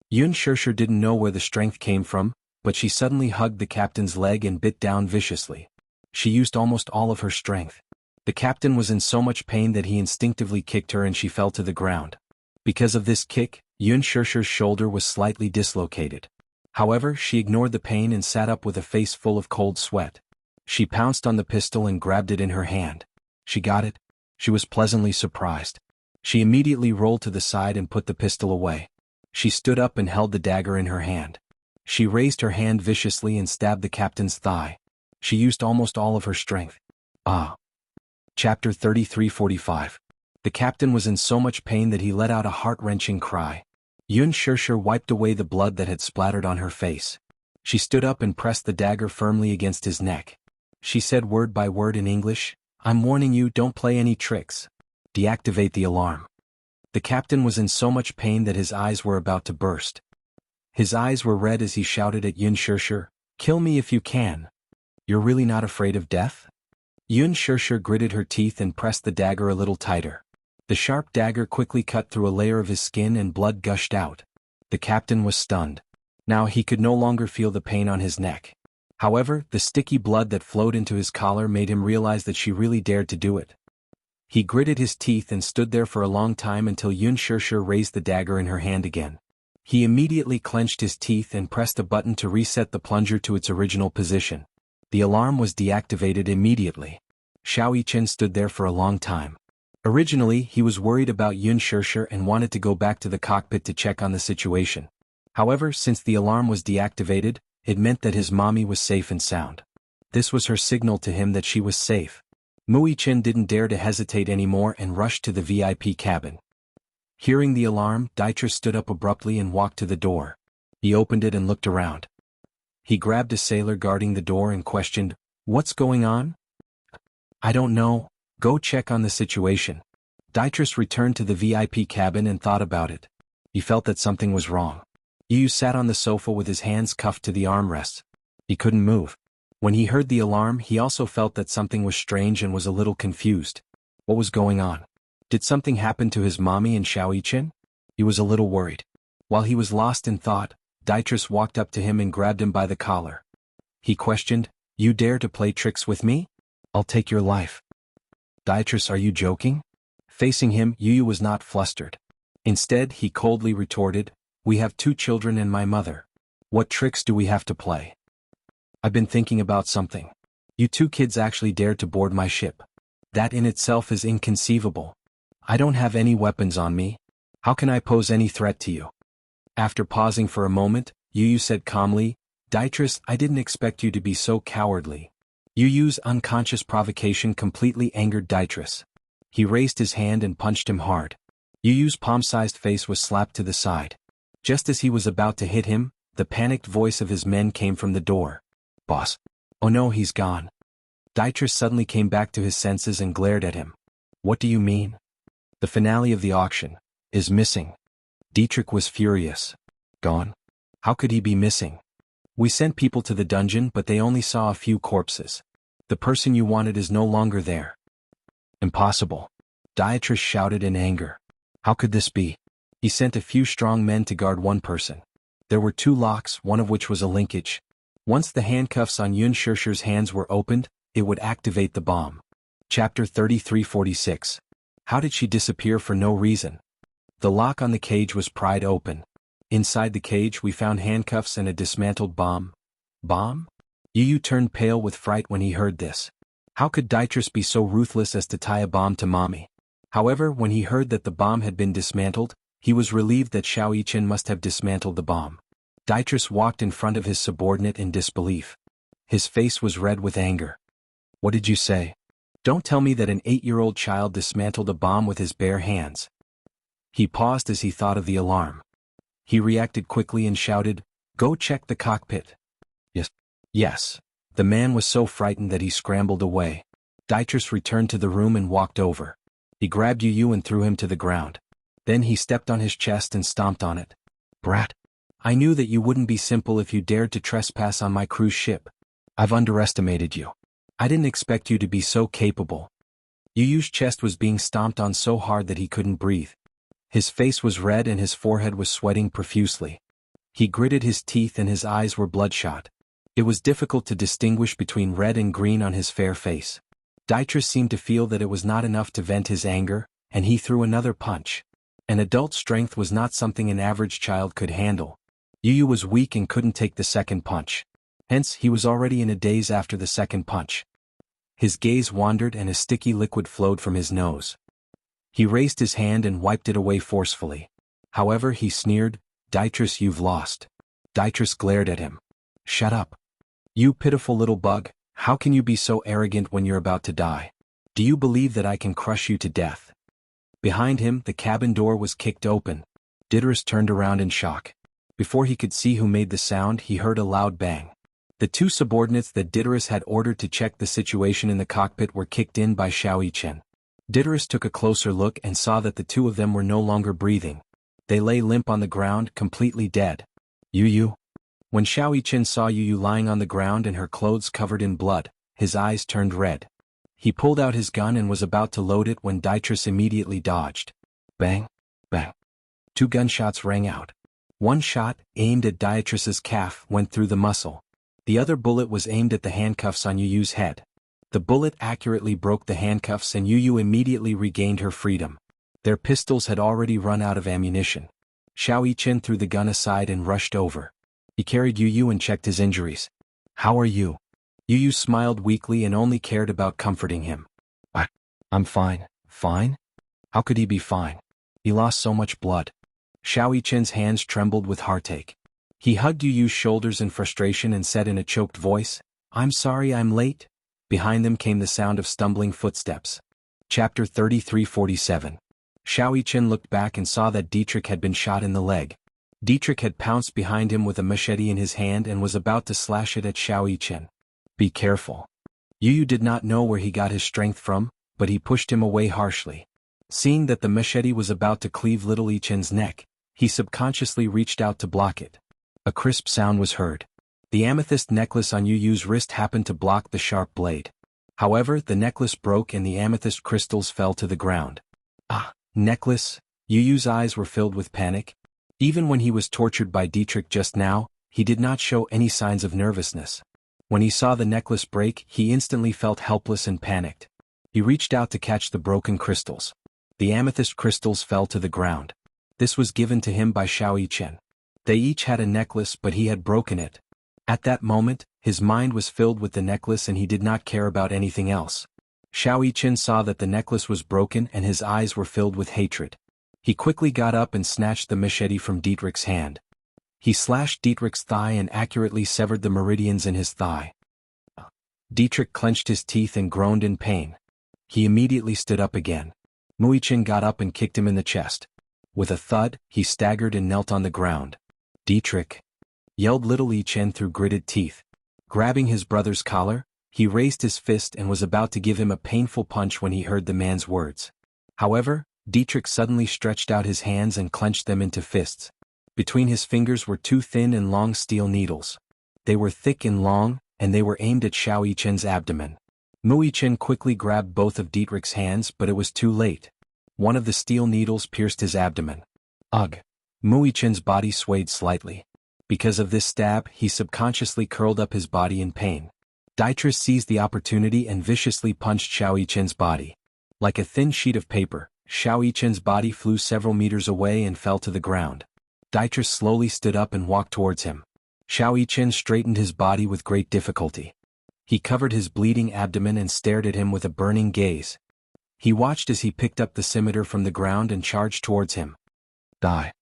Yun Shirshir didn't know where the strength came from, but she suddenly hugged the captain's leg and bit down viciously. She used almost all of her strength. The captain was in so much pain that he instinctively kicked her and she fell to the ground. Because of this kick, Yun Shirshir's shoulder was slightly dislocated. However, she ignored the pain and sat up with a face full of cold sweat. She pounced on the pistol and grabbed it in her hand. She got it. She was pleasantly surprised. She immediately rolled to the side and put the pistol away. She stood up and held the dagger in her hand. She raised her hand viciously and stabbed the captain's thigh. She used almost all of her strength. Ah. Chapter 33:45. The captain was in so much pain that he let out a heart-wrenching cry. Yun Shirshir wiped away the blood that had splattered on her face. She stood up and pressed the dagger firmly against his neck. She said word by word in English, "I'm warning you, don't play any tricks. Deactivate the alarm." The captain was in so much pain that his eyes were about to burst. His eyes were red as he shouted at Yun Shirshir, "Kill me if you can. You're really not afraid of death?" Yun Shirshir gritted her teeth and pressed the dagger a little tighter. The sharp dagger quickly cut through a layer of his skin and blood gushed out. The captain was stunned. Now he could no longer feel the pain on his neck. However, the sticky blood that flowed into his collar made him realize that she really dared to do it. He gritted his teeth and stood there for a long time until Yun Shirshir raised the dagger in her hand again. He immediately clenched his teeth and pressed a button to reset the plunger to its original position. The alarm was deactivated immediately. Xiao Yichen stood there for a long time. Originally, he was worried about Yun Shirshir and wanted to go back to the cockpit to check on the situation. However, since the alarm was deactivated, it meant that his mommy was safe and sound. This was her signal to him that she was safe. Muichin didn't dare to hesitate anymore and rushed to the VIP cabin. Hearing the alarm, Dietrich stood up abruptly and walked to the door. He opened it and looked around. He grabbed a sailor guarding the door and questioned, "What's going on?" "I don't know. Go check on the situation." Dietrich returned to the VIP cabin and thought about it. He felt that something was wrong. Yu sat on the sofa with his hands cuffed to the armrests. He couldn't move. When he heard the alarm, he also felt that something was strange and was a little confused. What was going on? Did something happen to his mommy and Xiao Yichen? He was a little worried. While he was lost in thought, Dietrich walked up to him and grabbed him by the collar. He questioned, "You dare to play tricks with me? I'll take your life." "Dietrich, are you joking?" Facing him, Yu was not flustered. Instead, he coldly retorted, "We have 2 children and my mother. What tricks do we have to play? I've been thinking about something. You 2 kids actually dared to board my ship. That in itself is inconceivable. I don't have any weapons on me. How can I pose any threat to you?" After pausing for a moment, Yu said calmly, "Dietrich, I didn't expect you to be so cowardly." Yu's unconscious provocation completely angered Dietrich. He raised his hand and punched him hard. Yu's palm-sized face was slapped to the side. Just as he was about to hit him, the panicked voice of his men came from the door. "Boss. Oh no, he's gone." Dietrich suddenly came back to his senses and glared at him. "What do you mean?" "The finale of the auction is missing." Dietrich was furious. "Gone? How could he be missing? We sent people to the dungeon but they only saw a few corpses. The person you wanted is no longer there." "Impossible." Dietrich shouted in anger. "How could this be?" He sent a few strong men to guard one person. There were 2 locks, one of which was a linkage. Once the handcuffs on Yun Shursher's hands were opened, it would activate the bomb. Chapter 3346. How did she disappear for no reason? The lock on the cage was pried open. Inside the cage we found handcuffs and a dismantled bomb. Bomb? Yu turned pale with fright when he heard this. How could Dietrich be so ruthless as to tie a bomb to Mommy? However, when he heard that the bomb had been dismantled, he was relieved that Xiao Yichen must have dismantled the bomb. Dietrich walked in front of his subordinate in disbelief. His face was red with anger. "What did you say? Don't tell me that an 8-year-old child dismantled a bomb with his bare hands." He paused as he thought of the alarm. He reacted quickly and shouted, "Go check the cockpit." "Yes. Yes." The man was so frightened that he scrambled away. Dietrich returned to the room and walked over. He grabbed Yu and threw him to the ground. Then he stepped on his chest and stomped on it. "Brat. I knew that you wouldn't be simple if you dared to trespass on my cruise ship. I've underestimated you. I didn't expect you to be so capable." Yu's chest was being stomped on so hard that he couldn't breathe. His face was red and his forehead was sweating profusely. He gritted his teeth and his eyes were bloodshot. It was difficult to distinguish between red and green on his fair face. Dietrich seemed to feel that it was not enough to vent his anger, and he threw another punch. An adult's strength was not something an average child could handle. Yu was weak and couldn't take the second punch. Hence, he was already in a daze after the second punch. His gaze wandered and a sticky liquid flowed from his nose. He raised his hand and wiped it away forcefully. However, he sneered, "Dietrich, you've lost." Dietrich glared at him. "Shut up. You pitiful little bug, how can you be so arrogant when you're about to die? Do you believe that I can crush you to death?" Behind him, the cabin door was kicked open. Dietrich turned around in shock. Before he could see who made the sound, he heard a loud bang. The 2 subordinates that Dietrich had ordered to check the situation in the cockpit were kicked in by Xiao Yichen. Dietrich took a closer look and saw that the 2 of them were no longer breathing. They lay limp on the ground, completely dead. "Yu." When Xiao Yichen saw Yu lying on the ground and her clothes covered in blood, his eyes turned red. He pulled out his gun and was about to load it when Dietrich immediately dodged. Bang! Bang! 2 gunshots rang out. One shot, aimed at Dietrich's calf, went through the muscle. The other bullet was aimed at the handcuffs on Yu's head. The bullet accurately broke the handcuffs and Yu immediately regained her freedom. Their pistols had already run out of ammunition. Xiao Yichen threw the gun aside and rushed over. He carried Yu and checked his injuries. "How are you?" Yu smiled weakly and only cared about comforting him. I'm fine." "Fine? How could he be fine? He lost so much blood." Xiao Yichen's hands trembled with heartache. He hugged Yu's shoulders in frustration and said in a choked voice, "I'm sorry I'm late." Behind them came the sound of stumbling footsteps. Chapter 3347. Xiao Yichen looked back and saw that Dietrich had been shot in the leg. Dietrich had pounced behind him with a machete in his hand and was about to slash it at Xiao Yichen. "Be careful." Yu did not know where he got his strength from, but he pushed him away harshly. Seeing that the machete was about to cleave little Yichen's neck, he subconsciously reached out to block it. A crisp sound was heard. The amethyst necklace on Yu's wrist happened to block the sharp blade. However, the necklace broke and the amethyst crystals fell to the ground. "Ah, necklace?" Yu's eyes were filled with panic. Even when he was tortured by Dietrich just now, he did not show any signs of nervousness. When he saw the necklace break, he instantly felt helpless and panicked. He reached out to catch the broken crystals. The amethyst crystals fell to the ground. This was given to him by Xiao Yichen. They each had a necklace but he had broken it. At that moment, his mind was filled with the necklace and he did not care about anything else. Xiao Yichen saw that the necklace was broken and his eyes were filled with hatred. He quickly got up and snatched the machete from Dietrich's hand. He slashed Dietrich's thigh and accurately severed the meridians in his thigh. Dietrich clenched his teeth and groaned in pain. He immediately stood up again. Muichin got up and kicked him in the chest. With a thud, he staggered and knelt on the ground. "Dietrich!" yelled little Chen through gritted teeth. Grabbing his brother's collar, he raised his fist and was about to give him a painful punch when he heard the man's words. However, Dietrich suddenly stretched out his hands and clenched them into fists. Between his fingers were two thin and long steel needles. They were thick and long, and they were aimed at Xiao Yichen's abdomen. Mu Yichen quickly grabbed both of Dietrich's hands, but it was too late. One of the steel needles pierced his abdomen. Ugh! Mu Yichen's body swayed slightly. Because of this stab, he subconsciously curled up his body in pain. Dietrich seized the opportunity and viciously punched Xiao Yichen's body. Like a thin sheet of paper, Xiao Yichen's body flew several meters away and fell to the ground. Dietrich slowly stood up and walked towards him. Xiao Yichen straightened his body with great difficulty. He covered his bleeding abdomen and stared at him with a burning gaze. He watched as he picked up the scimitar from the ground and charged towards him. "Die!"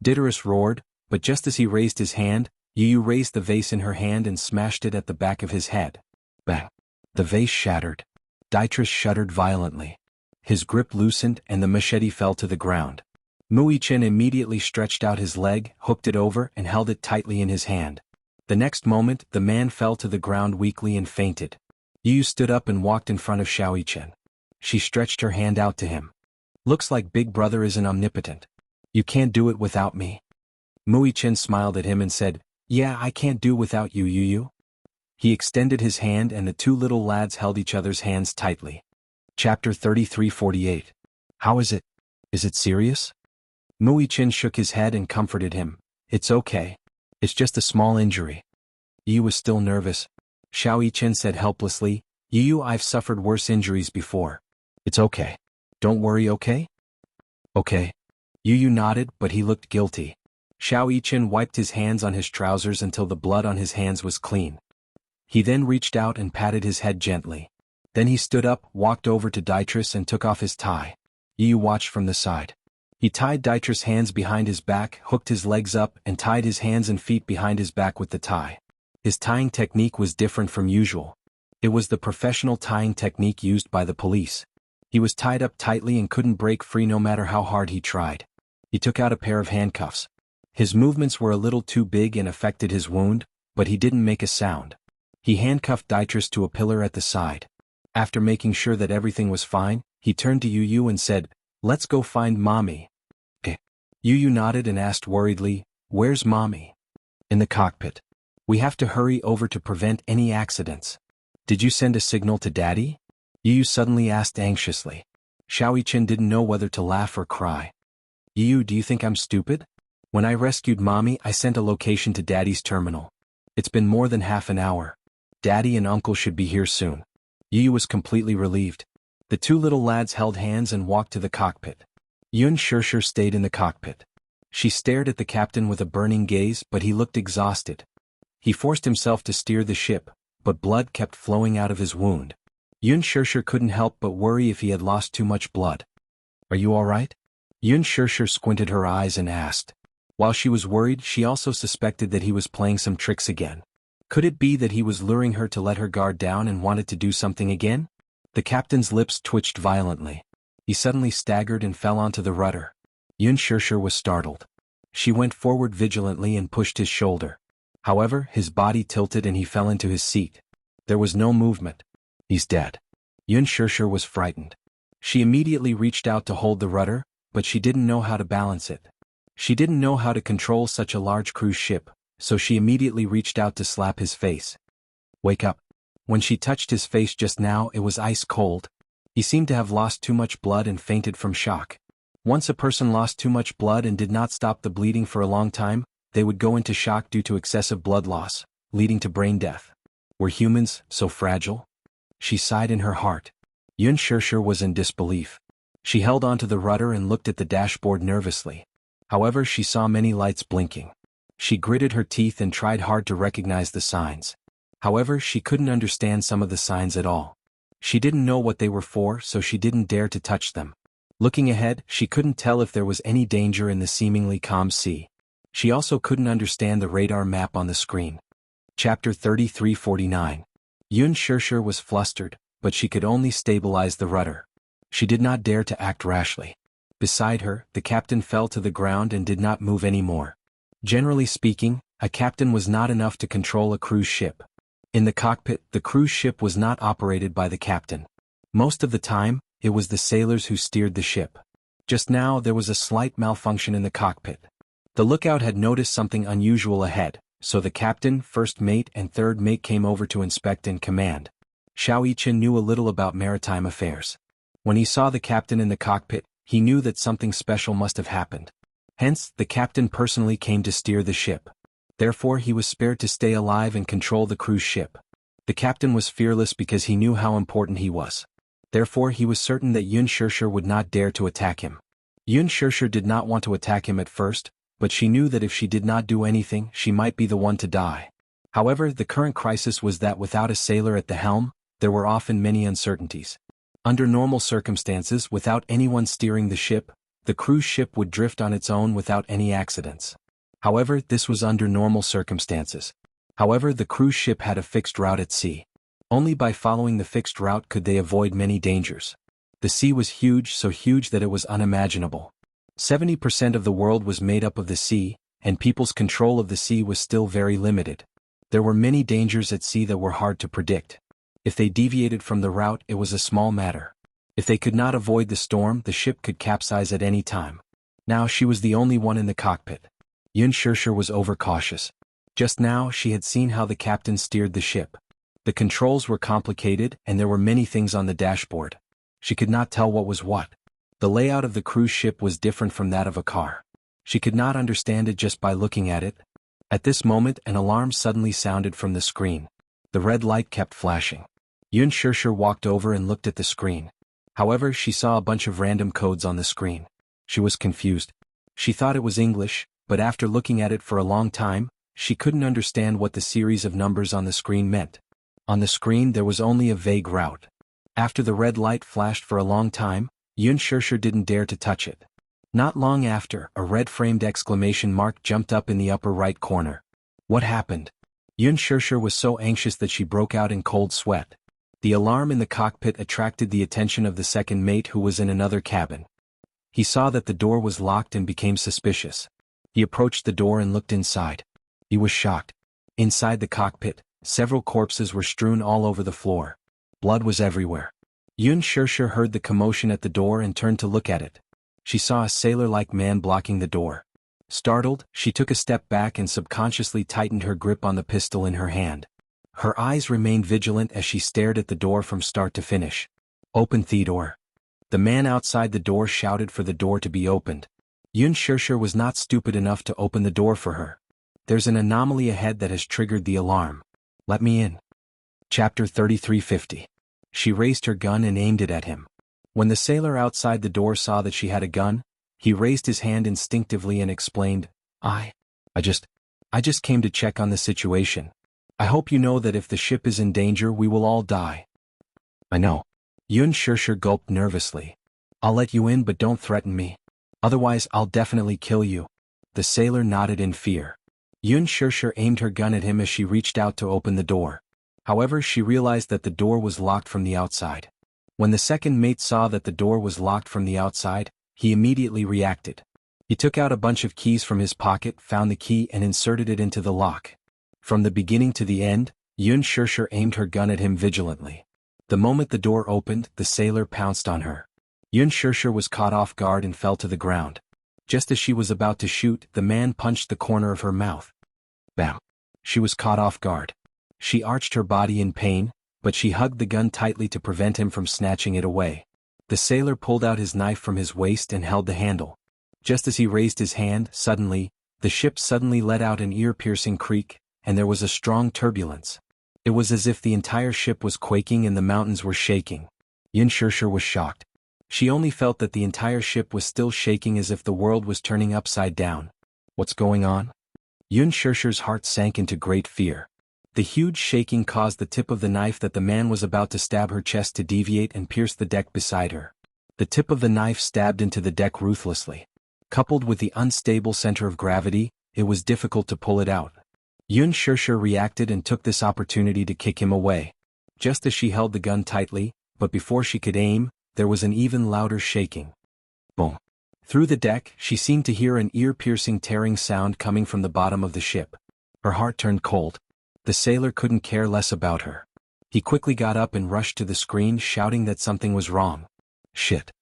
Dietrich roared, but just as he raised his hand, Yu raised the vase in her hand and smashed it at the back of his head. Bang! The vase shattered. Dietrich shuddered violently. His grip loosened and the machete fell to the ground. Mu Yichen immediately stretched out his leg, hooked it over, and held it tightly in his hand. The next moment, the man fell to the ground weakly and fainted. Yu stood up and walked in front of Xiao Yichen. She stretched her hand out to him. "Looks like Big Brother isn't omnipotent. You can't do it without me." Mu Yichen smiled at him and said, "Yeah, I can't do without you, Yu." He extended his hand and the two little lads held each other's hands tightly. Chapter 33:48. How is it? Is it serious? Mu Yichen shook his head and comforted him. "It's okay. It's just a small injury." Yu was still nervous. Xiao Yichen said helplessly, "Yu, I've suffered worse injuries before. It's okay. Don't worry, okay?" "Okay." Yu nodded, but he looked guilty. Xiao Yichen wiped his hands on his trousers until the blood on his hands was clean. He then reached out and patted his head gently. Then he stood up, walked over to Dietrich and took off his tie. Yu watched from the side. He tied Dietrich's hands behind his back, hooked his legs up, and tied his hands and feet behind his back with the tie. His tying technique was different from usual. It was the professional tying technique used by the police. He was tied up tightly and couldn't break free no matter how hard he tried. He took out a pair of handcuffs. His movements were a little too big and affected his wound, but he didn't make a sound. He handcuffed Dietrich to a pillar at the side. After making sure that everything was fine, he turned to Yu and said, "Let's go find Mommy." Yu nodded and asked worriedly, "Where's Mommy?" "In the cockpit. We have to hurry over to prevent any accidents." "Did you send a signal to Daddy?" Yu suddenly asked anxiously. Xiao Yichen didn't know whether to laugh or cry. "Yu, do you think I'm stupid? When I rescued Mommy, I sent a location to Daddy's terminal. It's been more than half an hour. Daddy and Uncle should be here soon." Yu was completely relieved. The two little lads held hands and walked to the cockpit. Yun Shirshir stayed in the cockpit. She stared at the captain with a burning gaze, but he looked exhausted. He forced himself to steer the ship, but blood kept flowing out of his wound. Yun Shirshir couldn't help but worry if he had lost too much blood. "Are you all right?" Yun Shirshir squinted her eyes and asked. While she was worried, she also suspected that he was playing some tricks again. Could it be that he was luring her to let her guard down and wanted to do something again? The captain's lips twitched violently. He suddenly staggered and fell onto the rudder. Yun Shirshir was startled. She went forward vigilantly and pushed his shoulder. However, his body tilted and he fell into his seat. There was no movement. "He's dead." Yun Shirshir was frightened. She immediately reached out to hold the rudder, but she didn't know how to balance it. She didn't know how to control such a large cruise ship, so she immediately reached out to slap his face. "Wake up." When she touched his face just now, it was ice cold. He seemed to have lost too much blood and fainted from shock. Once a person lost too much blood and did not stop the bleeding for a long time, they would go into shock due to excessive blood loss, leading to brain death. Were humans so fragile? She sighed in her heart. Yun Shirshir was in disbelief. She held onto the rudder and looked at the dashboard nervously. However, she saw many lights blinking. She gritted her teeth and tried hard to recognize the signs. However, she couldn't understand some of the signs at all. She didn't know what they were for, so she didn't dare to touch them. Looking ahead, she couldn't tell if there was any danger in the seemingly calm sea. She also couldn't understand the radar map on the screen. Chapter 33:49. Yun Shirshir was flustered, but she could only stabilize the rudder. She did not dare to act rashly. Beside her, the captain fell to the ground and did not move anymore. Generally speaking, a captain was not enough to control a cruise ship. In the cockpit, the cruise ship was not operated by the captain. Most of the time, it was the sailors who steered the ship. Just now there was a slight malfunction in the cockpit. The lookout had noticed something unusual ahead, so the captain, first mate and third mate came over to inspect and command. Xiao Yichen knew a little about maritime affairs. When he saw the captain in the cockpit, he knew that something special must have happened. Hence, the captain personally came to steer the ship. Therefore he was spared to stay alive and control the cruise ship. The captain was fearless because he knew how important he was. Therefore he was certain that Yun Shishir would not dare to attack him. Yun Shishir did not want to attack him at first, but she knew that if she did not do anything, she might be the one to die. However, the current crisis was that without a sailor at the helm, there were often many uncertainties. Under normal circumstances, without anyone steering the ship, the cruise ship would drift on its own without any accidents. However, this was under normal circumstances. However, the cruise ship had a fixed route at sea. Only by following the fixed route could they avoid many dangers. The sea was huge, so huge that it was unimaginable. 70% of the world was made up of the sea, and people's control of the sea was still very limited. There were many dangers at sea that were hard to predict. If they deviated from the route, it was a small matter. If they could not avoid the storm, the ship could capsize at any time. Now she was the only one in the cockpit. Yun Shishir was overcautious. Just now she had seen how the captain steered the ship. The controls were complicated and there were many things on the dashboard. She could not tell what was what. The layout of the cruise ship was different from that of a car. She could not understand it just by looking at it. At this moment an alarm suddenly sounded from the screen. The red light kept flashing. Yun Shishir walked over and looked at the screen. However, she saw a bunch of random codes on the screen. She was confused. She thought it was English, but after looking at it for a long time, she couldn't understand what the series of numbers on the screen meant. On the screen there was only a vague route. After the red light flashed for a long time, Yun Shishir didn't dare to touch it. Not long after, a red-framed exclamation mark jumped up in the upper right corner. What happened? Yun Shishir was so anxious that she broke out in cold sweat. The alarm in the cockpit attracted the attention of the second mate who was in another cabin. He saw that the door was locked and became suspicious. He approached the door and looked inside. He was shocked. Inside the cockpit, several corpses were strewn all over the floor. Blood was everywhere. Yun Shishir heard the commotion at the door and turned to look at it. She saw a sailor-like man blocking the door. Startled, she took a step back and subconsciously tightened her grip on the pistol in her hand. Her eyes remained vigilant as she stared at the door from start to finish. Open the door. The man outside the door shouted for the door to be opened. Yun Shishir was not stupid enough to open the door for her. There's an anomaly ahead that has triggered the alarm. Let me in. Chapter 3350. She raised her gun and aimed it at him. When the sailor outside the door saw that she had a gun, he raised his hand instinctively and explained, I just came to check on the situation. I hope you know that if the ship is in danger we will all die. I know. Yun Shishir gulped nervously. I'll let you in but don't threaten me. Otherwise I'll definitely kill you. The sailor nodded in fear. Yun Shishir aimed her gun at him as she reached out to open the door. However, she realized that the door was locked from the outside. When the second mate saw that the door was locked from the outside, he immediately reacted. He took out a bunch of keys from his pocket, found the key and inserted it into the lock. From the beginning to the end, Yun Shishir aimed her gun at him vigilantly. The moment the door opened, the sailor pounced on her. Yun Shishir was caught off guard and fell to the ground. Just as she was about to shoot, the man punched the corner of her mouth. Bam! She was caught off guard. She arched her body in pain, but she hugged the gun tightly to prevent him from snatching it away. The sailor pulled out his knife from his waist and held the handle. Just as he raised his hand, suddenly, the ship suddenly let out an ear-piercing creak, and there was a strong turbulence. It was as if the entire ship was quaking and the mountains were shaking. Yun Shishir was shocked. She only felt that the entire ship was still shaking as if the world was turning upside down. What's going on? Yun Shishir's heart sank into great fear. The huge shaking caused the tip of the knife that the man was about to stab her chest to deviate and pierce the deck beside her. The tip of the knife stabbed into the deck ruthlessly. Coupled with the unstable center of gravity, it was difficult to pull it out. Yun Shishir reacted and took this opportunity to kick him away. Just as she held the gun tightly, but before she could aim, there was an even louder shaking. Boom! Through the deck, she seemed to hear an ear-piercing tearing sound coming from the bottom of the ship. Her heart turned cold. The sailor couldn't care less about her. He quickly got up and rushed to the screen, shouting that something was wrong. Shit.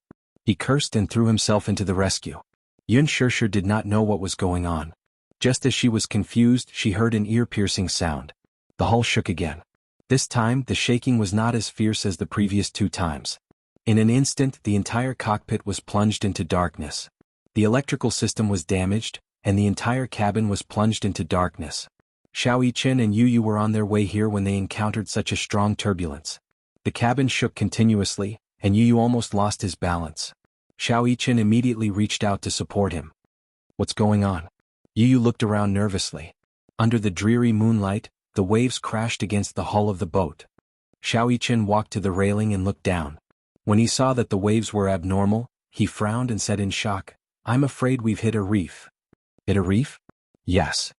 He cursed and threw himself into the rescue. Yun Shirshir did not know what was going on. Just as she was confused, she heard an ear-piercing sound. The hull shook again. This time, the shaking was not as fierce as the previous 2 times. In an instant, the entire cockpit was plunged into darkness. The electrical system was damaged, and the entire cabin was plunged into darkness. Xiao Yichen and Yu Yu were on their way here when they encountered such a strong turbulence. The cabin shook continuously, and Yu Yu almost lost his balance. Xiao Yichen immediately reached out to support him. What's going on? Yu Yu looked around nervously. Under the dreary moonlight, the waves crashed against the hull of the boat. Xiao Yichen walked to the railing and looked down. When he saw that the waves were abnormal, he frowned and said in shock, "I'm afraid we've hit a reef." Hit a reef? Yes.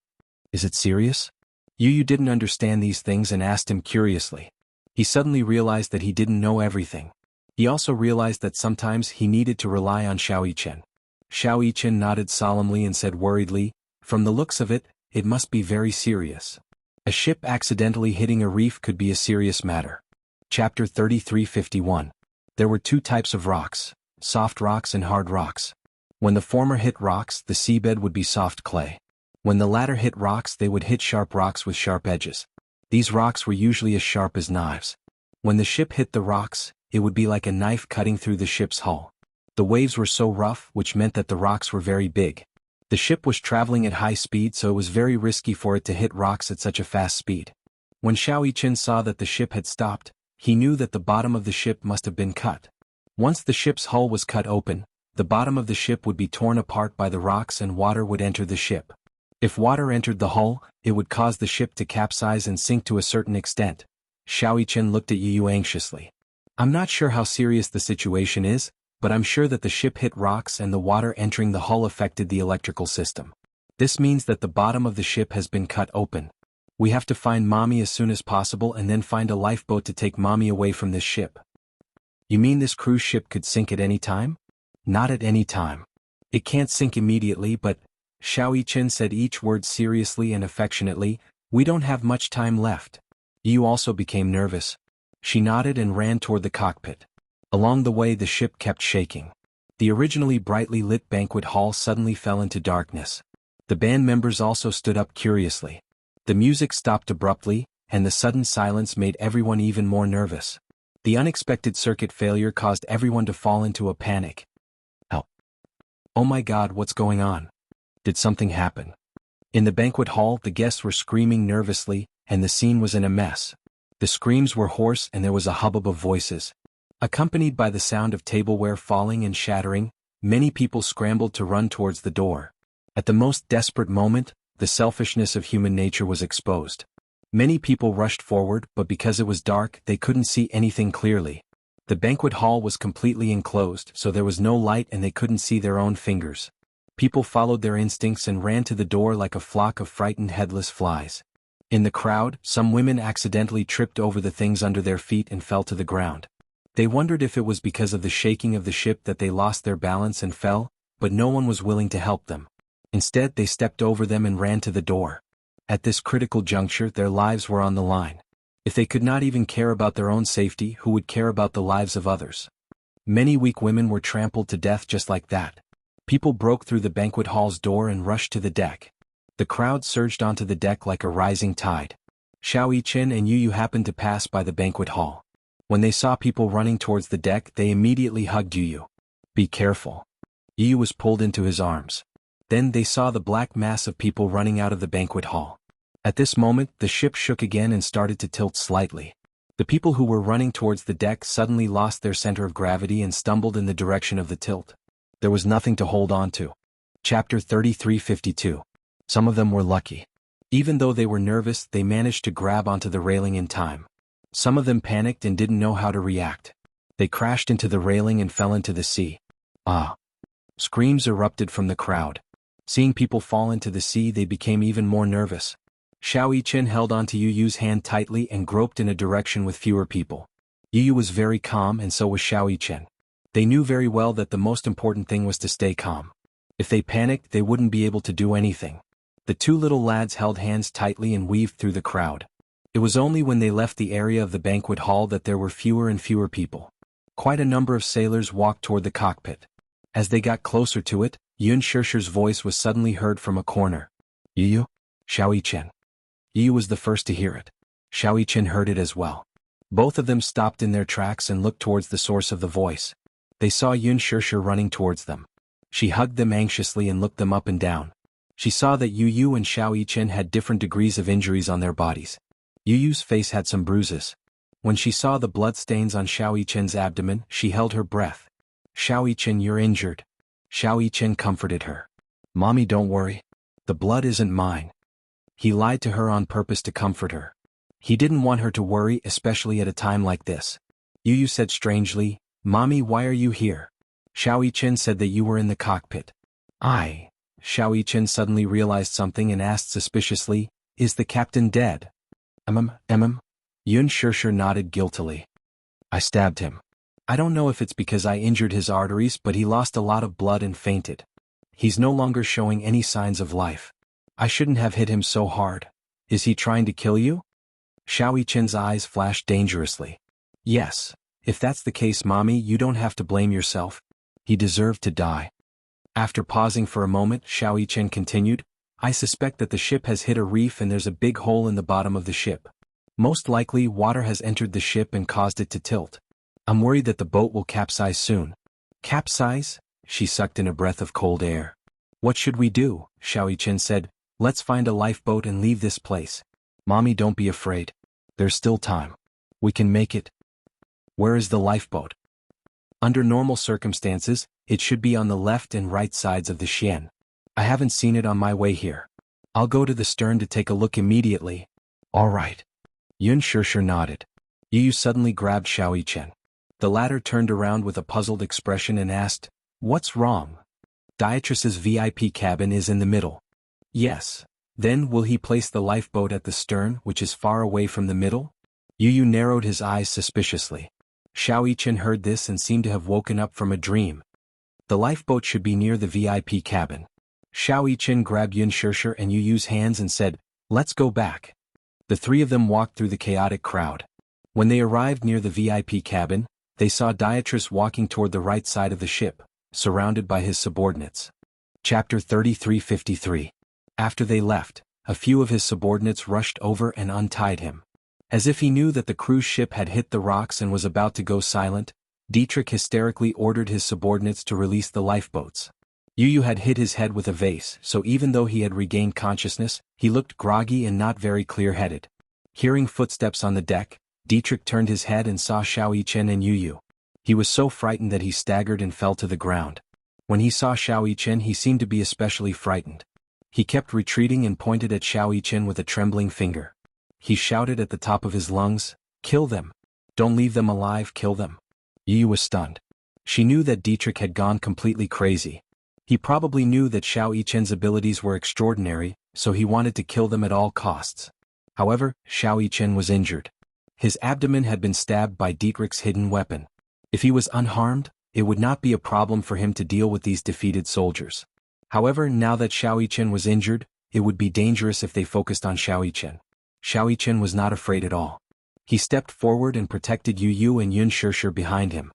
Is it serious? Yu Yu didn't understand these things and asked him curiously. He suddenly realized that he didn't know everything. He also realized that sometimes he needed to rely on Xiao Yichen. Xiao Yichen nodded solemnly and said worriedly, "From the looks of it, it must be very serious. A ship accidentally hitting a reef could be a serious matter." Chapter 33:51. There were 2 types of rocks, soft rocks and hard rocks. When the former hit rocks, the seabed would be soft clay. When the latter hit rocks, they would hit sharp rocks with sharp edges. These rocks were usually as sharp as knives. When the ship hit the rocks, it would be like a knife cutting through the ship's hull. The waves were so rough, which meant that the rocks were very big. The ship was traveling at high speed, so it was very risky for it to hit rocks at such a fast speed. When Xiao Yichen saw that the ship had stopped, he knew that the bottom of the ship must have been cut. Once the ship's hull was cut open, the bottom of the ship would be torn apart by the rocks and water would enter the ship. If water entered the hull, it would cause the ship to capsize and sink to a certain extent. Xiao Yichen looked at Yu Yu anxiously. "I'm not sure how serious the situation is, but I'm sure that the ship hit rocks and the water entering the hull affected the electrical system. This means that the bottom of the ship has been cut open. We have to find Mommy as soon as possible and then find a lifeboat to take Mommy away from this ship." "You mean this cruise ship could sink at any time?" "Not at any time. It can't sink immediately, but," Xiao Yichen said each word seriously and affectionately, "we don't have much time left." Yu also became nervous. She nodded and ran toward the cockpit. Along the way the ship kept shaking. The originally brightly lit banquet hall suddenly fell into darkness. The band members also stood up curiously. The music stopped abruptly, and the sudden silence made everyone even more nervous. The unexpected circuit failure caused everyone to fall into a panic. Oh my God, what's going on? Did something happen? In the banquet hall, the guests were screaming nervously, and the scene was in a mess. The screams were hoarse and there was a hubbub of voices. Accompanied by the sound of tableware falling and shattering, many people scrambled to run towards the door. At the most desperate moment, the selfishness of human nature was exposed. Many people rushed forward, but because it was dark, they couldn't see anything clearly. The banquet hall was completely enclosed, so there was no light and they couldn't see their own fingers. People followed their instincts and ran to the door like a flock of frightened headless flies. In the crowd, some women accidentally tripped over the things under their feet and fell to the ground. They wondered if it was because of the shaking of the ship that they lost their balance and fell, but no one was willing to help them. Instead, they stepped over them and ran to the door. At this critical juncture, their lives were on the line. If they could not even care about their own safety, who would care about the lives of others? Many weak women were trampled to death just like that. People broke through the banquet hall's door and rushed to the deck. The crowd surged onto the deck like a rising tide. Xiao Yichen and Yu Yu happened to pass by the banquet hall. When they saw people running towards the deck, they immediately hugged Yu Yu. "Be careful." Yu Yu was pulled into his arms. Then they saw the black mass of people running out of the banquet hall. At this moment, the ship shook again and started to tilt slightly. The people who were running towards the deck suddenly lost their center of gravity and stumbled in the direction of the tilt. There was nothing to hold on to. Chapter 33:52. Some of them were lucky. Even though they were nervous, they managed to grab onto the railing in time. Some of them panicked and didn't know how to react. They crashed into the railing and fell into the sea. Ah! Screams erupted from the crowd. Seeing people fall into the sea, they became even more nervous. Xiao Yichen held onto Yu Yu's hand tightly and groped in a direction with fewer people. Yu Yu was very calm and so was Xiao Yichen. They knew very well that the most important thing was to stay calm. If they panicked, they wouldn't be able to do anything. The two little lads held hands tightly and weaved through the crowd. It was only when they left the area of the banquet hall that there were fewer and fewer people. Quite a number of sailors walked toward the cockpit. As they got closer to it, Yun Shirshir's voice was suddenly heard from a corner. Yu? Xiao Yichen. Yu was the first to hear it. Xiao Yichen heard it as well. Both of them stopped in their tracks and looked towards the source of the voice. They saw Yun Shirshir running towards them. She hugged them anxiously and looked them up and down. She saw that Yu and Xiao Yichen had different degrees of injuries on their bodies. Yu's face had some bruises. When she saw the bloodstains on Xiao Yichen's abdomen, she held her breath. Xiao Yichen, you're injured. Xiao Yichen comforted her. Mommy, don't worry. The blood isn't mine. He lied to her on purpose to comfort her. He didn't want her to worry, especially at a time like this. Yu said strangely, Mommy, why are you here? Xiao Yichen said that you were in the cockpit. Xiao Yichen suddenly realized something and asked suspiciously, is the captain dead? Yun Shirshir nodded guiltily. I stabbed him. I don't know if it's because I injured his arteries, but he lost a lot of blood and fainted. He's no longer showing any signs of life. I shouldn't have hit him so hard. Is he trying to kill you? Xiao Yichen's eyes flashed dangerously. Yes, if that's the case, Mommy, you don't have to blame yourself. He deserved to die. After pausing for a moment, Xiao Yichen continued, I suspect that the ship has hit a reef and there's a big hole in the bottom of the ship. Most likely, water has entered the ship and caused it to tilt. I'm worried that the boat will capsize soon. Capsize? She sucked in a breath of cold air. What should we do? Xiao Yichen said, let's find a lifeboat and leave this place. Mommy, don't be afraid. There's still time. We can make it. Where is the lifeboat? Under normal circumstances, it should be on the left and right sides of the Xian. I haven't seen it on my way here. I'll go to the stern to take a look immediately. All right. Yun Shirshir nodded. Yu suddenly grabbed Xiao Yichen. The latter turned around with a puzzled expression and asked, what's wrong? Dietriss's VIP cabin is in the middle. Yes. Then will he place the lifeboat at the stern, which is far away from the middle? Yu narrowed his eyes suspiciously. Xiao Yichen heard this and seemed to have woken up from a dream. The lifeboat should be near the VIP cabin. Xiao Yichen grabbed Yun Shirshir and Yu's hands and said, let's go back. The three of them walked through the chaotic crowd. When they arrived near the VIP cabin, they saw Dietriss walking toward the right side of the ship, surrounded by his subordinates. Chapter 33:53. After they left, a few of his subordinates rushed over and untied him. As if he knew that the cruise ship had hit the rocks and was about to go silent, Dietrich hysterically ordered his subordinates to release the lifeboats. Yu had hit his head with a vase, so even though he had regained consciousness, he looked groggy and not very clear-headed. Hearing footsteps on the deck, Dietrich turned his head and saw Xiao Yichen and Yu. He was so frightened that he staggered and fell to the ground. When he saw Xiao Yichen, he seemed to be especially frightened. He kept retreating and pointed at Xiao Yichen with a trembling finger. He shouted at the top of his lungs, kill them. Don't leave them alive, kill them. Yu was stunned. She knew that Dietrich had gone completely crazy. He probably knew that Xiao Yichen's abilities were extraordinary, so he wanted to kill them at all costs. However, Xiao Yichen was injured. His abdomen had been stabbed by Dietrich's hidden weapon. If he was unharmed, it would not be a problem for him to deal with these defeated soldiers. However, now that Xiao Yichen was injured, it would be dangerous if they focused on Xiao Yichen. Xiao Yichen was not afraid at all. He stepped forward and protected Yu and Yun Shirshir behind him.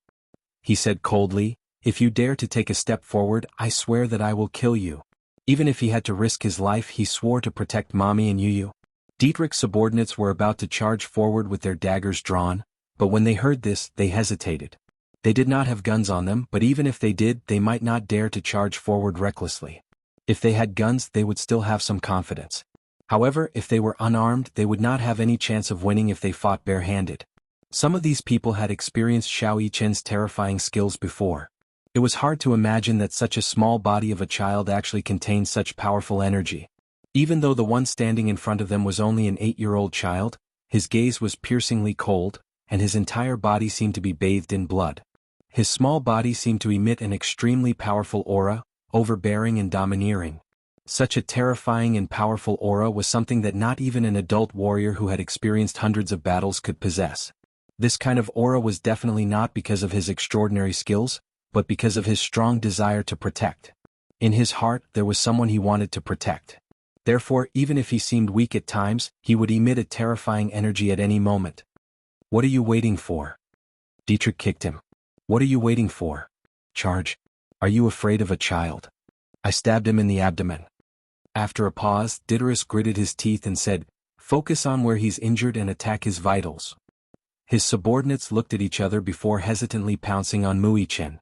He said coldly, if you dare to take a step forward, I swear that I will kill you. Even if he had to risk his life, he swore to protect Mommy and Yu. Dietrich's subordinates were about to charge forward with their daggers drawn, but when they heard this, they hesitated. They did not have guns on them, but even if they did, they might not dare to charge forward recklessly. If they had guns, they would still have some confidence. However, if they were unarmed, they would not have any chance of winning if they fought barehanded. Some of these people had experienced Xiao Yichen's terrifying skills before. It was hard to imagine that such a small body of a child actually contained such powerful energy. Even though the one standing in front of them was only an 8-year-old child, his gaze was piercingly cold, and his entire body seemed to be bathed in blood. His small body seemed to emit an extremely powerful aura, overbearing and domineering. Such a terrifying and powerful aura was something that not even an adult warrior who had experienced hundreds of battles could possess. This kind of aura was definitely not because of his extraordinary skills, but because of his strong desire to protect. In his heart there was someone he wanted to protect. Therefore, even if he seemed weak at times, he would emit a terrifying energy at any moment. "What are you waiting for?" Dietrich kicked him. "What are you waiting for? Charge. Are you afraid of a child?" "I stabbed him in the abdomen." After a pause, Dietrich gritted his teeth and said, "Focus on where he's injured and attack his vitals." His subordinates looked at each other before hesitantly pouncing on Muichen.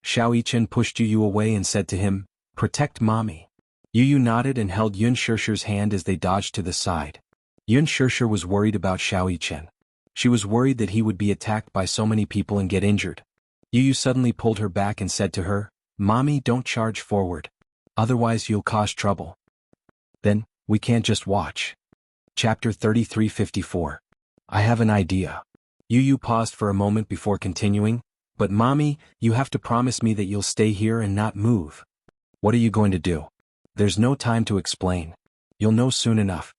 Xiao Yichen pushed Yu away and said to him, "Protect mommy." Yu nodded and held Yun Shirshi's hand as they dodged to the side. Yun Shirshir was worried about Xiao Yichen. She was worried that he would be attacked by so many people and get injured. Yu suddenly pulled her back and said to her, "Mommy, don't charge forward. Otherwise you'll cause trouble." "Then, we can't just watch." Chapter 33:54. I have an idea. Yu paused for a moment before continuing, "But mommy, you have to promise me that you'll stay here and not move." "What are you going to do?" "There's no time to explain. You'll know soon enough."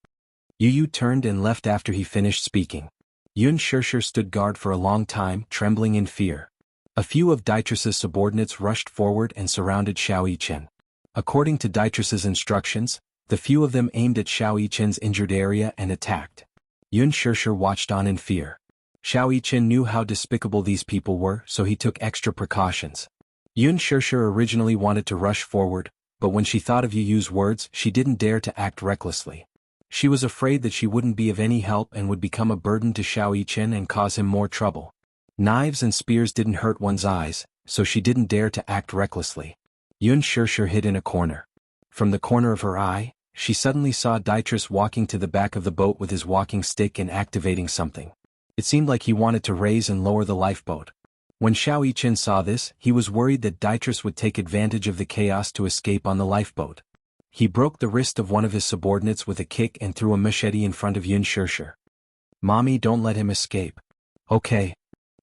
Yu turned and left after he finished speaking. Yun Shirshir stood guard for a long time, trembling in fear. A few of Dietrich's subordinates rushed forward and surrounded Xiao Yichen. According to Dietrich's instructions, the few of them aimed at Xiao Yichen's injured area and attacked. Yun Shirshir watched on in fear. Xiao Yichen knew how despicable these people were, so he took extra precautions. Yun Shirshir originally wanted to rush forward, but when she thought of Yu's words, she didn't dare to act recklessly. She was afraid that she wouldn't be of any help and would become a burden to Xiao Yichen and cause him more trouble. Knives and spears didn't hurt one's eyes, so she didn't dare to act recklessly. Yun Shirshir hid in a corner. From the corner of her eye, she suddenly saw Dietrich walking to the back of the boat with his walking stick and activating something. It seemed like he wanted to raise and lower the lifeboat. When Xiao Yichen saw this, he was worried that Dietrich would take advantage of the chaos to escape on the lifeboat. He broke the wrist of one of his subordinates with a kick and threw a machete in front of Yun Shirshir. "Mommy, don't let him escape." "Okay."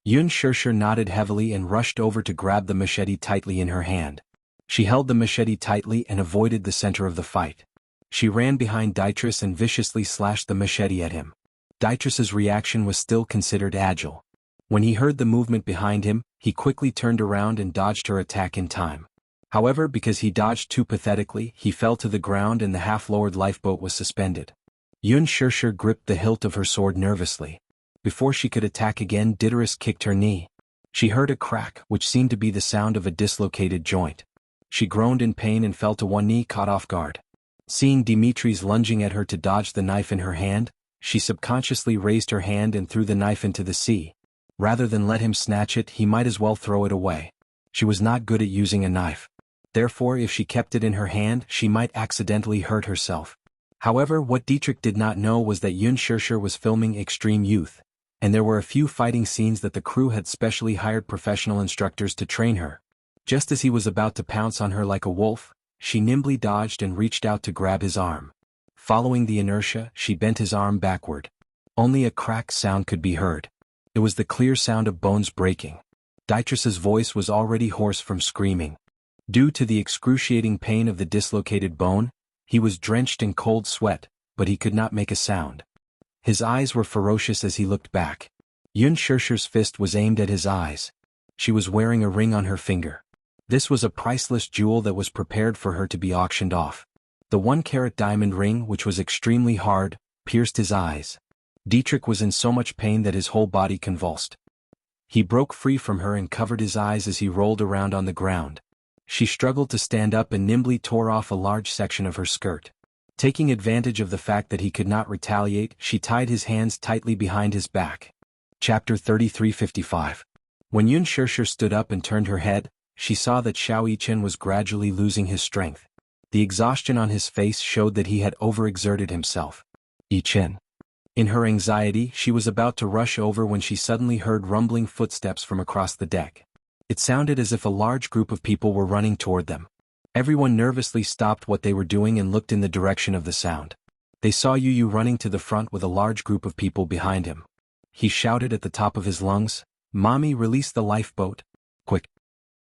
Yun Shirshir nodded heavily and rushed over to grab the machete tightly in her hand. She held the machete tightly and avoided the center of the fight. She ran behind Dietrich and viciously slashed the machete at him. Dietrich's reaction was still considered agile. When he heard the movement behind him, he quickly turned around and dodged her attack in time. However, because he dodged too pathetically, he fell to the ground and the half-lowered lifeboat was suspended. Yun Shirshir gripped the hilt of her sword nervously. Before she could attack again, Dietrich kicked her knee. She heard a crack, which seemed to be the sound of a dislocated joint. She groaned in pain and fell to one knee, caught off guard. Seeing Dimitri's lunging at her to dodge the knife in her hand, she subconsciously raised her hand and threw the knife into the sea. Rather than let him snatch it, he might as well throw it away. She was not good at using a knife. Therefore, if she kept it in her hand, she might accidentally hurt herself. However, what Dietrich did not know was that Yun Shirshir was filming Extreme Youth, and there were a few fighting scenes that the crew had specially hired professional instructors to train her. Just as he was about to pounce on her like a wolf, she nimbly dodged and reached out to grab his arm. Following the inertia, she bent his arm backward. Only a crack sound could be heard. It was the clear sound of bones breaking. Dietrich's voice was already hoarse from screaming. Due to the excruciating pain of the dislocated bone, he was drenched in cold sweat, but he could not make a sound. His eyes were ferocious as he looked back. Yun Shirshir's fist was aimed at his eyes. She was wearing a ring on her finger. This was a priceless jewel that was prepared for her to be auctioned off. The 1-carat diamond ring, which was extremely hard, pierced his eyes. Dietrich was in so much pain that his whole body convulsed. He broke free from her and covered his eyes as he rolled around on the ground. She struggled to stand up and nimbly tore off a large section of her skirt. Taking advantage of the fact that he could not retaliate, she tied his hands tightly behind his back. Chapter 33:55. When Yun Shirshir stood up and turned her head, she saw that Xiao Yichen was gradually losing his strength. The exhaustion on his face showed that he had overexerted himself. Yichen. In her anxiety, she was about to rush over when she suddenly heard rumbling footsteps from across the deck. It sounded as if a large group of people were running toward them. Everyone nervously stopped what they were doing and looked in the direction of the sound. They saw Yu running to the front with a large group of people behind him. He shouted at the top of his lungs, "Mommy, release the lifeboat. Quick."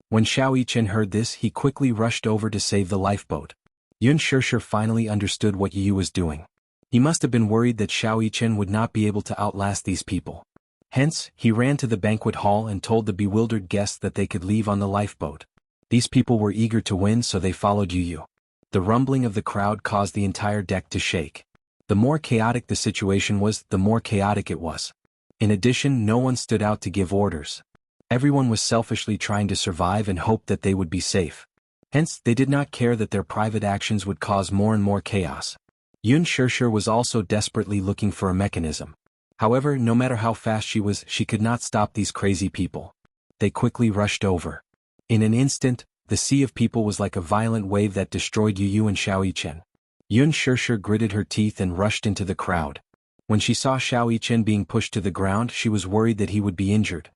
When Xiao Yichen heard this, he quickly rushed over to save the lifeboat. Yun Shirshir finally understood what Yu was doing. He must have been worried that Xiao Yichen would not be able to outlast these people. Hence, he ran to the banquet hall and told the bewildered guests that they could leave on the lifeboat. These people were eager to win, so they followed Yu. The rumbling of the crowd caused the entire deck to shake. The more chaotic the situation was, the more chaotic it was. In addition, no one stood out to give orders. Everyone was selfishly trying to survive and hoped that they would be safe. Hence, they did not care that their private actions would cause more and more chaos. Yun Shirshir was also desperately looking for a mechanism. However, no matter how fast she could not stop these crazy people. They quickly rushed over. In an instant, the sea of people was like a violent wave that destroyed Yu and Xiao Yichen. Yun Shirshir gritted her teeth and rushed into the crowd. When she saw Xiao Yichen being pushed to the ground, she was worried that he would be injured.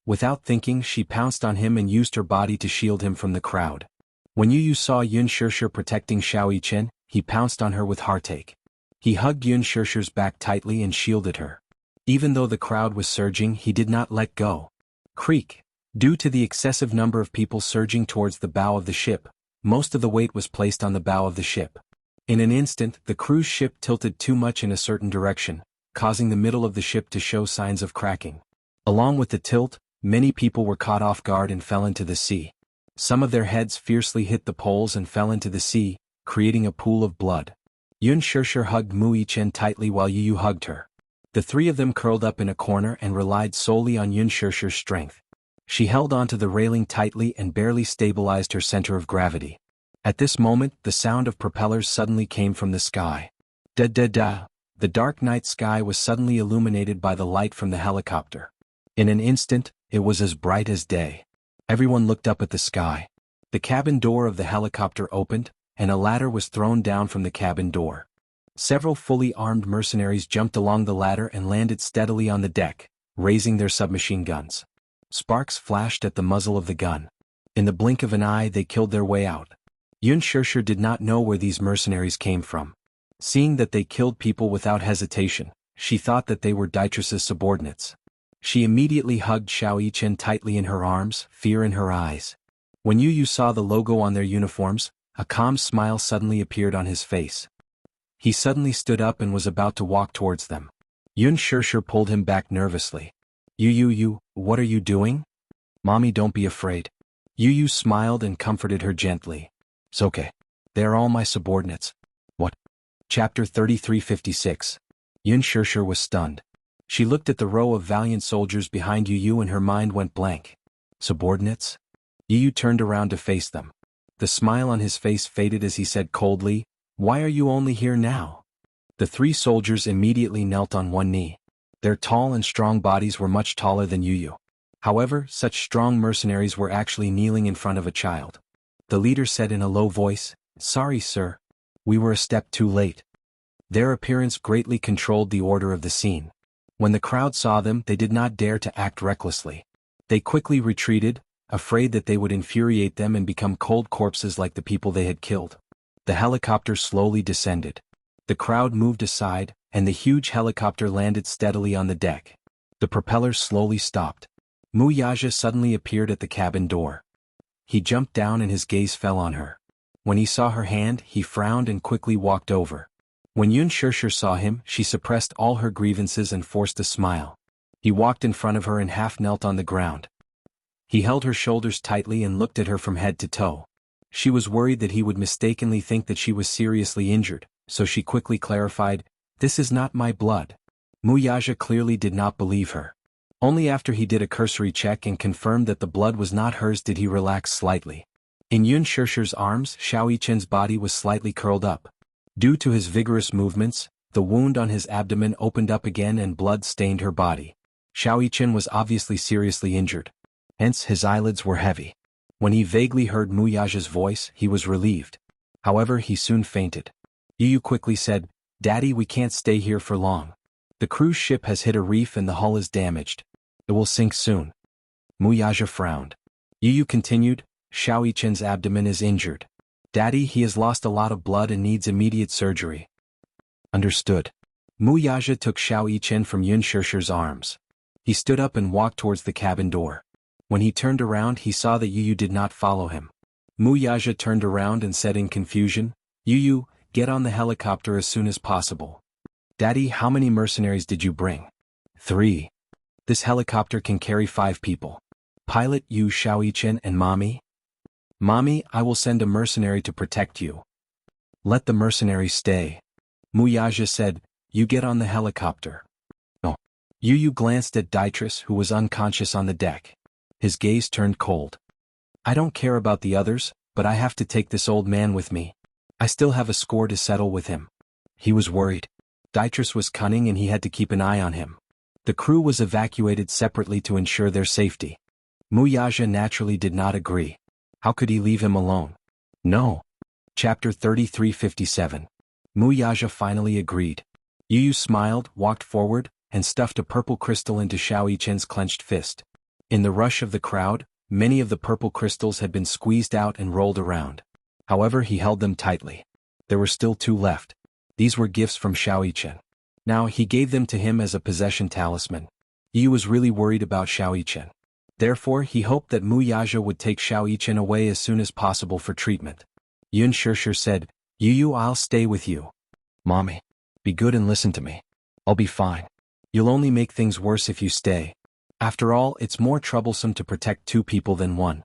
Without thinking, she pounced on him and used her body to shield him from the crowd. When Yu saw Yun Shirshir protecting Xiao Yichen, he pounced on her with heartache. He hugged Yun Shirshir's back tightly and shielded her. Even though the crowd was surging, he did not let go. Creak. Due to the excessive number of people surging towards the bow of the ship, most of the weight was placed on the bow of the ship. In an instant, the cruise ship tilted too much in a certain direction, causing the middle of the ship to show signs of cracking. Along with the tilt, many people were caught off guard and fell into the sea. Some of their heads fiercely hit the poles and fell into the sea, creating a pool of blood. Yun Shirshir hugged Mu Yichen tightly while Yu hugged her. The three of them curled up in a corner and relied solely on Yun Shirshir's strength. She held onto the railing tightly and barely stabilized her center of gravity. At this moment, the sound of propellers suddenly came from the sky. Da-da-da! The dark night sky was suddenly illuminated by the light from the helicopter. In an instant, it was as bright as day. Everyone looked up at the sky. The cabin door of the helicopter opened, and a ladder was thrown down from the cabin door. Several fully armed mercenaries jumped along the ladder and landed steadily on the deck, raising their submachine guns. Sparks flashed at the muzzle of the gun. In the blink of an eye, they killed their way out. Yun Shirshir did not know where these mercenaries came from. Seeing that they killed people without hesitation, she thought that they were Dietrich's subordinates. She immediately hugged Xiao Yichen tightly in her arms, fear in her eyes. When Yu saw the logo on their uniforms, a calm smile suddenly appeared on his face. He suddenly stood up and was about to walk towards them. Yun Shirshir pulled him back nervously. You, what are you doing? Mommy, don't be afraid. Yu smiled and comforted her gently. It's okay. They're all my subordinates. What? Chapter 3356. Yun Shirshir was stunned. She looked at the row of valiant soldiers behind Yu and her mind went blank. Subordinates? Yu turned around to face them. The smile on his face faded as he said coldly, "Why are you only here now?" The three soldiers immediately knelt on one knee. Their tall and strong bodies were much taller than Yu. However, such strong mercenaries were actually kneeling in front of a child. The leader said in a low voice, "Sorry, sir. We were a step too late." Their appearance greatly controlled the order of the scene. When the crowd saw them, they did not dare to act recklessly. They quickly retreated, afraid that they would infuriate them and become cold corpses like the people they had killed. The helicopter slowly descended. The crowd moved aside, and the huge helicopter landed steadily on the deck. The propellers slowly stopped. Mu Yaja suddenly appeared at the cabin door. He jumped down and his gaze fell on her. When he saw her hand, he frowned and quickly walked over. When Yun Shirshir saw him, she suppressed all her grievances and forced a smile. He walked in front of her and half knelt on the ground. He held her shoulders tightly and looked at her from head to toe. She was worried that he would mistakenly think that she was seriously injured, so she quickly clarified, "This is not my blood." Mu Yaja clearly did not believe her. Only after he did a cursory check and confirmed that the blood was not hers did he relax slightly. In Yun Shirshir's arms, Xiao Yichen's body was slightly curled up. Due to his vigorous movements, the wound on his abdomen opened up again and blood stained her body. Xiao Yichen was obviously seriously injured. Hence, his eyelids were heavy. When he vaguely heard Mu Yaja's voice, he was relieved. However, he soon fainted. Yu quickly said, "Daddy, we can't stay here for long. The cruise ship has hit a reef and the hull is damaged. It will sink soon." Mu Yaja frowned. Yu continued, "Xiao Yichen's abdomen is injured. Daddy, he has lost a lot of blood and needs immediate surgery." Understood. Mu Yaja took Xiao Yichen from Yun Shirshir's arms. He stood up and walked towards the cabin door. When he turned around, he saw that Yu did not follow him. Mu Yaja turned around and said in confusion, "Yu, get on the helicopter as soon as possible." "Daddy, how many mercenaries did you bring?" "3. This helicopter can carry 5 people. Pilot Yu Xiaoyichen and Mommy? Mommy, I will send a mercenary to protect you. Let the mercenary stay. Muyaja said, you get on the helicopter. Oh. Yu glanced at Dietrich, who was unconscious on the deck. His gaze turned cold. I don't care about the others, but I have to take this old man with me. I still have a score to settle with him. He was worried. Dietrich was cunning and he had to keep an eye on him. The crew was evacuated separately to ensure their safety. Muyaja naturally did not agree. How could he leave him alone? No. Chapter 3357. Muyaja finally agreed. Yu smiled, walked forward, and stuffed a purple crystal into Xiaoyichen's clenched fist. In the rush of the crowd, many of the purple crystals had been squeezed out and rolled around. However, he held them tightly. There were still 2 left. These were gifts from Xiaoyichen. Now he gave them to him as a possession talisman. Yu was really worried about Xiaoyichen. Therefore, he hoped that Muyaja would take Xiaoyichen away as soon as possible for treatment. Yun Shirshir said, Yu, I'll stay with you. Mommy. Be good and listen to me. I'll be fine. You'll only make things worse if you stay. After all, it's more troublesome to protect 2 people than 1.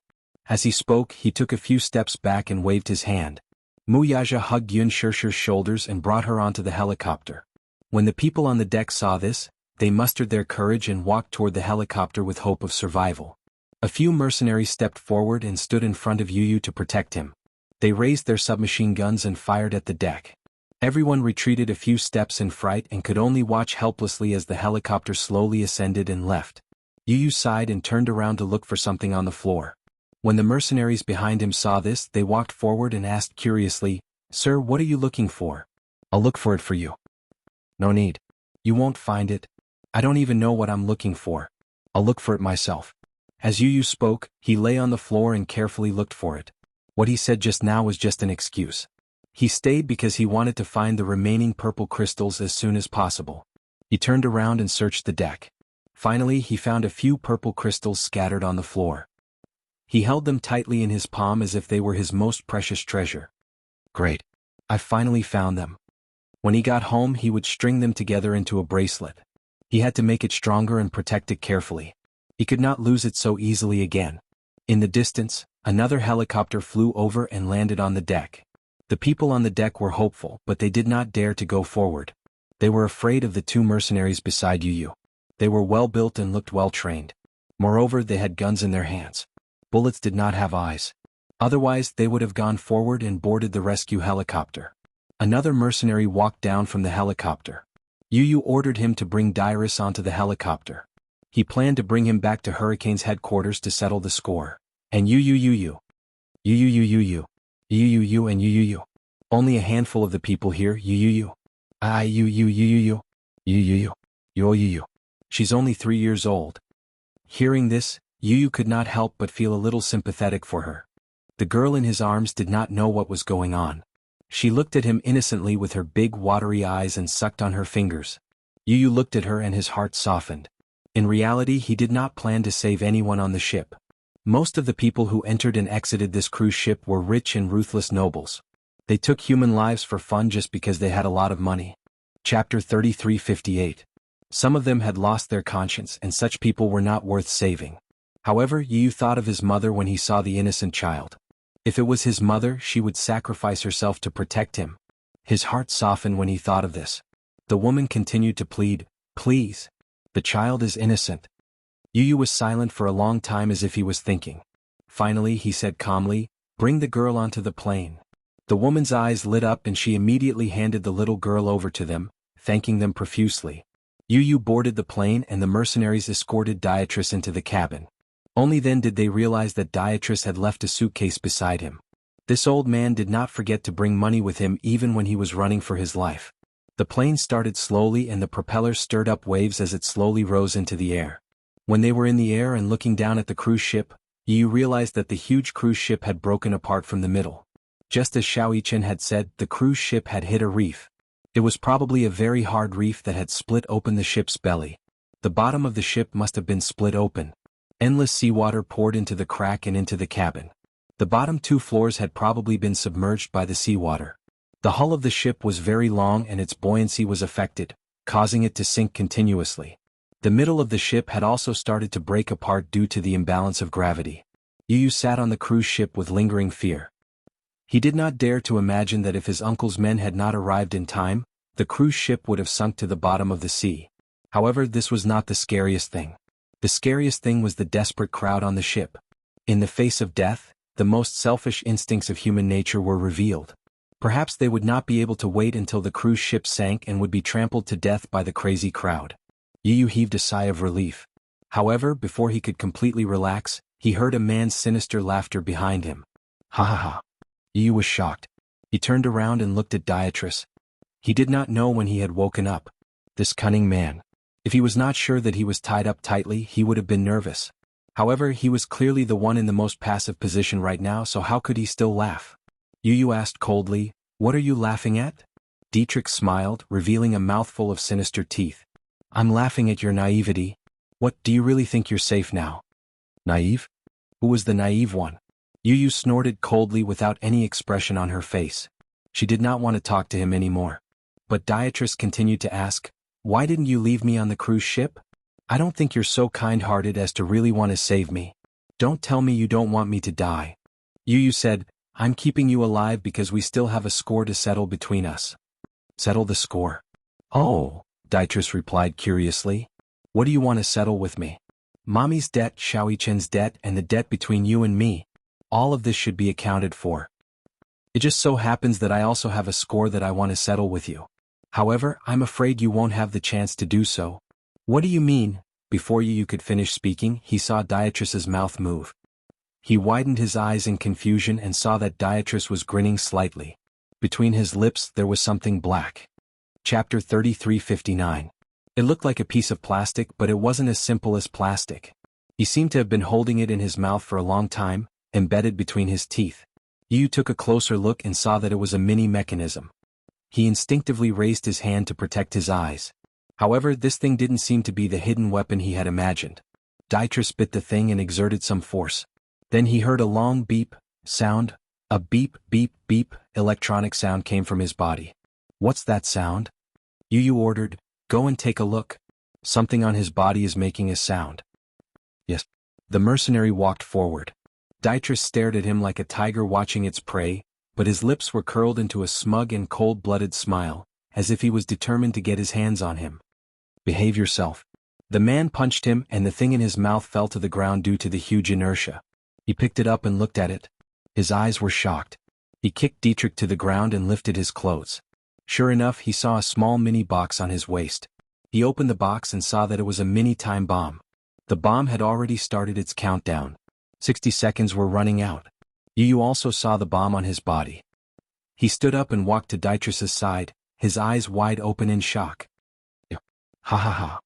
As he spoke, he took a few steps back and waved his hand. Muyaja hugged Yun Shirshir's shoulders and brought her onto the helicopter. When the people on the deck saw this, they mustered their courage and walked toward the helicopter with hope of survival. A few mercenaries stepped forward and stood in front of Yu to protect him. They raised their submachine guns and fired at the deck. Everyone retreated a few steps in fright and could only watch helplessly as the helicopter slowly ascended and left. Yu sighed and turned around to look for something on the floor. When the mercenaries behind him saw this, they walked forward and asked curiously, Sir, what are you looking for? I'll look for it for you. No need. You won't find it. I don't even know what I'm looking for. I'll look for it myself. As Yu spoke, he lay on the floor and carefully looked for it. What he said just now was just an excuse. He stayed because he wanted to find the remaining purple crystals as soon as possible. He turned around and searched the deck. Finally, he found a few purple crystals scattered on the floor. He held them tightly in his palm as if they were his most precious treasure. Great. I finally found them. When he got home, he would string them together into a bracelet. He had to make it stronger and protect it carefully. He could not lose it so easily again. In the distance, another helicopter flew over and landed on the deck. The people on the deck were hopeful, but they did not dare to go forward. They were afraid of the 2 mercenaries beside Yu. They were well built and looked well trained. Moreover, they had guns in their hands. Bullets did not have eyes. Otherwise, they would have gone forward and boarded the rescue helicopter. Another mercenary walked down from the helicopter. Yu ordered him to bring Dyrus onto the helicopter. He planned to bring him back to Hurricane's headquarters to settle the score. And Yu. And Yu. Only a handful of the people here, Yu. Yu. She's only 3 years old. Hearing this, Yu could not help but feel a little sympathetic for her. The girl in his arms did not know what was going on. She looked at him innocently with her big watery eyes and sucked on her fingers. Yu looked at her and his heart softened. In reality, he did not plan to save anyone on the ship. Most of the people who entered and exited this cruise ship were rich and ruthless nobles. They took human lives for fun just because they had a lot of money. Chapter 3358. Some of them had lost their conscience, and such people were not worth saving. However, Yu thought of his mother when he saw the innocent child. If it was his mother, she would sacrifice herself to protect him. His heart softened when he thought of this. The woman continued to plead, Please. The child is innocent. Yu was silent for a long time as if he was thinking. Finally, he said calmly, Bring the girl onto the plane. The woman's eyes lit up and she immediately handed the little girl over to them, thanking them profusely. Yu boarded the plane and the mercenaries escorted Dietrich into the cabin. Only then did they realize that Dietrich had left a suitcase beside him. This old man did not forget to bring money with him even when he was running for his life. The plane started slowly and the propeller stirred up waves as it slowly rose into the air. When they were in the air and looking down at the cruise ship, Yu realized that the huge cruise ship had broken apart from the middle. Just as Xiaoyichen had said, the cruise ship had hit a reef. It was probably a very hard reef that had split open the ship's belly. The bottom of the ship must have been split open. Endless seawater poured into the crack and into the cabin. The bottom 2 floors had probably been submerged by the seawater. The hull of the ship was very long and its buoyancy was affected, causing it to sink continuously. The middle of the ship had also started to break apart due to the imbalance of gravity. Yu sat on the cruise ship with lingering fear. He did not dare to imagine that if his uncle's men had not arrived in time, the cruise ship would have sunk to the bottom of the sea. However, this was not the scariest thing. The scariest thing was the desperate crowd on the ship. In the face of death, the most selfish instincts of human nature were revealed. Perhaps they would not be able to wait until the cruise ship sank and would be trampled to death by the crazy crowd. Yu heaved a sigh of relief. However, before he could completely relax, he heard a man's sinister laughter behind him. Ha ha ha. Yu was shocked. He turned around and looked at Dietrich. He did not know when he had woken up. This cunning man. If he was not sure that he was tied up tightly, he would have been nervous. However, he was clearly the one in the most passive position right now, so how could he still laugh? Yu asked coldly, "What are you laughing at?" Dietrich smiled, revealing a mouthful of sinister teeth. "I'm laughing at your naivety. What, do you really think you're safe now?" Naive? Who was the naive one? Yu snorted coldly without any expression on her face. She did not want to talk to him anymore. But Dietrich continued to ask, "Why didn't you leave me on the cruise ship? I don't think you're so kind-hearted as to really want to save me. Don't tell me you don't want me to die." Yu said, "I'm keeping you alive because we still have a score to settle between us." "Settle the score?" "Oh," Dietrich replied curiously. "What do you want to settle with me?" "Mommy's debt, Xiaoichen's debt, and the debt between you and me. All of this should be accounted for. It just so happens that I also have a score that I want to settle with you. However, I'm afraid you won't have the chance to do so." "What do you mean?" Before Yu could finish speaking, he saw Dietrich's mouth move. He widened his eyes in confusion and saw that Dietrich was grinning slightly. Between his lips there was something black. Chapter 33:59. It looked like a piece of plastic, but it wasn't as simple as plastic. He seemed to have been holding it in his mouth for a long time, embedded between his teeth. Yu took a closer look and saw that it was a mini mechanism. He instinctively raised his hand to protect his eyes. However, this thing didn't seem to be the hidden weapon he had imagined. Dietrich bit the thing and exerted some force. Then he heard a long beep sound. A beep, beep, beep electronic sound came from his body. "What's that sound?" Yu ordered, "Go and take a look. Something on his body is making a sound." "Yes." The mercenary walked forward. Dietrich stared at him like a tiger watching its prey, but his lips were curled into a smug and cold-blooded smile, as if he was determined to get his hands on him. "Behave yourself." The man punched him and the thing in his mouth fell to the ground due to the huge inertia. He picked it up and looked at it. His eyes were shocked. He kicked Dietrich to the ground and lifted his clothes. Sure enough, he saw a small mini box on his waist. He opened the box and saw that it was a mini time bomb. The bomb had already started its countdown. 60 seconds were running out. Yu also saw the bomb on his body. He stood up and walked to Dietrich's side, his eyes wide open in shock. Ha ha ha.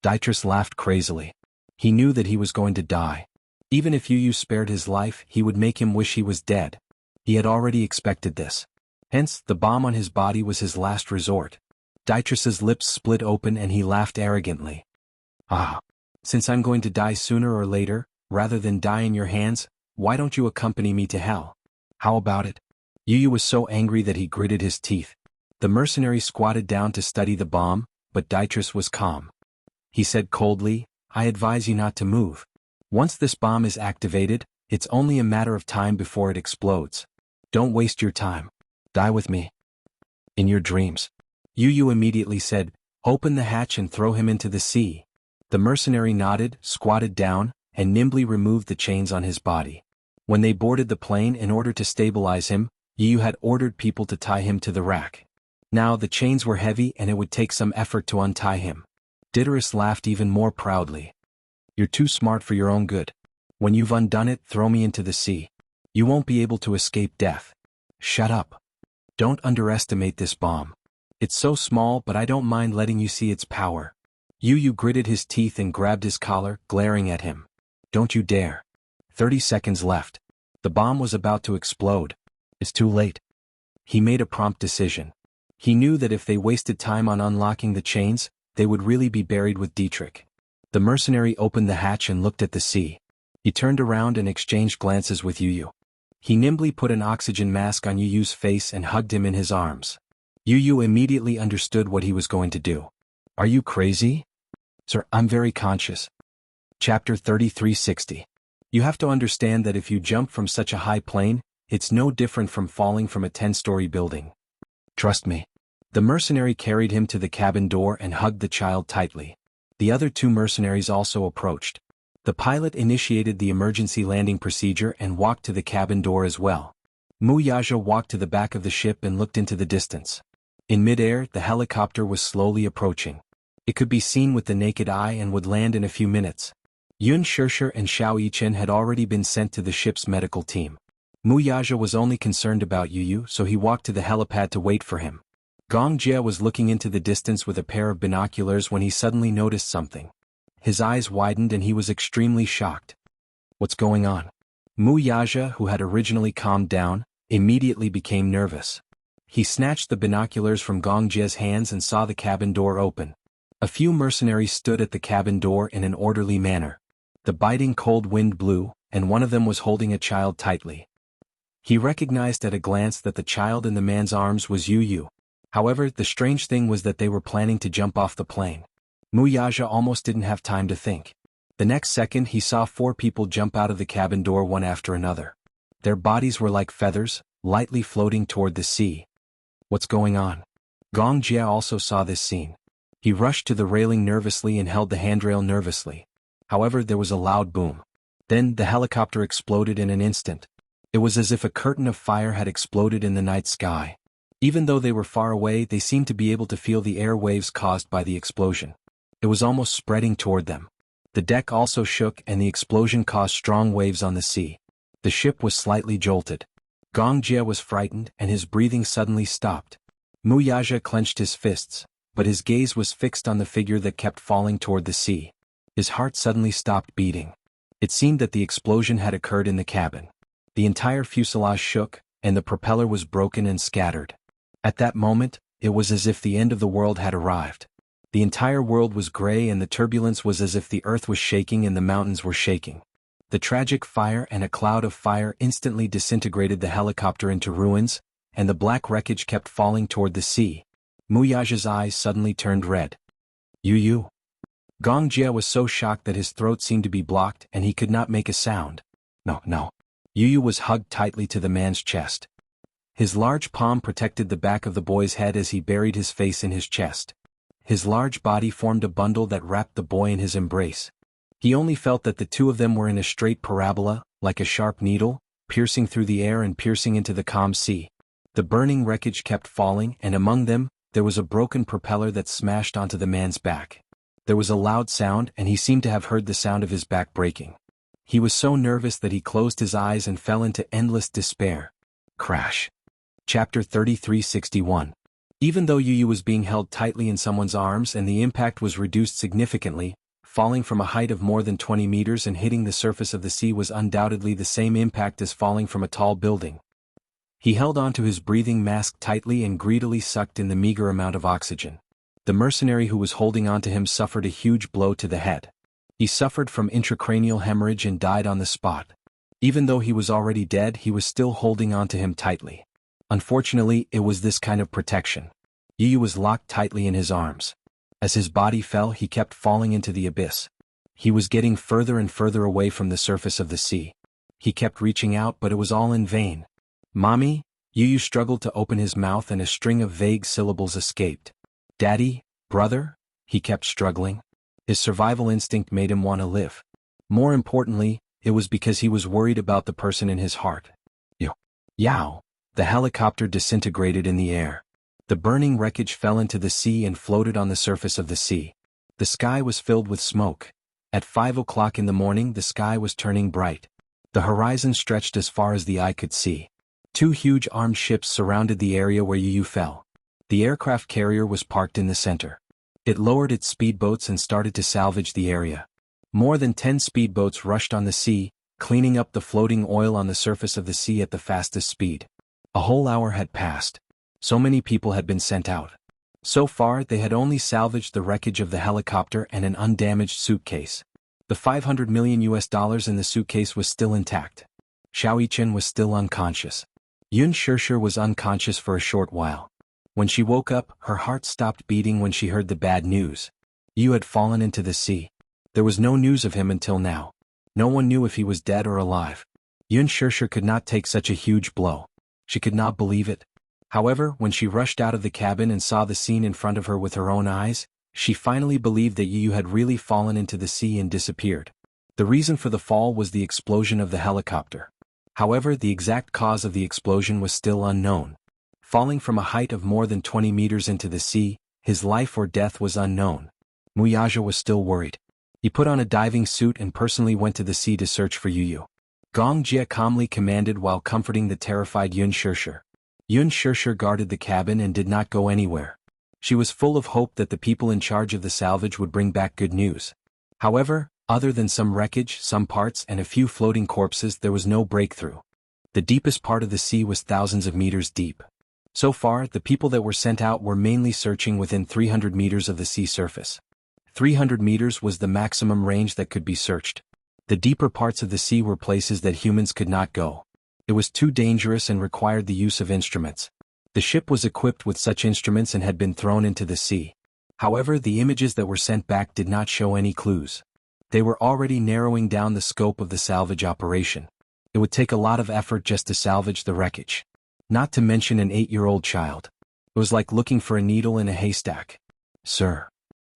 Dietrich laughed crazily. He knew that he was going to die. Even if Yu spared his life, he would make him wish he was dead. He had already expected this. Hence, the bomb on his body was his last resort. Dietrich's lips split open and he laughed arrogantly. "Ah. Since I'm going to die sooner or later, rather than die in your hands, why don't you accompany me to hell? How about it?" Yu was so angry that he gritted his teeth. The mercenary squatted down to study the bomb, but Dietrich was calm. He said coldly, "I advise you not to move. Once this bomb is activated, it's only a matter of time before it explodes. Don't waste your time. Die with me. In your dreams." Yu immediately said, "Open the hatch and throw him into the sea." The mercenary nodded, squatted down, and nimbly removed the chains on his body. When they boarded the plane in order to stabilize him, Yu had ordered people to tie him to the rack. Now the chains were heavy and it would take some effort to untie him. Dietrich laughed even more proudly. "You're too smart for your own good. When you've undone it, throw me into the sea. You won't be able to escape death." "Shut up. Don't underestimate this bomb. It's so small, but I don't mind letting you see its power." Yu gritted his teeth and grabbed his collar, glaring at him. "Don't you dare." 30 seconds left. The bomb was about to explode. It's too late. He made a prompt decision. He knew that if they wasted time on unlocking the chains, they would really be buried with Dietrich. The mercenary opened the hatch and looked at the sea. He turned around and exchanged glances with Yu. He nimbly put an oxygen mask on Yu's face and hugged him in his arms. Yu immediately understood what he was going to do. "Are you crazy?" Sir, I'm very conscious. Chapter 3360. You have to understand that if you jump from such a high plane, it's no different from falling from a 10-story building. Trust me. The mercenary carried him to the cabin door and hugged the child tightly. The other two mercenaries also approached. The pilot initiated the emergency landing procedure and walked to the cabin door as well. Wuxia walked to the back of the ship and looked into the distance. In midair, the helicopter was slowly approaching. It could be seen with the naked eye and would land in a few minutes. Yun Shirshir and Xiao Yichen had already been sent to the ship's medical team. Wuxia was only concerned about Yu, so he walked to the helipad to wait for him. Gong Jie was looking into the distance with a pair of binoculars when he suddenly noticed something. His eyes widened and he was extremely shocked. What's going on? Wuxia, who had originally calmed down, immediately became nervous. He snatched the binoculars from Gong Jie's hands and saw the cabin door open. A few mercenaries stood at the cabin door in an orderly manner. The biting cold wind blew, and one of them was holding a child tightly. He recognized at a glance that the child in the man's arms was Yu. However, the strange thing was that they were planning to jump off the plane. Wuxia almost didn't have time to think. The next second he saw 4 people jump out of the cabin door one after another. Their bodies were like feathers, lightly floating toward the sea. What's going on? Gong Jie also saw this scene. He rushed to the railing nervously and held the handrail nervously. However, there was a loud boom. Then, the helicopter exploded in an instant. It was as if a curtain of fire had exploded in the night sky. Even though they were far away, they seemed to be able to feel the air waves caused by the explosion. It was almost spreading toward them. The deck also shook and the explosion caused strong waves on the sea. The ship was slightly jolted. Gong Jie was frightened and his breathing suddenly stopped. Wuxia clenched his fists, but his gaze was fixed on the figure that kept falling toward the sea. His heart suddenly stopped beating. It seemed that the explosion had occurred in the cabin. The entire fuselage shook, and the propeller was broken and scattered. At that moment, it was as if the end of the world had arrived. The entire world was gray and the turbulence was as if the earth was shaking and the mountains were shaking. The tragic fire and a cloud of fire instantly disintegrated the helicopter into ruins, and the black wreckage kept falling toward the sea. Wuxia's eyes suddenly turned red. Yu. Gong Jie was so shocked that his throat seemed to be blocked and he could not make a sound. No. Yu was hugged tightly to the man's chest. His large palm protected the back of the boy's head as he buried his face in his chest. His large body formed a bundle that wrapped the boy in his embrace. He only felt that the two of them were in a straight parabola, like a sharp needle, piercing through the air and piercing into the calm sea. The burning wreckage kept falling, and among them, there was a broken propeller that smashed onto the man's back. There was a loud sound and he seemed to have heard the sound of his back breaking. He was so nervous that he closed his eyes and fell into endless despair. Crash. Chapter 3361. Even though Yu was being held tightly in someone's arms and the impact was reduced significantly, falling from a height of more than 20 meters and hitting the surface of the sea was undoubtedly the same impact as falling from a tall building. He held onto his breathing mask tightly and greedily sucked in the meager amount of oxygen. The mercenary who was holding onto him suffered a huge blow to the head. He suffered from intracranial hemorrhage and died on the spot. Even though he was already dead, he was still holding onto him tightly. Unfortunately, it was this kind of protection. Yu was locked tightly in his arms. As his body fell, he kept falling into the abyss. He was getting further and further away from the surface of the sea. He kept reaching out, but it was all in vain. Mommy? Yu struggled to open his mouth and a string of vague syllables escaped. Daddy? Brother? He kept struggling. His survival instinct made him want to live. More importantly, it was because he was worried about the person in his heart. Yow! The helicopter disintegrated in the air. The burning wreckage fell into the sea and floated on the surface of the sea. The sky was filled with smoke. At 5 o'clock in the morning, the sky was turning bright. The horizon stretched as far as the eye could see. 2 huge armed ships surrounded the area where Yu fell. The aircraft carrier was parked in the center. It lowered its speedboats and started to salvage the area. More than 10 speedboats rushed on the sea, cleaning up the floating oil on the surface of the sea at the fastest speed. A whole hour had passed. So many people had been sent out. So far, they had only salvaged the wreckage of the helicopter and an undamaged suitcase. The $500 million in the suitcase was still intact. Xiao Yichen was still unconscious. Yun Shirshir was unconscious for a short while. When she woke up, her heart stopped beating when she heard the bad news. Yu had fallen into the sea. There was no news of him until now. No one knew if he was dead or alive. Yun Shirshir could not take such a huge blow. She could not believe it. However, when she rushed out of the cabin and saw the scene in front of her with her own eyes, she finally believed that Yu had really fallen into the sea and disappeared. The reason for the fall was the explosion of the helicopter. However, the exact cause of the explosion was still unknown. Falling from a height of more than 20 meters into the sea, his life or death was unknown. Wuxia was still worried. He put on a diving suit and personally went to the sea to search for Yu. Gong Jie calmly commanded while comforting the terrified Yun Shirshir. Yun Shirshir guarded the cabin and did not go anywhere. She was full of hope that the people in charge of the salvage would bring back good news. However, other than some wreckage, some parts, and a few floating corpses, there was no breakthrough. The deepest part of the sea was thousands of meters deep. So far, the people that were sent out were mainly searching within 300 meters of the sea surface. 300 meters was the maximum range that could be searched. The deeper parts of the sea were places that humans could not go. It was too dangerous and required the use of instruments. The ship was equipped with such instruments and had been thrown into the sea. However, the images that were sent back did not show any clues. They were already narrowing down the scope of the salvage operation. It would take a lot of effort just to salvage the wreckage. Not to mention an 8-year-old child. It was like looking for a needle in a haystack. Sir.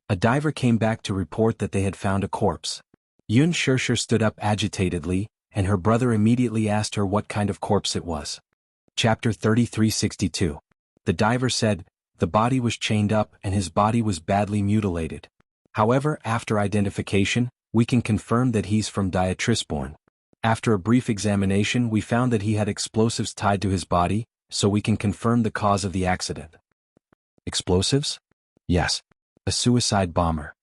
A diver came back to report that they had found a corpse. Yun Shirshir stood up agitatedly, and her brother immediately asked her what kind of corpse it was. Chapter 3362. The diver said, the body was chained up and his body was badly mutilated. However, after identification, we can confirm that he's from Diatrisborn. After a brief examination, we found that he had explosives tied to his body, so we can confirm the cause of the accident. Explosives? Yes. A suicide bomber.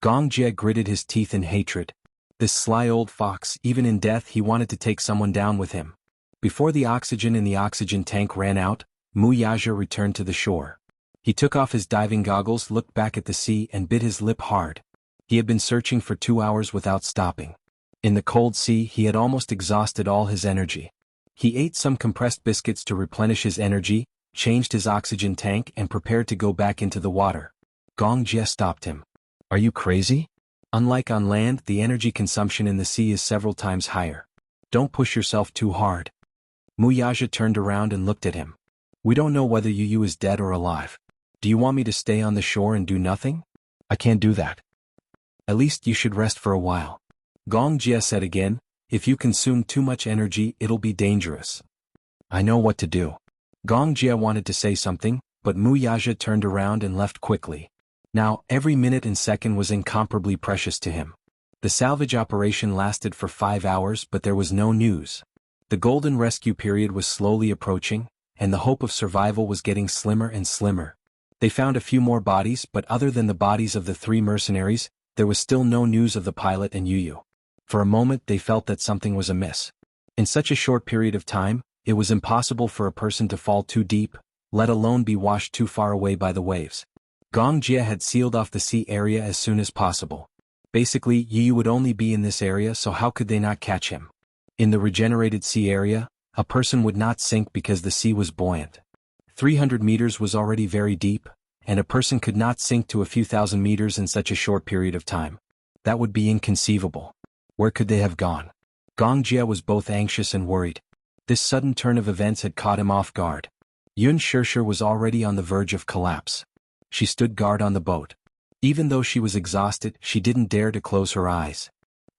Gong Jie gritted his teeth in hatred. This sly old fox, even in death he wanted to take someone down with him. Before the oxygen in the oxygen tank ran out, Wuxia returned to the shore. He took off his diving goggles, looked back at the sea and bit his lip hard. He had been searching for 2 hours without stopping. In the cold sea he had almost exhausted all his energy. He ate some compressed biscuits to replenish his energy, changed his oxygen tank and prepared to go back into the water. Gong Jie stopped him. Are you crazy? Unlike on land, the energy consumption in the sea is several times higher. Don't push yourself too hard. Wuxia turned around and looked at him. We don't know whether Yu is dead or alive. Do you want me to stay on the shore and do nothing? I can't do that. At least you should rest for a while. Gong Jie said again, if you consume too much energy it'll be dangerous. I know what to do. Gong Jie wanted to say something, but Wuxia turned around and left quickly. Now, every minute and second was incomparably precious to him. The salvage operation lasted for 5 hours but there was no news. The golden rescue period was slowly approaching, and the hope of survival was getting slimmer and slimmer. They found a few more bodies but other than the bodies of the 3 mercenaries, there was still no news of the pilot and Yu. For a moment they felt that something was amiss. In such a short period of time, it was impossible for a person to fall too deep, let alone be washed too far away by the waves. Gong Jie had sealed off the sea area as soon as possible. Basically, Yu would only be in this area, so how could they not catch him? In the regenerated sea area, a person would not sink because the sea was buoyant. 300 meters was already very deep, and a person could not sink to a few thousand meters in such a short period of time. That would be inconceivable. Where could they have gone? Gong Jie was both anxious and worried. This sudden turn of events had caught him off guard. Yun Shirshir was already on the verge of collapse. She stood guard on the boat. Even though she was exhausted, she didn't dare to close her eyes.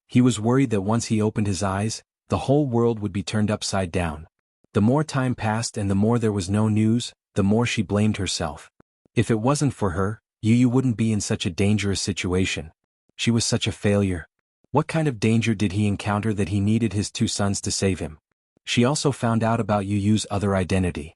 He was worried that once he opened his eyes, the whole world would be turned upside down. The more time passed and the more there was no news, the more she blamed herself. If it wasn't for her, Yu wouldn't be in such a dangerous situation. She was such a failure. What kind of danger did he encounter that he needed his 2 sons to save him? She also found out about Yu's other identity.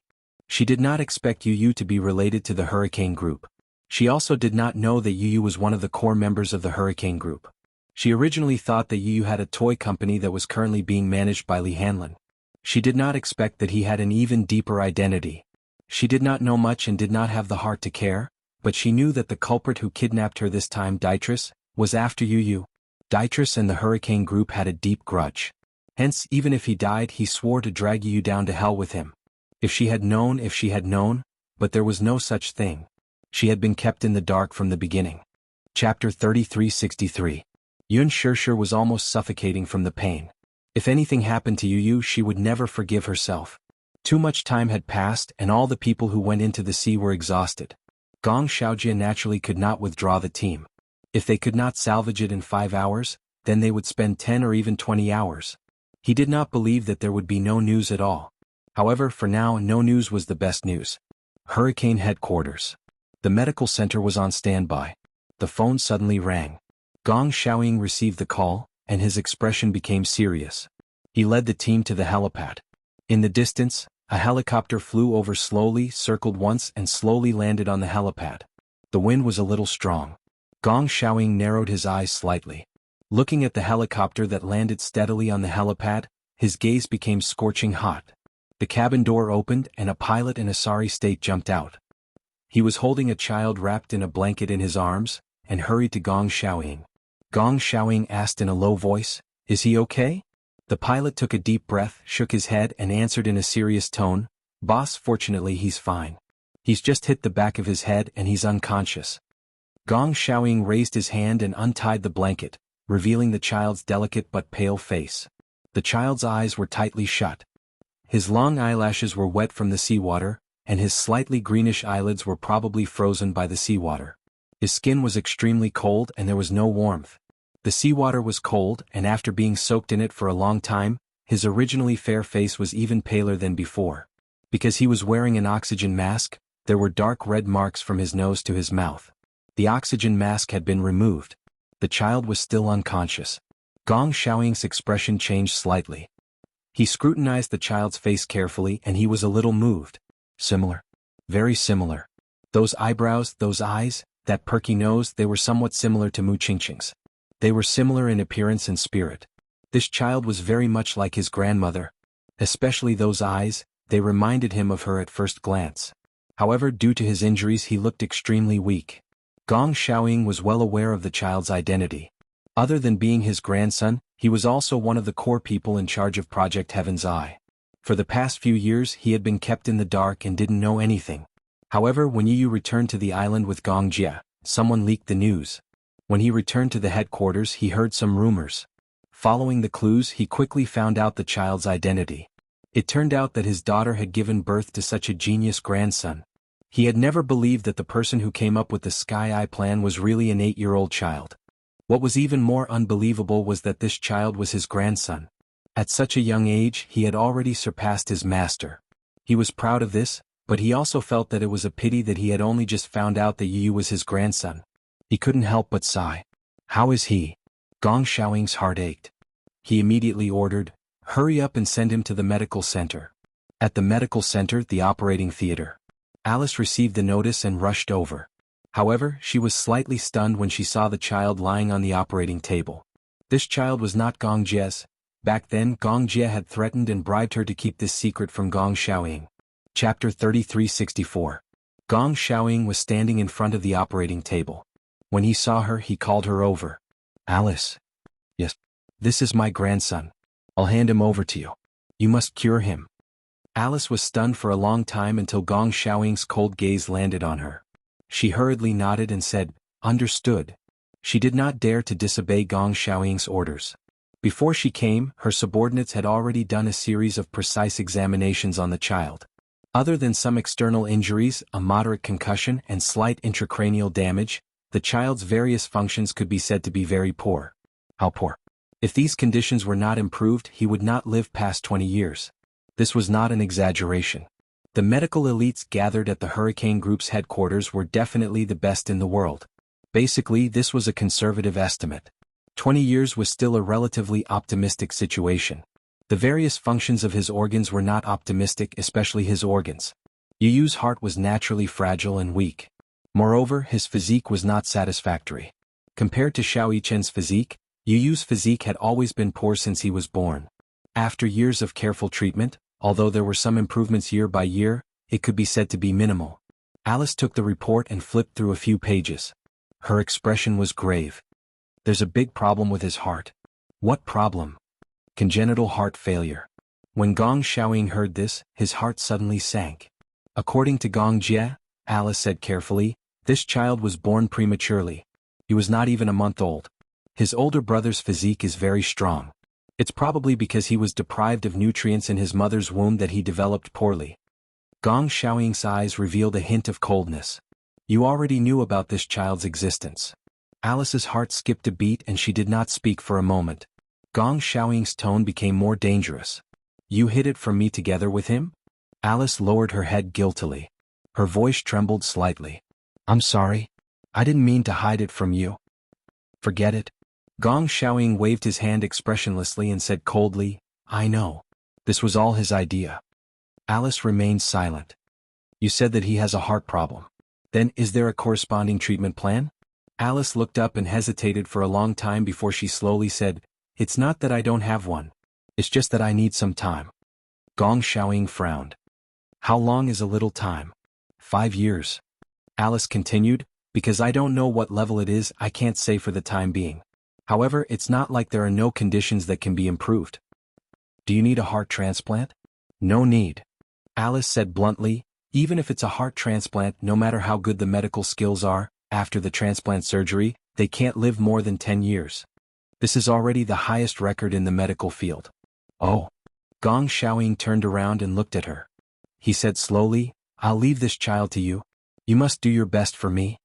She did not expect Yu to be related to the Hurricane Group. She also did not know that Yu was one of the core members of the Hurricane Group. She originally thought that Yu had a toy company that was currently being managed by Li Hanlin. She did not expect that he had an even deeper identity. She did not know much and did not have the heart to care, but she knew that the culprit who kidnapped her this time, Diatris, was after Yu. Diatris and the Hurricane Group had a deep grudge. Hence, even if he died, he swore to drag Yu down to hell with him. If she had known, but there was no such thing. She had been kept in the dark from the beginning. Chapter 3363. Yun Shirshir was almost suffocating from the pain. If anything happened to Yu, she would never forgive herself. Too much time had passed and all the people who went into the sea were exhausted. Gong Xiaojie naturally could not withdraw the team. If they could not salvage it in 5 hours, then they would spend 10 or even 20 hours. He did not believe that there would be no news at all. However, for now, no news was the best news. Hurricane Headquarters. The medical center was on standby. The phone suddenly rang. Gong Xiaoying received the call, and his expression became serious. He led the team to the helipad. In the distance, a helicopter flew over slowly, circled once and slowly landed on the helipad. The wind was a little strong. Gong Xiaoying narrowed his eyes slightly. Looking at the helicopter that landed steadily on the helipad, his gaze became scorching hot. The cabin door opened and a pilot in a sorry state jumped out. He was holding a child wrapped in a blanket in his arms, and hurried to Gong Xiaoying. Gong Xiaoying asked in a low voice, "Is he okay?" The pilot took a deep breath, shook his head and answered in a serious tone, "Boss, fortunately he's fine. He's just hit the back of his head and he's unconscious." Gong Xiaoying raised his hand and untied the blanket, revealing the child's delicate but pale face. The child's eyes were tightly shut. His long eyelashes were wet from the seawater, and his slightly greenish eyelids were probably frozen by the seawater. His skin was extremely cold and there was no warmth. The seawater was cold, and after being soaked in it for a long time, his originally fair face was even paler than before. Because he was wearing an oxygen mask, there were dark red marks from his nose to his mouth. The oxygen mask had been removed. The child was still unconscious. Gong Xiaoying's expression changed slightly. He scrutinized the child's face carefully and he was a little moved. Similar. Very similar. Those eyebrows, those eyes, that perky nose, they were somewhat similar to Mu Qingqing's. They were similar in appearance and spirit. This child was very much like his grandmother. Especially those eyes, they reminded him of her at first glance. However, due to his injuries he looked extremely weak. Gong Xiaoying was well aware of the child's identity. Other than being his grandson, he was also one of the core people in charge of Project Heaven's Eye. For the past few years he had been kept in the dark and didn't know anything. However, when Yu returned to the island with Gong Jie, someone leaked the news. When he returned to the headquarters he heard some rumors. Following the clues he quickly found out the child's identity. It turned out that his daughter had given birth to such a genius grandson. He had never believed that the person who came up with the Sky Eye plan was really an 8-year-old child. What was even more unbelievable was that this child was his grandson. At such a young age he had already surpassed his master. He was proud of this, but he also felt that it was a pity that he had only just found out that Yu was his grandson. He couldn't help but sigh. How is he? Gong Xiaoying's heart ached. He immediately ordered, "Hurry up and send him to the medical center." At the medical center, the operating theater, Alice received the notice and rushed over. However, she was slightly stunned when she saw the child lying on the operating table. This child was not Gong Jie's. Back then, Gong Jie had threatened and bribed her to keep this secret from Gong Xiaoying. Chapter 3364. Gong Xiaoying was standing in front of the operating table. When he saw her, he called her over. "Alice." "Yes. This is my grandson. I'll hand him over to you. You must cure him." Alice was stunned for a long time until Gong Xiaoying's cold gaze landed on her. She hurriedly nodded and said, "Understood." She did not dare to disobey Gong Xiaoying's orders. Before she came, her subordinates had already done a series of precise examinations on the child. Other than some external injuries, a moderate concussion and slight intracranial damage, the child's various functions could be said to be very poor. How poor? If these conditions were not improved, he would not live past 20 years. This was not an exaggeration. The medical elites gathered at the Hurricane Group's headquarters were definitely the best in the world. Basically, this was a conservative estimate. 20 years was still a relatively optimistic situation. The various functions of his organs were not optimistic, especially his organs. Yu's heart was naturally fragile and weak. Moreover, his physique was not satisfactory. Compared to Xiao Yichen's physique, Yu's physique had always been poor since he was born. After years of careful treatment, although there were some improvements year by year, it could be said to be minimal. Alice took the report and flipped through a few pages. Her expression was grave. "There's a big problem with his heart." "What problem?" "Congenital heart failure." When Gong Xiaoying heard this, his heart suddenly sank. According to Gong Jie, Alice said carefully, "This child was born prematurely. He was not even a month old. His older brother's physique is very strong. It's probably because he was deprived of nutrients in his mother's womb that he developed poorly. Gong Xiaoying's eyes revealed a hint of coldness. You already knew about this child's existence. Alice's heart skipped a beat and she did not speak for a moment. Gong Xiaoying's tone became more dangerous. You hid it from me together with him? Alice lowered her head guiltily. Her voice trembled slightly. I'm sorry. I didn't mean to hide it from you. Forget it. Gong Xiaoying waved his hand expressionlessly and said coldly, I know. This was all his idea. Alice remained silent. You said that he has a heart problem. Then is there a corresponding treatment plan? Alice looked up and hesitated for a long time before she slowly said, It's not that I don't have one. It's just that I need some time. Gong Xiaoying frowned. How long is a little time? 5 years. Alice continued, because I don't know what level it is, I can't say for the time being. However, it's not like there are no conditions that can be improved. Do you need a heart transplant? No need. Alice said bluntly, even if it's a heart transplant, no matter how good the medical skills are, after the transplant surgery, they can't live more than 10 years. This is already the highest record in the medical field. Oh. Gong Xiaoying turned around and looked at her. He said slowly, I'll leave this child to you. You must do your best for me.